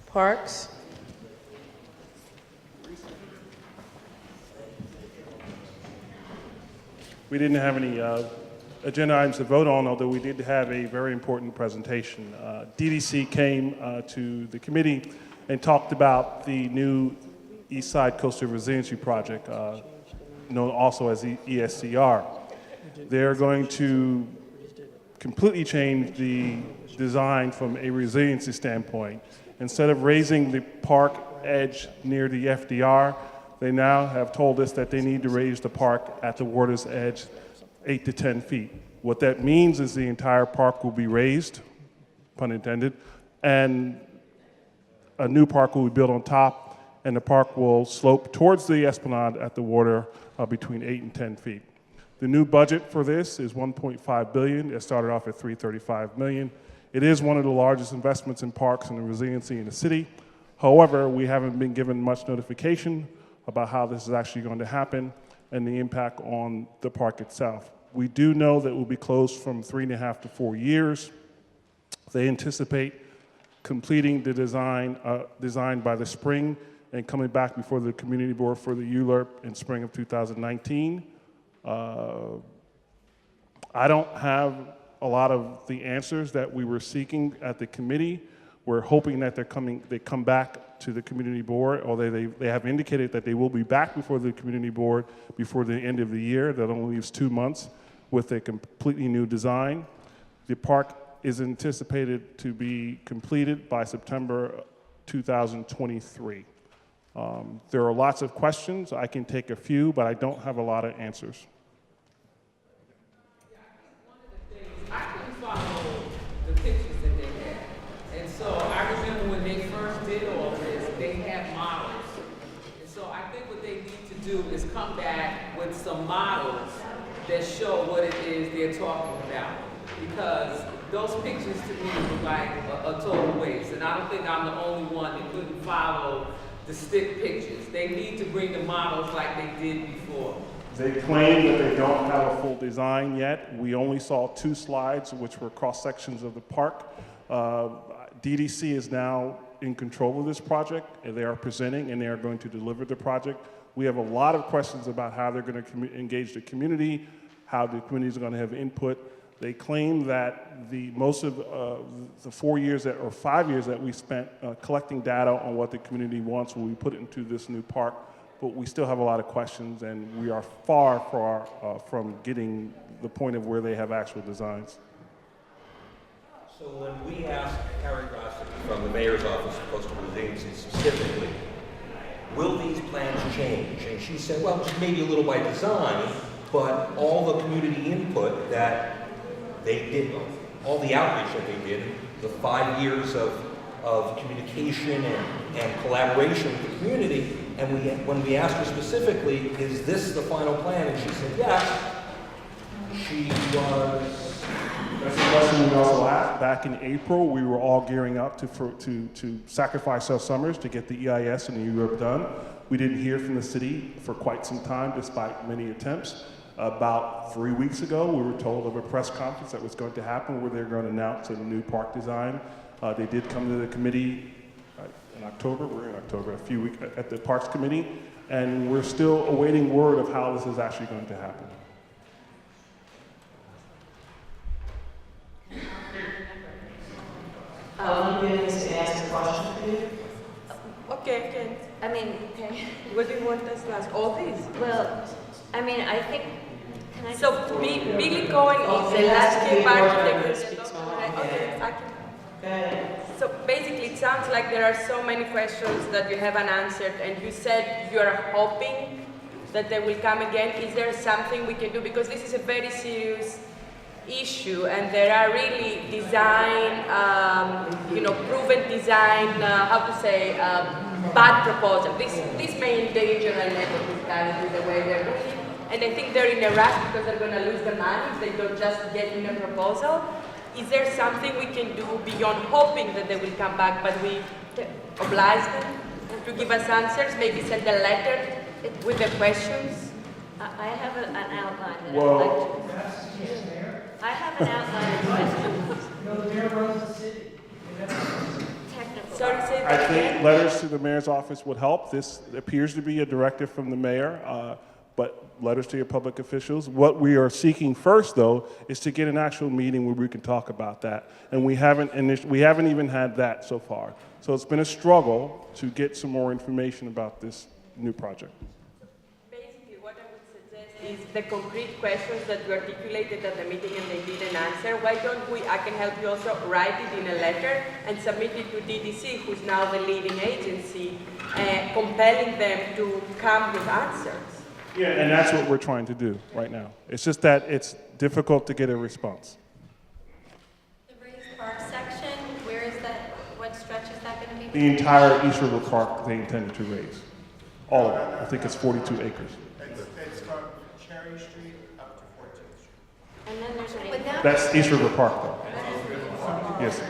Parks. We didn't have any agenda items to vote on, although we did have a very important presentation. DDC came to the committee and talked about the new East Side Coastal Resiliency Project, known also as the ESCR. They're going to completely change the design from a resiliency standpoint. Instead of raising the park edge near the FDR, they now have told us that they need to raise the park at the water's edge 8 to 10 feet. What that means is the entire park will be raised, pun intended, and a new park will be built on top, and the park will slope towards the esplanade at the water between 8 and 10 feet. The new budget for this is $1.5 billion. It started off at $335 million. It is one of the largest investments in parks and resiliency in the city. However, we haven't been given much notification about how this is actually going to happen and the impact on the park itself. We do know that it will be closed from 3.5 to 4 years. They anticipate completing the design by the spring and coming back before the community board for the ULURP in spring of 2019. I don't have a lot of the answers that we were seeking at the committee. We're hoping that they come back to the community board, or they have indicated that they will be back before the community board before the end of the year. That only leaves 2 months with a completely new design. The park is anticipated to be completed by September 2023. There are lots of questions. I can take a few, but I don't have a lot of answers. I couldn't follow the pictures that they had. And so I remember when they first did all this, they had models. And so I think what they need to do is come back with some models that show what it is they're talking about. Because those pictures to me look like a total waste. And I don't think I'm the only one that couldn't follow the stick pictures. They need to bring the models like they did before. They claim that they don't have a full design yet. We only saw 2 slides, which were cross sections of the park. DDC is now in control of this project, and they are presenting, and they are going to deliver the project. We have a lot of questions about how they're going to engage the community, how the community is going to have input. They claim that most of the 4 years or 5 years that we spent collecting data on what the community wants when we put it into this new park but we still have a lot of questions, and we are far from getting the point of where they have actual designs. So when we asked Karen Gossett from the mayor's office of coastal resiliency specifically, will these plans change? And she said, well, just maybe a little by design, but all the community input that they did, all the outreach that they did, the 5 years of communication and collaboration with the community, and when we asked her specifically, is this the final plan? And she said, yes. She was... That's a question we also asked. Back in April, we were all gearing up to sacrifice our summers to get the EIS and the UREP done. We didn't hear from the city for quite some time, despite many attempts. About 3 weeks ago, we were told of a press conference that was going to happen where they're going to announce a new park design. They did come to the committee in October. We're in October, a few weeks at the Parks Committee, and we're still awaiting word of how this is actually going to happen. I'm willing to answer the question for you. Okay. I mean, okay. What do you want us to ask? All these? Well, I mean, I think. So, Billy Cohen is the landscape architect. Okay, I can. So basically, it sounds like there are so many questions that you haven't answered, and you said you are hoping that they will come again. Is there something we can do? Because this is a very serious issue, and there are really design, proven design, bad proposals. This may endanger our neighborhood with the way they're doing it. And I think they're in a rush because they're going to lose the money if they don't just get in a proposal. Is there something we can do beyond hoping that they will come back, but we oblige them to give us answers, maybe send a letter with the questions? I have an outline that Well, I'd like to. I have an outline of questions. The mayor runs the city. Technical. Sorry, say I that think again? letters to the mayor's office would help. This appears to be a directive from the mayor, but letters to your public officials. What we are seeking first, though, is to get an actual meeting where we can talk about that. And we haven't even had that so far. So it's been a struggle to get some more information about this new project. Basically, what I would suggest is the concrete questions that you articulated at the meeting and they didn't answer. Why don't I can help you also write it in a letter and submit it to DDC, who's now the leading agency, compelling them to come with answers. Yeah, and that's what we're trying to do right now. It's just that it's difficult to get a response. The raised park section, where is that? What stretch is that going to be? The entire East River Park they intended to raise. All of it. I think it's 42 acres. It's from Cherry Street up to 14th Street. And then there's an. That's East River Park, though. Yes.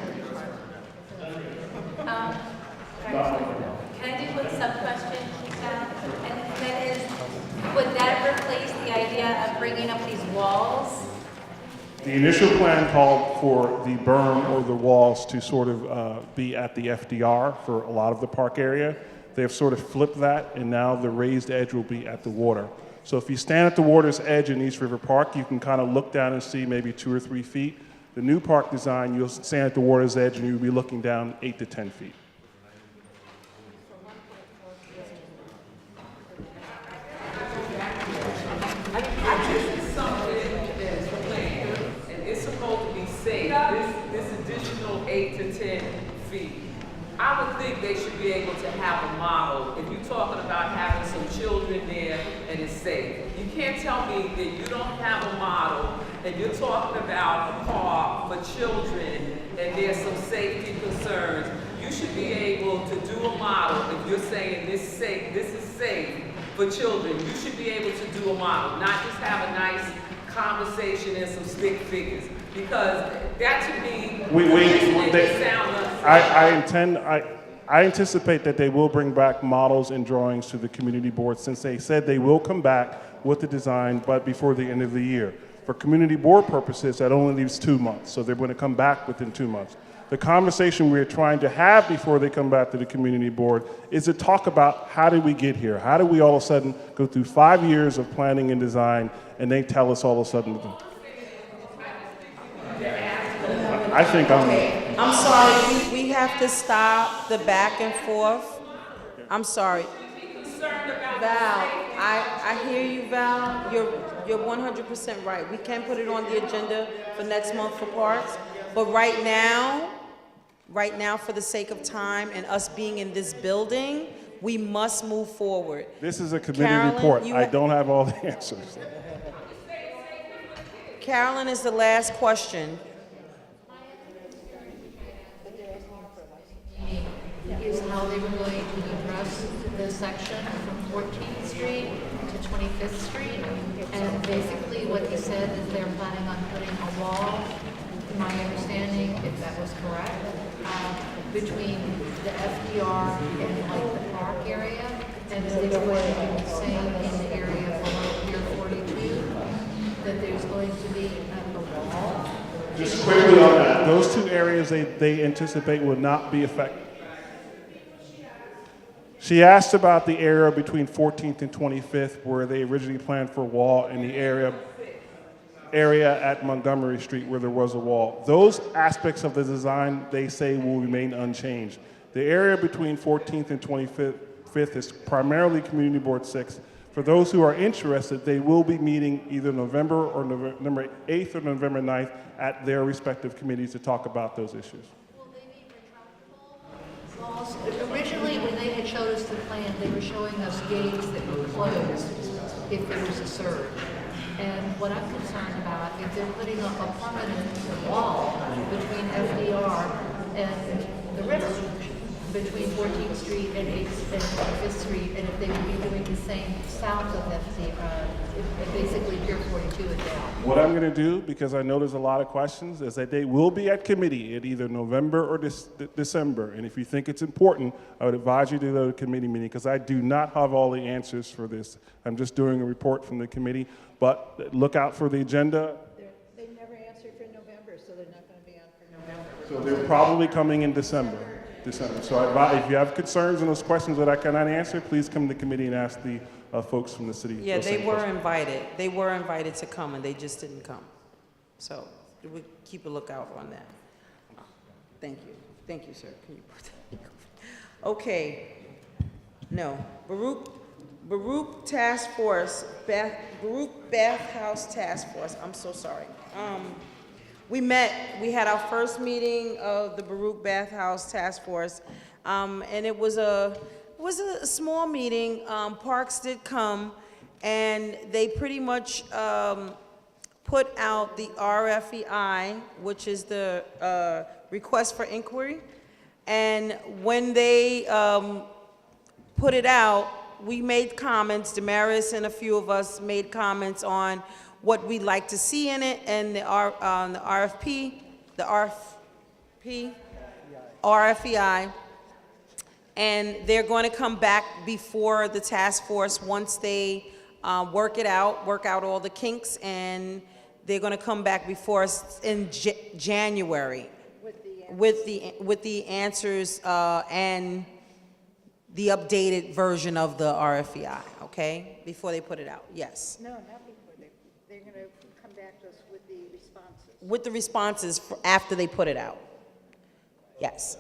Can I do one sub-question? And that is, would that replace the idea of bringing up these walls? The initial plan called for the berm or the walls to sort of be at the FDR for a lot of the park area. They have sort of flipped that, and now the raised edge will be at the water. So if you stand at the water's edge in East River Park, you can kind of look down and see maybe 2 or 3 feet. The new park design, you'll stand at the water's edge and you'll be looking down 8 to 10 feet. This is something that's planned, and it's supposed to be safe. This additional 8 to 10 feet. I would think they should be able to have a model. If you're talking about having some children there and it's safe, you can't tell me that you don't have a model and you're talking about a park for children and there's some safety concerns. You should be able to do a model. If you're saying this is safe for children, you should be able to do a model, not just have a nice conversation and some stick figures. Because that to me, I anticipate that they will bring back models and drawings to the community board, since they said they will come back with the design, but before the end of the year. For community board purposes, that only leaves 2 months, so they're going to come back within 2 months. The conversation we're trying to have before they come back to the community board is to talk about how did we get here? How did we all of a sudden go through 5 years of planning and design, and they tell us all of a sudden, I think I'm sorry, we have to stop the back and forth. I'm sorry. concerned about I hear you, Val. You're 100% right. We can put it on the agenda for next month for parks, but right now, for the sake of time and us being in this building, we must move forward. This is a committee Carolyn, report. I don't have all the answers. Carolyn is the last question. Is how they were going to address the section from 14th Street to 25th Street. And basically what he said is they're planning on putting a wall, my understanding, if that was correct, between the FDR and like the park area. And is they going to do the same in the area below Pier 42, that there's going to be a wall. Just quickly on that, those two areas they anticipate will not be affected. She asked about the area between 14th and 25th where they originally planned for a wall and the area at Montgomery Street where there was a wall. Those aspects of the design, they say, will remain unchanged. The area between 14th and 25th is primarily Community Board 6. For those who are interested, they will be meeting either November 8th or November 9th at their respective committees to talk about those issues. Walls. Originally, when they had showed us the plan, they were showing us gates that were closed if there was a surge. And what I'm concerned about, if they're putting up a permanent wall between FDR and the river, between 14th Street and 5th Street, and if they would be doing the same south of FDR, basically Pier 42 and down. What I'm going to do, because I know there's a lot of questions, is that they will be at committee at either November or December. And if you think it's important, I would advise you to go to committee meeting, because I do not have all the answers for this. I'm just doing a report from the committee. But look out for the agenda. They never answered for November, so they're not going to be on for November. So they're probably coming in December. So I advise, if you have concerns and those questions that I cannot answer, please come to committee and ask the folks from the city. Yeah, they were invited. They were invited to come, and they just didn't come. So we keep a lookout on that. Thank you. Thank you, sir. Can you put that? Okay. No. Baruch Task Force, Baruch Bathhouse Task Force. I'm so sorry. We had our first meeting of the Baruch Bathhouse Task Force, and it was a small meeting. Parks did come, and they pretty much put out the RFEI, which is the request for inquiry. And when they put it out, we made comments. Damaris and a few of us made comments on what we'd like to see in it, and the RFEI, and they're going to come back before the task force once they work out all the kinks, and they're going to come back before us in January with the answers and the updated version of the RFEI, okay? Before they put it out, yes. No, not before. They're going to come back to us with the responses. With the responses after they put it out. Yes.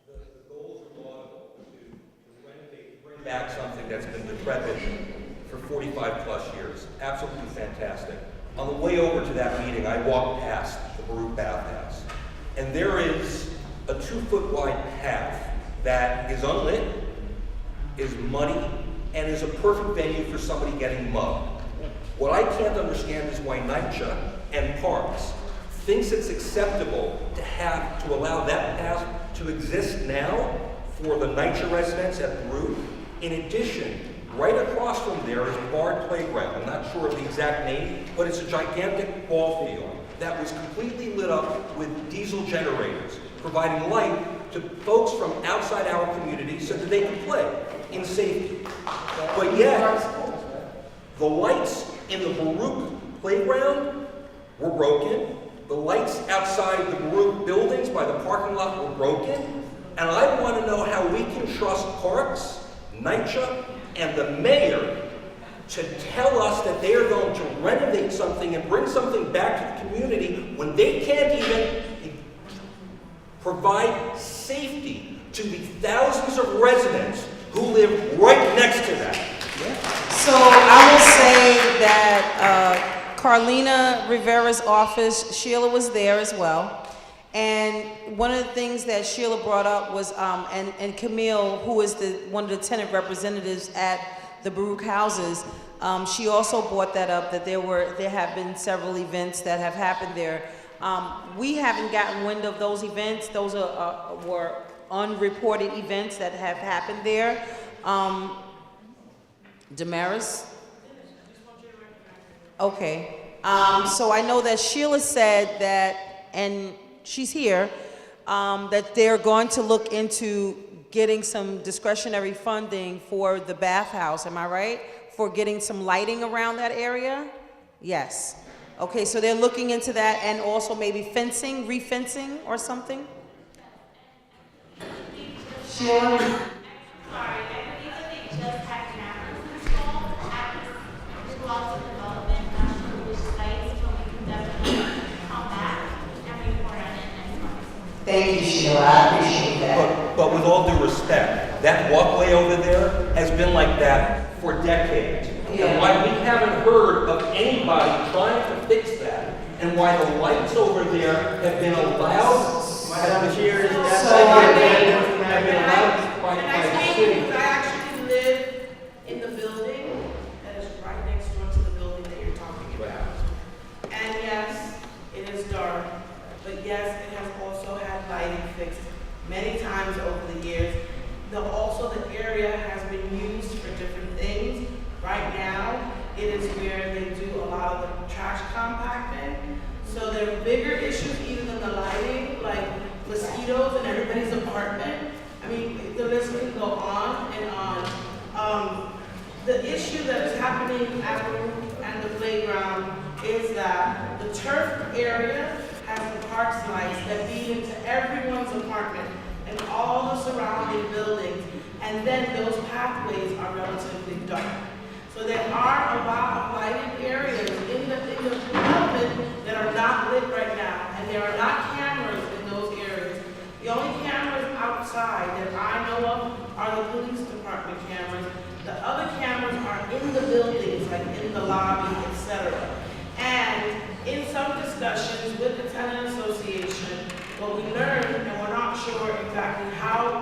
The goals are laudable to renovate, bring back something that's been decrepit for 45 plus years. Absolutely fantastic. On the way over to that meeting, I walked past the Baruch Bathhouse, and there is a 2-foot wide path that is unlit, is muddy, and is a perfect venue for somebody getting mugged. What I can't understand is why Nydia and Parks thinks it's acceptable to allow that path to exist now for the Nydia residents at Brewer. In addition, right across from there is Bard Playground. I'm not sure of the exact name, but it's a gigantic ball field that was completely lit up with diesel generators, providing light to folks from outside our community so that they can play in safety. But yet, the lights in the Baruch playground were broken. The lights outside the Baruch buildings by the parking lot were broken. And I want to know how we can trust Parks, Nydia, and the mayor to tell us that they are going to renovate something and bring something back to the community when they can't even provide safety to the thousands of residents who live right next to that. So I will say that Carlina Rivera's office, Sheila was there as well. And one of the things that Sheila brought up was, and Camille, who is one of the tenant representatives at the Baruch houses, she also brought that up, that there have been several events that have happened there. We haven't gotten wind of those events. Those were unreported events that have happened there. Damaris? Okay. So I know that Sheila said that, and she's here, that they're going to look into getting some discretionary funding for the bathhouse, am I right? For getting some lighting around that area? Yes. Okay, so they're looking into that, and also maybe fencing, re-fencing or something? Sheila? Thank you, Sheila. I appreciate that. But with all due respect, that walkway over there has been like that for decades. Yeah. And why we haven't heard of anybody trying to fix that, and why the lights over there have been allowed. Madam Chair, is that have been allowed by the city. I actually live in the building that is right next door to the building that you're talking about. And yes, it is dark, but yes, it has also had lighting fixed many times over the years. Also, the area has been used for different things. Right now, it is where they do a lot of the trash compacting. So there are bigger issues even than the lighting, like mosquitoes in everybody's apartment. I mean, the list can go on and on. The issue that is happening at Brewer and the playground is that the turf area has the parks lights that feed into everyone's apartment and all the surrounding buildings, and then those pathways are relatively dark. So there are a lot of lighted areas in the development that are not lit right now, and there are not cameras in those areas. The only cameras outside that I know of are the police department cameras. The other cameras are in the buildings, like in the lobby, etc. And in some discussions with the tenant association, what we learned, and we're not sure exactly how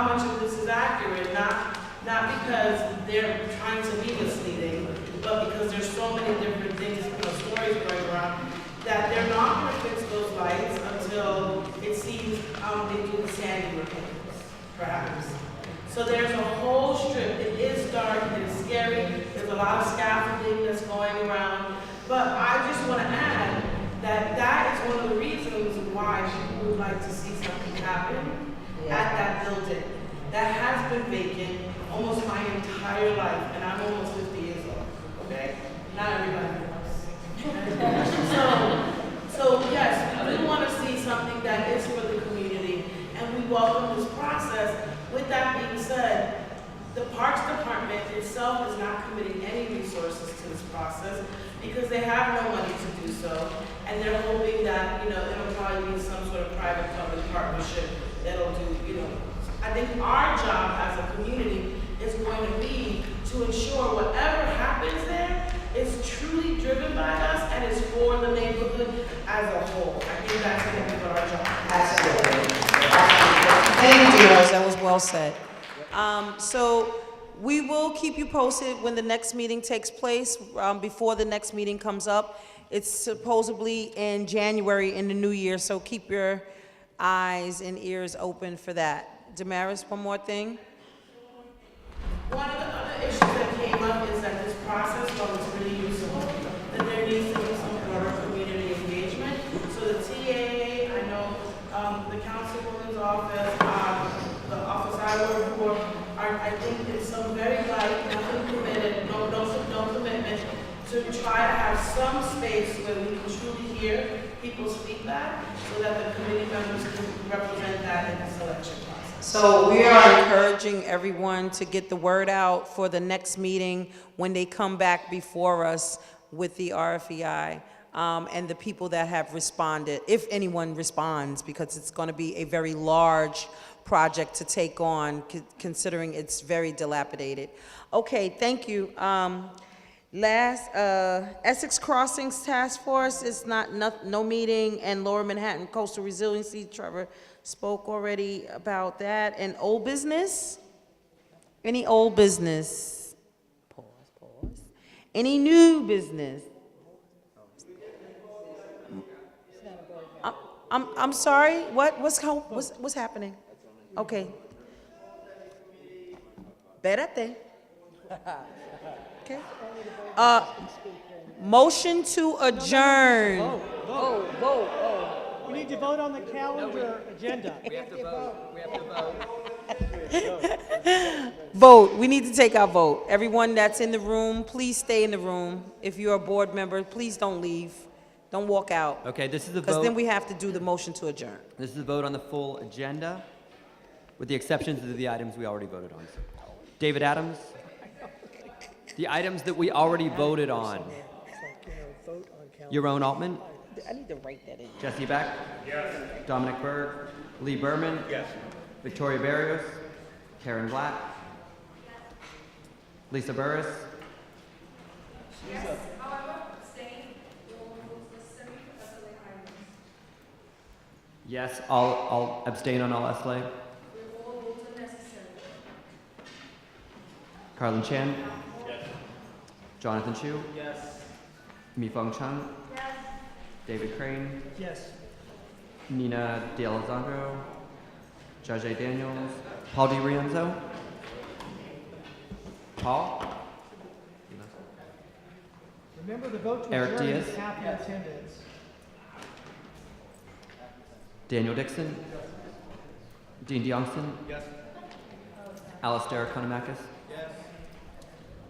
much of this is accurate, not because they're trying to be misleading, but because there's so many different things, stories going around, that they're not going to fix those lights until it seems they do the Sandy repairs, perhaps. So there's a whole strip. It is dark, it is scary, there's a lot of scaffolding that's going around, but I just want to add that that is one of the reasons why people would like to see something happen at that building. That has been vacant almost my entire life, and I'm almost 50 years old, okay? Not everybody knows. So yes, we want to see something that is for the community, and we welcome this process. With that being said, the Parks Department itself is not committing any resources to this process because they have no money to do so, and they're hoping that, it'll probably be some sort of private-public partnership that'll do, I think our job as a community is going to be to ensure whatever happens there is truly driven by us and is for the neighborhood as a whole. I think that's going to be our job. Absolutely. Thank you, Rose. That was well said. So we will keep you posted when the next meeting takes place, before the next meeting comes up. It's supposedly in January in the new year, so keep your eyes and ears open for that. Damaris, one more thing. One of the other issues that came up is that this process, while it's really useful, that there needs to be some broader community engagement. So the TAA, I know the councilwoman's office, the office I work for, I think it's some very light, nothing committed, no commitment to try to have some space where we can truly hear people's feedback so that the committee members can represent that in the selection process. So we are encouraging everyone to get the word out for the next meeting when they come back before us with the RFEI. and the people that have responded, if anyone responds, because it's going to be a very large project to take on, considering it's very dilapidated. Okay, thank you. Essex Crossings Task Force is no meeting, and Lower Manhattan Coastal Resiliency, Trevor spoke already about that. And old business? Any old business? Pause. Any new business? I'm sorry, what's happening? Okay. Espérate. Okay. Motion to adjourn. Vote. We need to vote on the calendar agenda. We have to vote. We have to vote. Vote. We need to take our vote. Everyone that's in the room, please stay in the room. If you're a board member, please don't leave. Don't walk out. Okay, this is the vote. Because then we have to do the motion to adjourn. This is the vote on the full agenda, with the exceptions of the items we already voted on. David Adams, the items that we already voted on. Yaron Altman. I need to write that in. Jesse Beck. Yes. Dominic Berg. Lee Berman. Yes. Victoria Barrios. Karen Black. Lisa Burris. Yes, however, staying necessary for SLA items. Yes, I'll abstain on all SLA. We all votes are necessary. Carlin Chan. Yes. Jonathan Chu. Yes. Mi-Fong Chung. Yes. David Crane. Yes. Nina D'Alessandro. Jaja Daniels. Paul DiRienzo. Paul. Remember, the vote to Eric adjourn Diaz. is half the attendance. Daniel Dixon. Dean DeYoungson. Yes. Alistair Konomakis. Yes.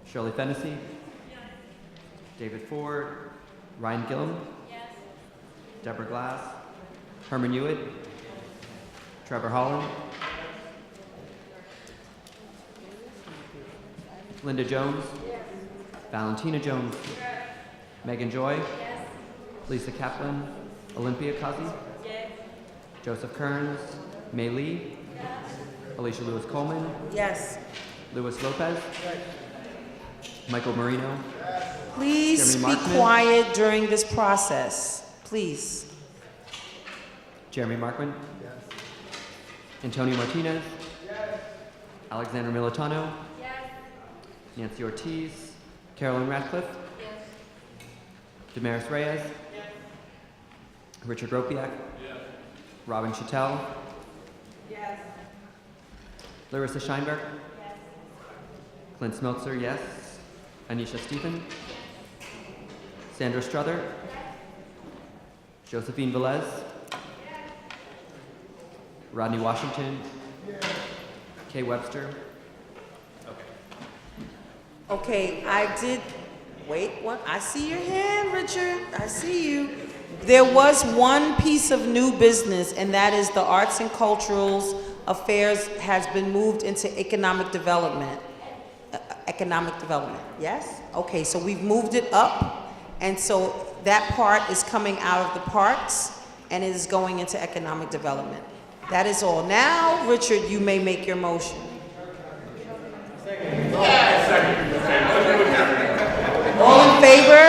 Shirley Fennessy. David Ford. Ryan Gillum. Deborah Glass. Herman Hewitt. Trevor Holland. Linda Jones. Valentina Jones. Megan Joy. Lisa Kaplan. Olympia Kazi. Joseph Kearns. Mei Lee. Alysha Lewis Coleman. Yes. Luis Lopez. Michael Marino. Please Jeremy be Markman. quiet during this process, please. Jeremy Markman. Antonio Martinez. Alexander Militano. Nancy Ortiz. Carolyn Ratcliffe. Damaris Reyes. Richard Ropiak. Robin Chattel. Larissa Scheinberg. Clint Smeltzer, yes. Anisha Stephen. Sandra Struther. Josephine Velez. Rodney Washington. Kay Webster. Okay, I did, wait, what? I see your hand, Richard. I see you. There was one piece of new business, and that is the Arts and Cultural Affairs has been moved into economic development. Economic development, yes? Okay, so we've moved it up, and so that part is coming out of the parks, and it is going into economic development. That is all. Now, Richard, you may make your motion. All in favor?